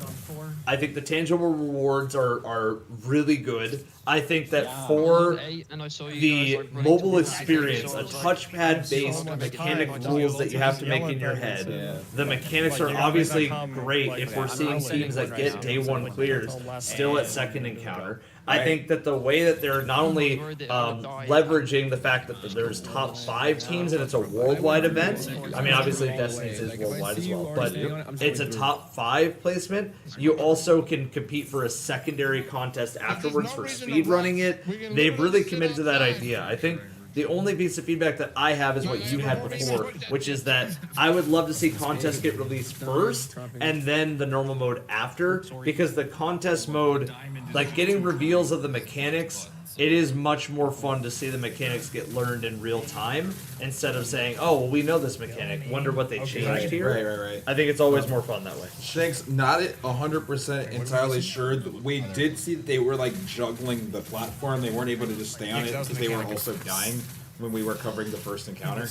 I think the tangible rewards are really good. I think that for the mobile experience, a touchpad-based mechanic rules that you have to make in your head, the mechanics are obviously great if we're seeing teams that get day 1 clears still at second encounter. I think that the way that they're not only leveraging the fact that there's top 5 teams and it's a worldwide event. I mean, obviously Destiny's is worldwide as well, but it's a top 5 placement. You also can compete for a secondary contest afterwards for speed running it. They've really committed to that idea. I think the only piece of feedback that I have is what you had before, which is that I would love to see contests get released first and then the normal mode after, because the contest mode, like getting reveals of the mechanics, it is much more fun to see the mechanics get learned in real time instead of saying, oh, well, we know this mechanic, wonder what they changed here. Right. I think it's always more fun that way. Shanks, not 100% entirely sure. We did see that they were like juggling the platform. They weren't able to just stay on it because they were also dying when we were covering the first encounter.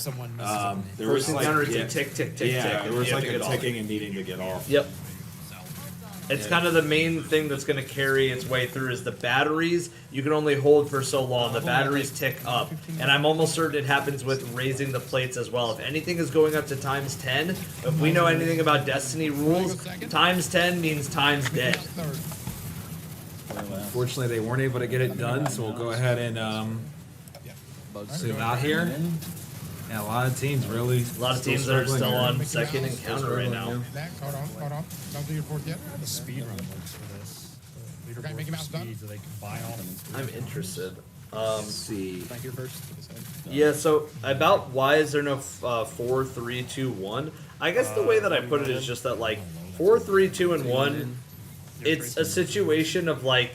There was like tick, tick, tick, yeah, tick. there was like a ticking and needing to get off. Yep. It's kind of the main thing that's going to carry its way through is the batteries. You can only hold for so long. The batteries tick up. And I'm almost certain it happens with raising the plates as well. If anything is going up to times 10, if we know anything about Destiny rules, times 10 means times dead. Unfortunately, they weren't able to get it done, so we'll go ahead and So not here. Yeah, a lot of teams really. A lot of teams that are still on second encounter right now. Hold on. Don't do your fourth yet. The speed run works for this. Okay, make him out done. Speed so they can buy all of them. I'm interested. Let's see. Thank you first. Yeah, so about why is there no 4, 3, 2, 1? I guess the way that I put it is just that like 4, 3, 2, and 1. It's a situation of like.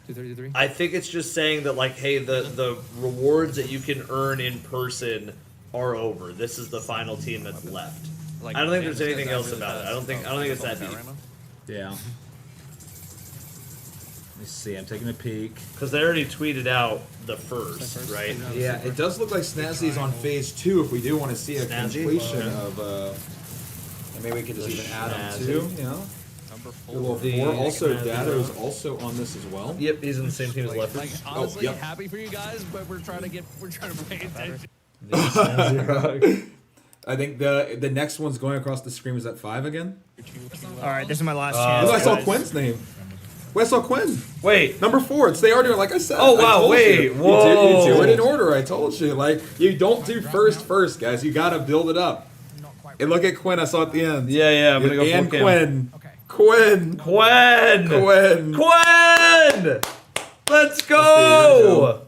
233. I think it's just saying that like, hey, the rewards that you can earn in person are over. This is the final team that's left. Like, I don't think man, there's this anything guy's else really about it. fast. I don't think it's that deep. Yeah. Let me see. I'm taking a peek. Because they already tweeted out the first, right? Yeah, it does look like Snazzy's on phase 2 if we do want to see a Snazzy? completion of, and maybe we could just even add on 2, you know? Number A little 4. Also, Dato's also on this as well. Yep, he's in the same team as Leopard. Like, honestly, yep. happy for you guys, but we're trying to pay attention. I think the next one's going across the screen. Is that 5 again? Alright, this is my last Oh, chance. I saw guys. Quinn's name. Wait, I saw Quinn. Wait. Number 4. It's the order, like I said. Oh, I wow, told wait, you. whoa. You do it in order, I told you. Like, you don't do first, guys. You gotta build it up. And look at Quinn, I saw at the end. Yeah, I'm gonna go And full cam. Quinn. Quinn. Quinn! Let's go!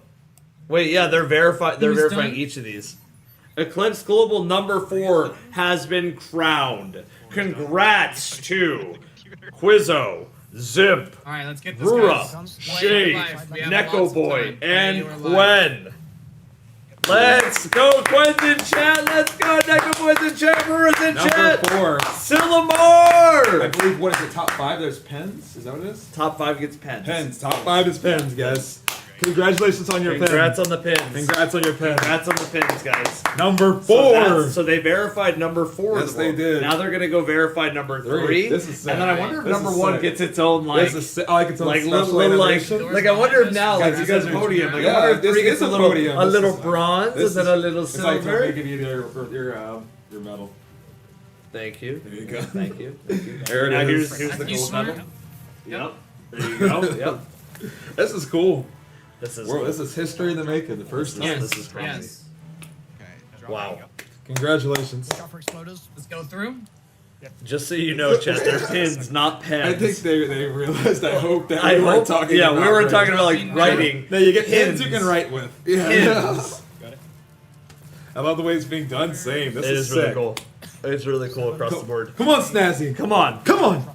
Wait, yeah, they're verifying each of these. Eclipse Global number 4 has been crowned. Congrats to Quizzo, Zimp, Alright, let's get this Rura, guys. Shade, We have Neko lots of Boy, time. and Anywhere live. Quen. Let's go, Quinn's in chat. Let's go, Neko Boy's in chat. Rura's in chat. Number 4. Sillamar! I believe, what is it, top 5? There's pens? Is that what it is? Top 5 gets pens. Pens. Top 5 is pens, guys. Congratulations on your Congrats pen. on the pins. Congrats on your pen. Congrats on the pins, guys. Number 4. So they verified number 4. Yes, they did. Now they're gonna go verify number 3. This is sick. And then I wonder if This number is 1 sick. gets its own like, This is sick. Oh, like its own like special little like, animation? like I wonder if now like Guys, you you guys guys are- podium. Like I Yeah, wonder if this 3 is gets a a little podium. a This little is- bronze This and then a little It's like silver. they give you your medal. Thank you. There you go. Thank you. Thank you. There it now is. here's the You gold smart. medal. Yep. There you go. Yep. This is cool. This is Whoa, this is history in the making. The first time. This is crazy. Yes. Wow. Congratulations. Let's go through. Just so you know, Chet, they're pins, not pens. I think they realized. I hope that I we were hope- talking. yeah, about we were writing. talking about like writing. No, you get pins Pins. you can write with. Yeah. Pins. I love the way it's being done. Same. This It is is really sick. cool. It's really cool across the board. Come on, Snazzy. Come on. Come on.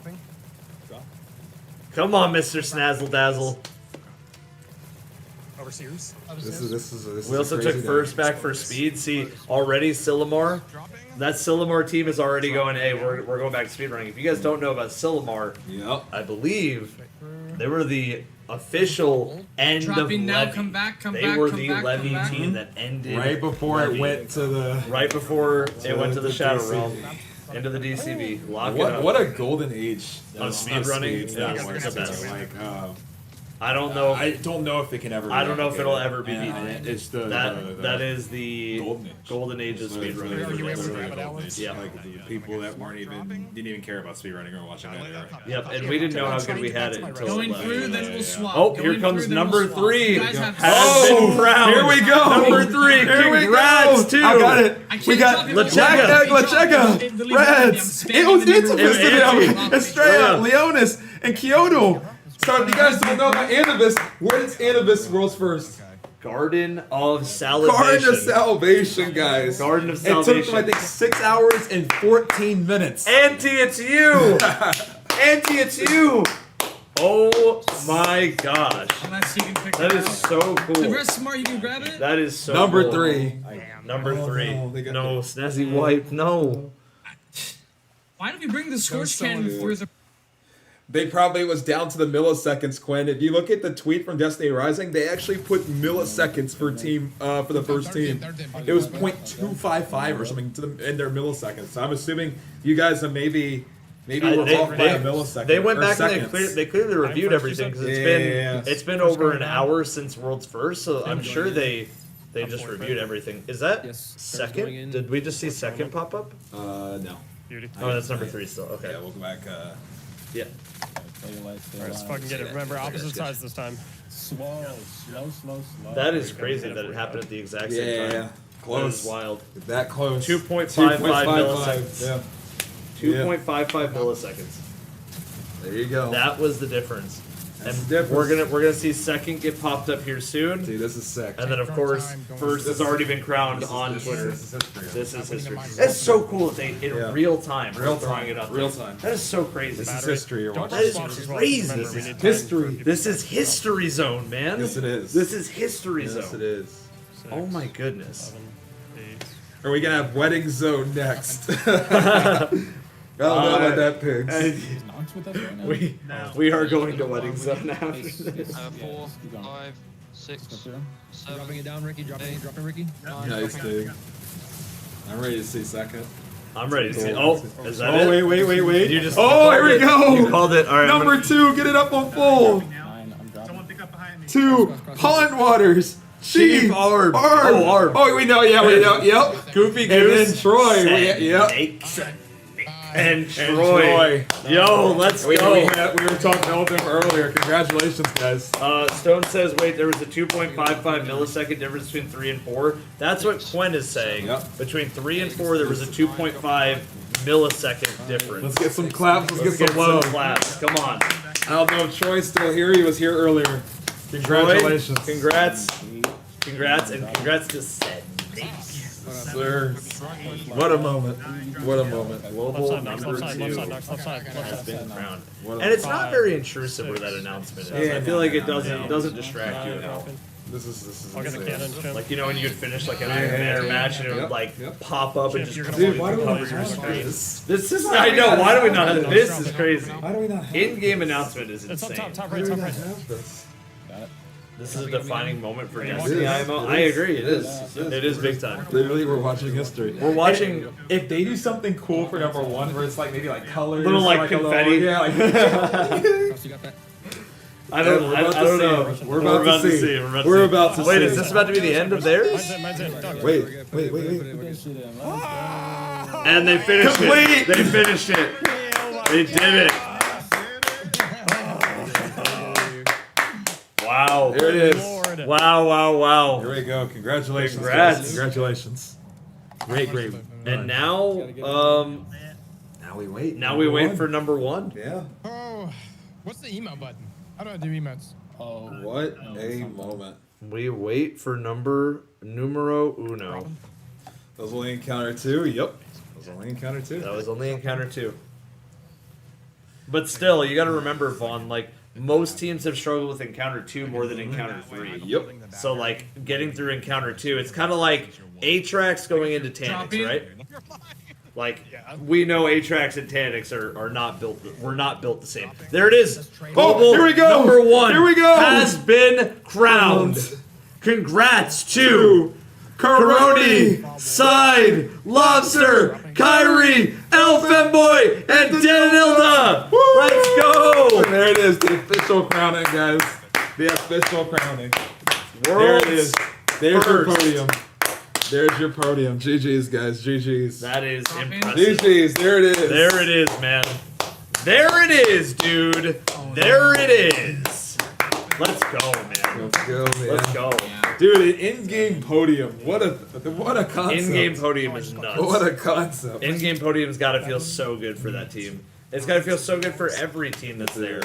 Come on, Mr. Snazzle Dazzle. Overseers. This is We also took first back for speed. See, already Sillamar. That Sillamar team is already going, hey, we're going back to speed running. If you guys don't know about Sillamar, Yep. I believe they were the official end Dropping of now, Levy. come back, come they back, were come the back, Levy come back. team that ended Right before Levy. it went to the. Right before it went to the Shadow DCB. Realm. Into the DCB. Lock it up. What a golden age Of speed running? speed Yeah, that it's was. the best. Like, I don't know. I don't know if it can ever. I don't know if it'll replicate ever be it. beaten. And it's the that is the golden age. of It's speedrunning. literally the golden age. Yeah. Like the people that didn't even care about speedrunning or watching that era. Yep, and we didn't know how good we had it until Going it left. through, then we'll swap. Oh, Going here comes through, then number we'll swap. 3. You guys have Has been crowned. Here we go. Number 3. Here we Congrats go. to. I got it. I can't We got drop it. Lachega. Lachega, Reds. It was Intifist, Estrella, Leonis, and Kyoto. So if you guys don't know about Anubis, where is Anubis World's First? Garden of Salvation. Garden of Salvation, guys. Garden of It took Salvation. them, I think, 6 hours and 14 minutes. Auntie, it's you. Auntie, it's you. Oh my gosh. Unless you can pick That it is out. so If cool. you're smart, you can grab it. That is so Number cool. 3. Number 3. no, they got No, Snazzy Wipe, no. Why don't we bring the Scorch Cannon through the... They probably was down to the milliseconds, Quinn. If you look at the tweet from Destiny Rising, they actually put milliseconds for team for the first team. It was 0.255 or something in their milliseconds. So I'm assuming you guys have maybe we're off by a millisecond. They went or back and seconds. they clearly reviewed everything because it's been over an hour since World's First, so I'm sure they just reviewed everything. Is that second? Did we just see second pop up? No. Oh, that's number 3 still. Okay. Yeah, we'll go back. Yeah. Alright, let's fucking get it. Remember, opposite sides this time. Slow. That is crazy that it happened at the exact same time. Close. That is wild. That close. 2.55 milliseconds. Yeah. 2.55 milliseconds. There you go. That was the difference. That's And the difference. we're gonna see second get popped up here soon. Dude, this is sick. And then of course, first has already been crowned on Twitter. This is history. This is history. That's so cool that they in real time are throwing it up. Real time. That is so crazy. This is history. You're watching. That is crazy. This is history. This is history zone, man. Yes, it is. This is history zone. Yes, it is. Oh my goodness. 7, 8. Are we gonna have wedding zone next? I don't know about that, pigs. We are going to wedding zone now. 4, 5, 6, 7. Dropping it down, Ricky. Dropping Ricky. Nice, dude. I'm ready to see second. I'm ready to see. Oh, is that it? Wait. You just here we go. You called it. All right. Number 2, get it up on full. 2, Pond Waters. Chief Arb. Arb. Oh, Arb. Oh, we know. Yeah, we know. Yep. Goofy And then Goose. Troy. Yep. And Troy. Yo, let's We go. were talking to them earlier. Congratulations, guys. Stone says, wait, there was a 2.55 millisecond difference between 3 and 4. That's what Quen is saying. Yep. Between 3 and 4, there was a 2.5 millisecond difference. Let's get some claps. Let's get some love. claps. Come on. I don't know if Troy's still here. He was here earlier. Congratulations. Troy, congrats, and congrats to Seth. Sir. What a moment. What a moment. Global Left number side, 2 left side. has been crowned. What a- And it's not very intrusive where that announcement is. Yeah, I feel like it doesn't distract you at all. This is I'll get the insane. cannon. Like, you know, when you'd finish like an Iron Man match and it would like pop up and just You're gonna Dude, why do we cover not your have screen. this? This is, I know, why do we not have this? Is crazy. Why do we not have In-game announcement is It's up insane. top Why right, do we top not right. have this? This is a defining moment for It Destiny is. IMO. It I is. agree, it is. It It is big time. Literally, we're watching history. We're watching If they do something cool for number 1, where it's like maybe like colors, little like confetti. yeah, like You got that? I don't know. We're about to see. We're about to Wait, see. is this about to be the end of theirs? Mine's in. Doug. Wait. And they finished Complete! it. They finished it. They did it. Wow. There it is. Lord. Wow. Here we go. Congratulations. Congrats. guys. Congratulations. Great. And now, Now we wait. now we wait for number 1. Yeah. Oh, what's the emote button? How do I do emotes? What a moment. We wait for numero uno. That was only encounter 2. Yep. That was only encounter 2. That was only encounter 2. But still, you got to remember, Vaughn, like, most teams have struggled with encounter 2 more than encounter 3. Yep. So, like, getting through encounter 2, it's kind of like A-Trax going into Tanics, right? Like, we know A-Trax and Tanics are not built, we're not built the same. There it is! Global here we go! Number 1 Here we go! has been crowned! Congrats to Karoni, Side, Lobster, Kyrie, El Femboy, and Danilda! Let's go! There it is. The official crowning, guys. The official crowning. There it is. There's your first. podium. There's your podium. GG's, guys. GG's. That is impressive. GG's. There it is. There it is, man. There it is, dude. There it is. Let's go, man. Let's go, man. Let's go. Dude, an in-game podium. What a concept. In-game podium is nuts. What a concept. In-game podium's got to feel so good for that team. It's got to feel so good for every team that's there.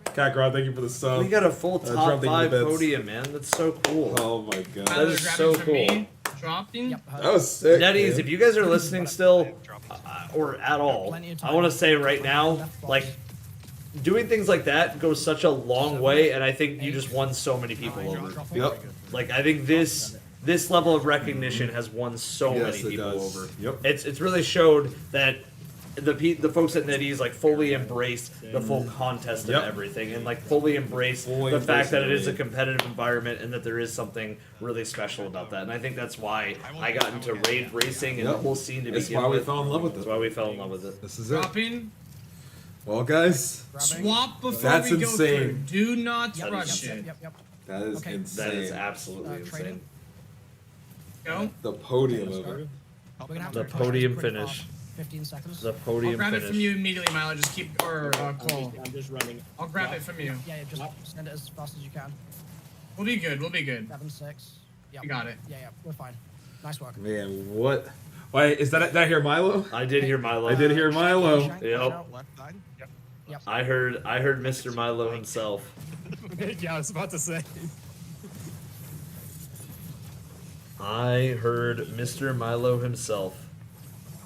Kakarot, thank you for the sub. We got a full Drum, top thank you 5 for bits. podium, man. That's so cool. Oh my god. That is so cool. That was sick. Netties, man. if you guys are listening still, or at all, I want to say right now, like, doing things like that goes such a long way, and I think you just won so many people over. Yep. Like, I think this level of recognition has won so Yes, many it people does. over. Yep. It's really showed that the folks at NetEase like fully embrace the full contest of Yep. everything, and like fully embrace Fully the fact embrace that it is a everything. competitive environment and that there is something really special about that. And I think that's why I got into raid racing and Yep. the whole scene to That's begin why we with. fell in love with That's it. why we fell in love with it. This is it. Dropping. Well, guys, Swap before That's we go insane. through. Do not That rush is- it. that is insane. That is absolutely insane. Go. The podium of it. The podium finish. 15 seconds. The podium I'll grab finish. it from you immediately, Milo. Just keep, or Cole. I'm just running. I'll grab it from you. Yeah, just send it as fast as you can. We'll be good. We'll be good. 7-6. Yeah, You got it. Yeah, we're fine. Nice work. Man, what? Why is that? Did I hear Milo? I did hear Milo. I did hear Milo. Yep. Yep. I heard Mr. Milo himself. Yeah, I was about to say. I heard Mr. Milo himself.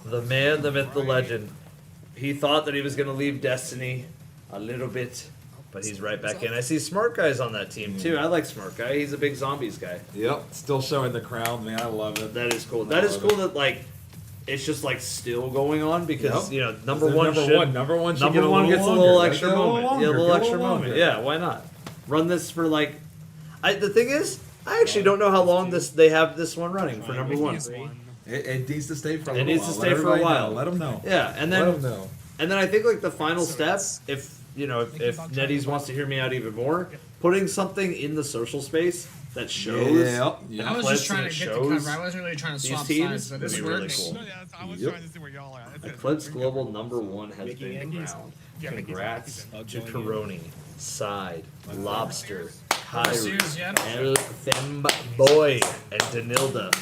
The man, the myth, the legend. He thought that he was going to leave Destiny a little bit, but he's right back in. I see Smart Guy's on that team, too. I like Smart Guy. He's a big zombies guy. Yep, still showing the crowd, man. I love it. That is cool. That is cool that, like, it's just, like, still going on because, Yep. you know, number one Number one should get a one little gets a longer. little Let extra it go a little moment. longer. Yeah, a little Go a extra little moment. longer. Yeah, why not? Run this for, like... the thing is, I actually don't know how long they have this one running for number one. It needs to stay for a It little needs while. to Let stay for a everybody while. know. Let them know. Yeah, and then Let 'em know. And then I think like the final step, if you know, if Netties wants to hear me out even more, putting something in the social space that shows. I was just trying to get the cover. I wasn't really trying to these swap teams, sides, but this would be really works. cool. No, yeah, I was trying to see where y'all are at. Eclipse Global #1 has been crowned. Congrats to Coroni, Side, Lobster, Kyrie, El Femboy, and Danilda.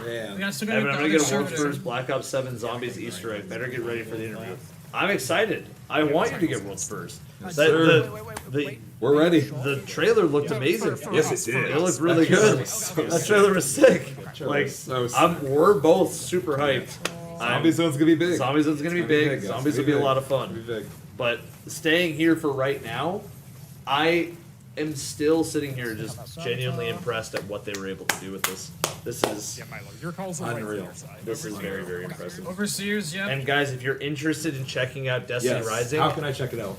Man. We still Evan, gotta I'm gonna get a World's servers. First Black Ops 7 Zombies Easter egg. Better get ready for the interview. I'm excited. I want you to get World's First. We're ready. The trailer looked amazing. Yes, it did. It looked really That trailer good. was so That trailer was sick. Like, so we're both super hyped. Zombie Zone's gonna be big. Zombie Zone's gonna be big. Zombies will be a lot of fun. Big. But staying here for right now, I am still sitting here just genuinely impressed at what they were able to do with this. This is Your calls are unreal. This is very, very impressive. Overseers, yeah. And guys, if you're interested in checking out Destiny Yes. Rising, How can I check it out?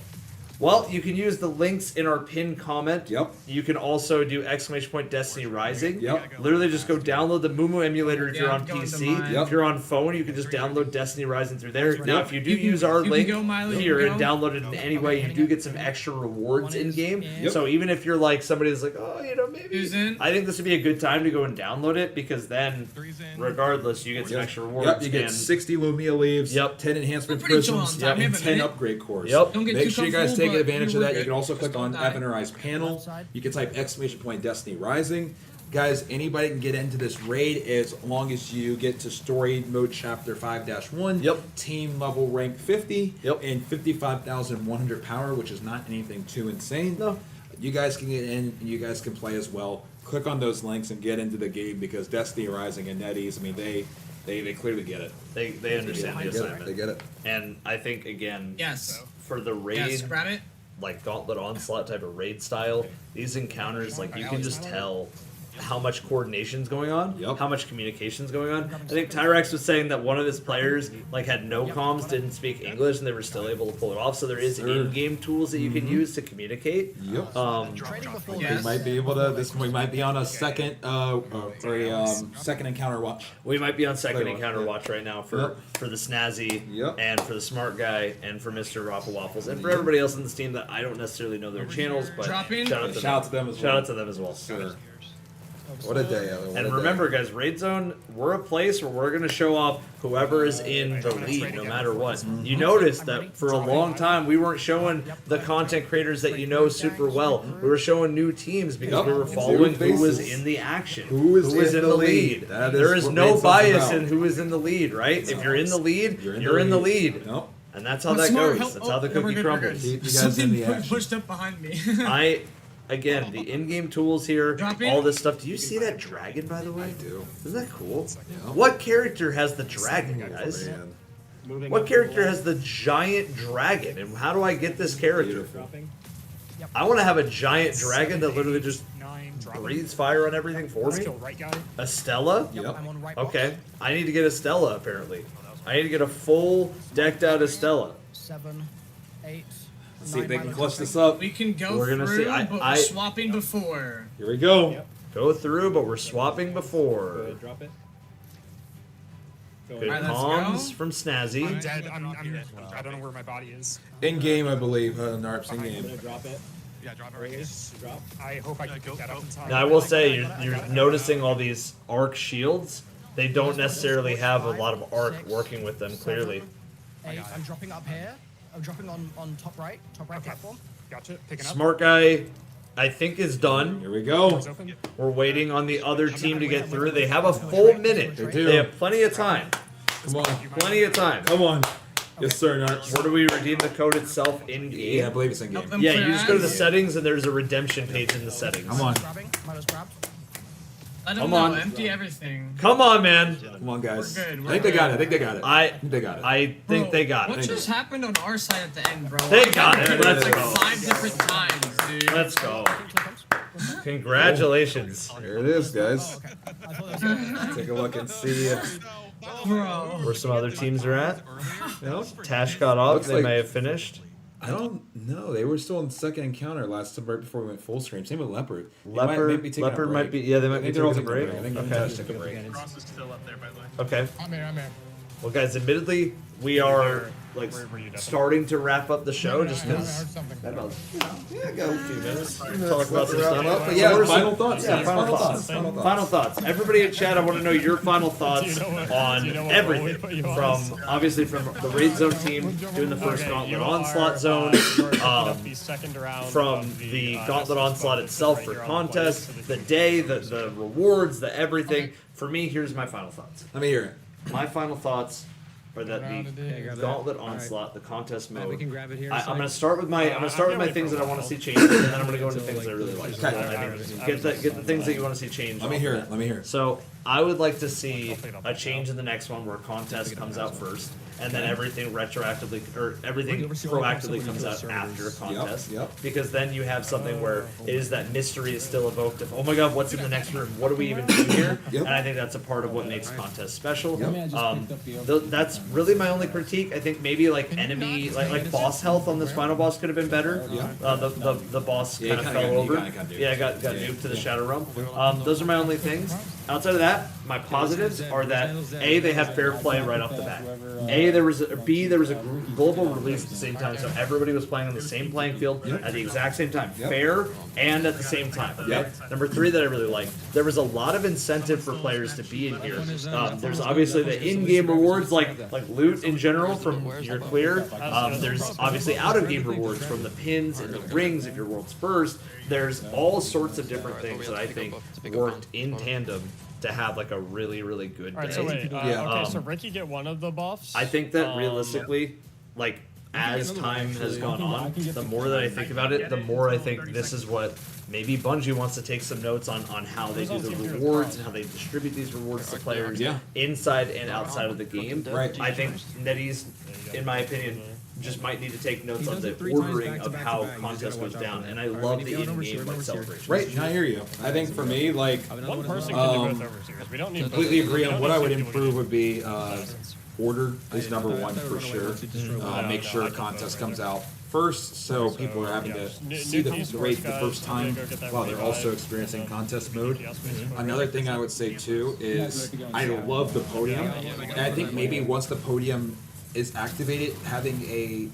well, you can use the links in our pinned comment. Yep. You can also do !Destiny Rising. Yep. Literally just go download the Mumu emulator if Yeah, you're on go into PC. mine. Yep. If you're on phone, you can just download Destiny Rising through there. Now, Yep. if you do You can- use our you can link go, Milo, you here can and go. download it in any way, you do get some extra rewards in game. Yep. So even if you're like somebody that's like, oh, you know, maybe Who's in? I think this would be a good time to go and download it because then, regardless, you get some extra rewards. Yep, you get and 60 Lumia leaves, Yep. 10 enhancement We're pretty chill prisms, on time. We and have a 10 minute. upgrade cores. Yep. Don't get Make too sure you guys comfortable, take but advantage of we're that. You good. can also click on Don't die. Evan or I's panel. You can type !Destiny Rising. Guys, anybody can get into this raid as long as you get to story mode chapter 5-1. Yep. Team level rank 50. Yep. And 55,100 power, which is not anything too insane. No. You guys can get in and you guys can play as well. Click on those links and get into the game because Destiny Rising and NetEase, I mean, they clearly get it. They understand the They get it. assignment. They get it. And I think again, Yes. for the raid, Yes, grab it. like Gauntlet Onslaught type of raid style, these encounters, like you can just tell how much coordination's going on, Yep. how much communication's going on. I think Tyrex was saying that one of his players like had no comms, didn't speak English, and they were still able to pull it off. So there is in-game tools that you can use to communicate. Yep. Yes. We might be able to. We might be on a second, second encounter watch. We might be on second Play encounter watch, watch right now for Yep. for the Snazzy Yep. and for the Smart Guy and for Mr. Raffle Waffles and for everybody else in this team that I don't necessarily know their channels, but Drop in. shout out to Shout out to them as well. Shout out to them as well. Sure. What a day, Evan. What And a remember, guys, Raid Zone, we're a place where we're going to show off whoever is in the lead, no matter what. You notice that for a long time, we weren't showing the content creators that you know super well. We were showing new teams because we were following who was in the action, Who is in the the lead. lead. That There is is what no Raid Zone's bias about. in who is in the lead, right? If you're in the lead, You're in you're the in the lead. lead. Nope. And that's how Oh, that smart. goes. Help. That's how the Oh, we're cookie good, we're crumbles. good. Keep you guys Something in the action. pushed up behind me. Again, the in-game tools here, Drop in. all this stuff. Do you see that dragon, by the way? I do. Isn't that cool? Yeah. What character has the dragon, guys? Man. What character has the giant dragon? And how do I get this character? Beautiful. I want to have a giant dragon that literally just breathes fire on everything for me. Right guy. Estella? Yep. I'm on right box. Okay. I need to get Estella, apparently. I need to get a full, decked out Estella. 7, 8. Let's see if they 9 can Milo clutch jumping. this up. We can go We're gonna through, see. but we're swapping before. Here we go. Go through, but we're swapping before. Drop it. Good Alright, let's comms go. from I'm Snazzy. dead. I don't know where my body is. In game, I believe. Narps in I'm game. gonna drop it. Yeah, drop it right here. I hope I can pick that up in time. Now, I will say, you're noticing all these arc shields. they don't necessarily have a lot of arc working with them. Clearly, 8. I'm dropping up here. I'm dropping on top right platform. Gotcha. Picking up. Smart guy, I think is done. Here we go. Doors open. We're waiting on the other team to get through. They have a full minute. They do. They have plenty of time. Come on. Plenty of time. Come on. Yes, sir. Nuts. Where do we redeem the code itself in game? Yeah, I believe it's in game. Yeah, you just go to the settings and there's a redemption page in the settings. Come on. Milo's grabbed. Let Come them on. know. Empty everything. Come on, man. Come on, guys. We're good, I we're think they got it. I good. think they got it. I think they got it. I think Bro, they got What it. just happened on our side at the end, bro? They I got it. did Let's like go. 5 different times, dude. Let's go. Congratulations. There it is, guys. Oh, Take a look and see Bro. Where some other teams are at. Tash got off. Looks They like- may have finished. I don't know. They were still in the second encounter last time, right before we went full stream. Same with Leopard. They Leopard taking a might be. break. Yeah, they might I be think they're all taking a break. I think Okay. Tash took a break. Cross is still up there, by the way. Okay. I'm here. Well, guys, admittedly, we are like Where you, Devin? starting to wrap up the show just I heard because. something. Yeah, got a few minutes. Talk about some stuff. But yeah, So we're- final thoughts. Yeah, guys. final thoughts. Final thoughts. Everybody in chat, I want to know your final thoughts on everything. From obviously from the raid zone team doing the first gauntlet onslaught zone, the second round from the gauntlet onslaught itself for contest, the day, the rewards, the everything. For me, here's my final thoughts. Let me hear it. My final thoughts are that the gauntlet onslaught, the contest mode. We can grab it here. I'm gonna start with my things that I want to see changed, and then I'm gonna go into things I really like. Get the things that you want to see changed. Let me hear it. Let me hear it. So I would like to see a change in the next one where contest comes out first, and then everything retroactively or everything proactively comes out after a contest. Yep. Because then you have something where it is that mystery is still evoked of, oh my god, what's in the next room? What do we even do here? Yep. And I think that's a part of what makes contest special. Yep. That's really my only critique. I think maybe like enemy, like boss health on this final boss could have been better. Yeah. The boss Yeah, kind of kinda fell got- over. he kinda got nuked. Yeah, got nuked to the Shadow Realm. Those are my only things. Outside of that, my positives are that A, they have fair play right off the bat. B, there was a global release at the same time, so everybody was playing on the same playing field at the exact same time, fair and at the same time. Okay? Yep. Number 3 that I really liked, there was a lot of incentive for players to be in here. There's obviously the in-game rewards like loot in general from your clear. There's obviously out-of-game rewards from the pins and the rings if your world's first. There's all sorts of different things that I think worked in tandem to have like a really, really good day. Alright, so wait. Yeah. Okay, so Ricky get one of the buffs. I think that realistically, like as time has gone on, the more that I think about it, the more I think this is what maybe Bungie wants to take some notes on how they do the rewards and how they distribute these rewards to players inside and outside of the game. Right. I think NetEase, in my opinion, just might need to take notes on the ordering of how contest goes down, and I love the in-game like celebration. Right, and I hear you. I think for me, like, One person can do both overseers. We don't need completely both. agree We on don't what I would need to do improve it. would be order is number one for sure. Make sure contest comes out first, so people are having to see the raid for the first time while they're also experiencing contest mode. Another thing I would say too is I love the podium, and I think maybe once the podium is activated, having a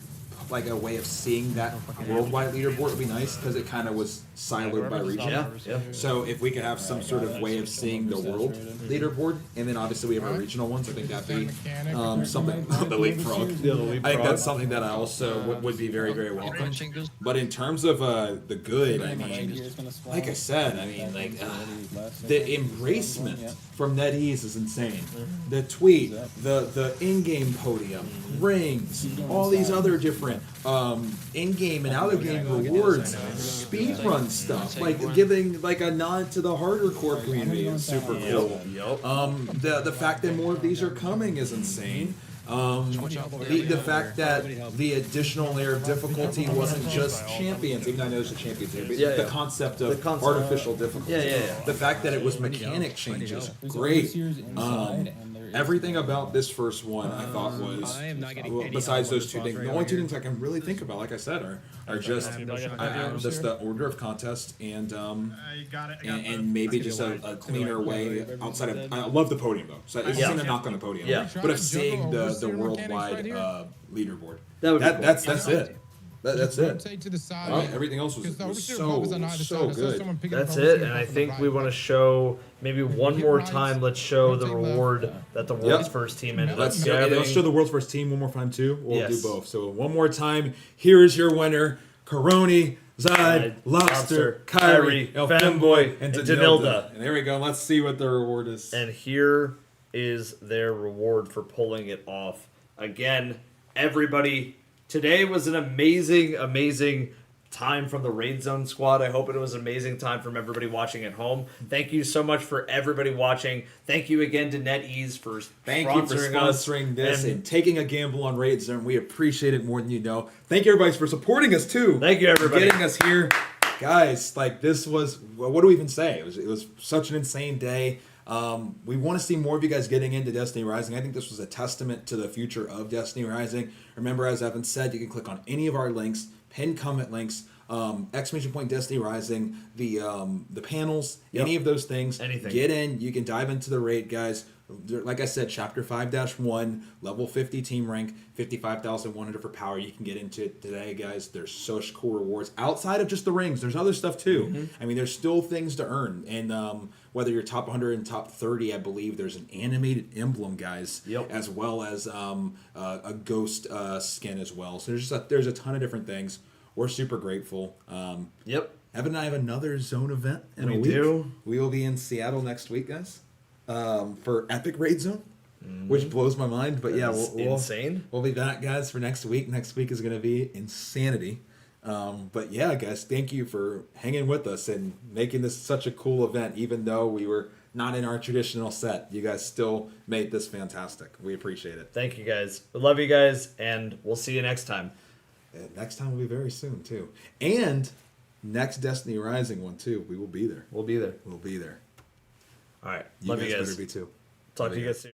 way of seeing that worldwide leaderboard would be nice because it kind of was siloed by region. Yeah. So if we could have some sort of way of seeing the world leaderboard, and then obviously we have our regional ones, I think that'd be something. The leapfrog. I think that's something that I also would be very, very welcome. But in terms of the good, I mean, like I said, I mean, like the embracement from NetEase is insane. The tweet, the in-game podium, rings, all these other different in-game and out-of-game rewards, speedrun stuff, like giving like a nod to the harder core community is super cool. The fact that more of these are coming is insane. The fact that the additional layer of difficulty wasn't just champions, even though I know there's a champions here, but the concept of artificial difficulty. The fact that it was mechanic changes, great. Everything about this first one I thought was, besides those two things, the only two things I can really think about, like I said, are just the order of contest and maybe just a cleaner way outside of. I love the podium though, so this isn't a knock on the podium, but of seeing the worldwide leaderboard. That's it. That's Just it. rotate to the side. Well, everything else was, Because the was overseer buff is on either so side. I saw good. someone picking That's up it, overseer and buff I on the think right. we want to show maybe one hit more right, time. Let's show the rotate left. reward that the world's first team ended up Let's getting. show the world's first team one more time too. We'll Yes. do both. So one more time. Here is your winner: Karoni, Zide, Lobster, Kyrie, El Femboy, and Danilda. And there we go. Let's see what the reward is. And here is their reward for pulling it off. Again, everybody, today was an amazing time from the Raid Zone squad. I hope it was an amazing time from everybody watching at home. Thank you so much for everybody watching. Thank you again to NetEase for sponsoring this us and taking a gamble on Raid Zone. We appreciate it more than you know. Thank you everybody for supporting us too. Thank you everybody. Getting us here. Guys, like this was, what do we even say? It was such an insane day. We want to see more of you guys getting into Destiny Rising. I think this was a testament to the future of Destiny Rising. Remember, as Evan said, you can click on any of our links, pinned comment links, exclamation point Destiny Rising, the panels, any of those things. Anything. Get in. You can dive into the raid, guys. Like I said, Chapter 5-1, level 50 team rank, 55,100 for power. You can get into it today, guys. There's such cool rewards outside of just the rings. There's other stuff too. I mean, there's still things to earn. And whether you're top 100 and top 30, I believe there's an animated emblem, guys, as well as a ghost skin as well. So there's a ton of different things. We're super grateful. Evan and I have another zone event in a week. We will be in Seattle next week, guys. For Epic Raid Zone, which blows my mind. But insane. We'll be back, guys, for next week. Next week is going to be insanity. But yeah, guys, thank you for hanging with us and making this such a cool event. Even though we were not in our traditional set, you guys still made this fantastic. We appreciate it. Thank you guys. We love you guys, and we'll see you next time. Next time will be very soon too. And next Destiny Rising one too. We will be there. We'll be there. We'll be there. All right. You Love guys you guys. better be too. Talk to you guys soon.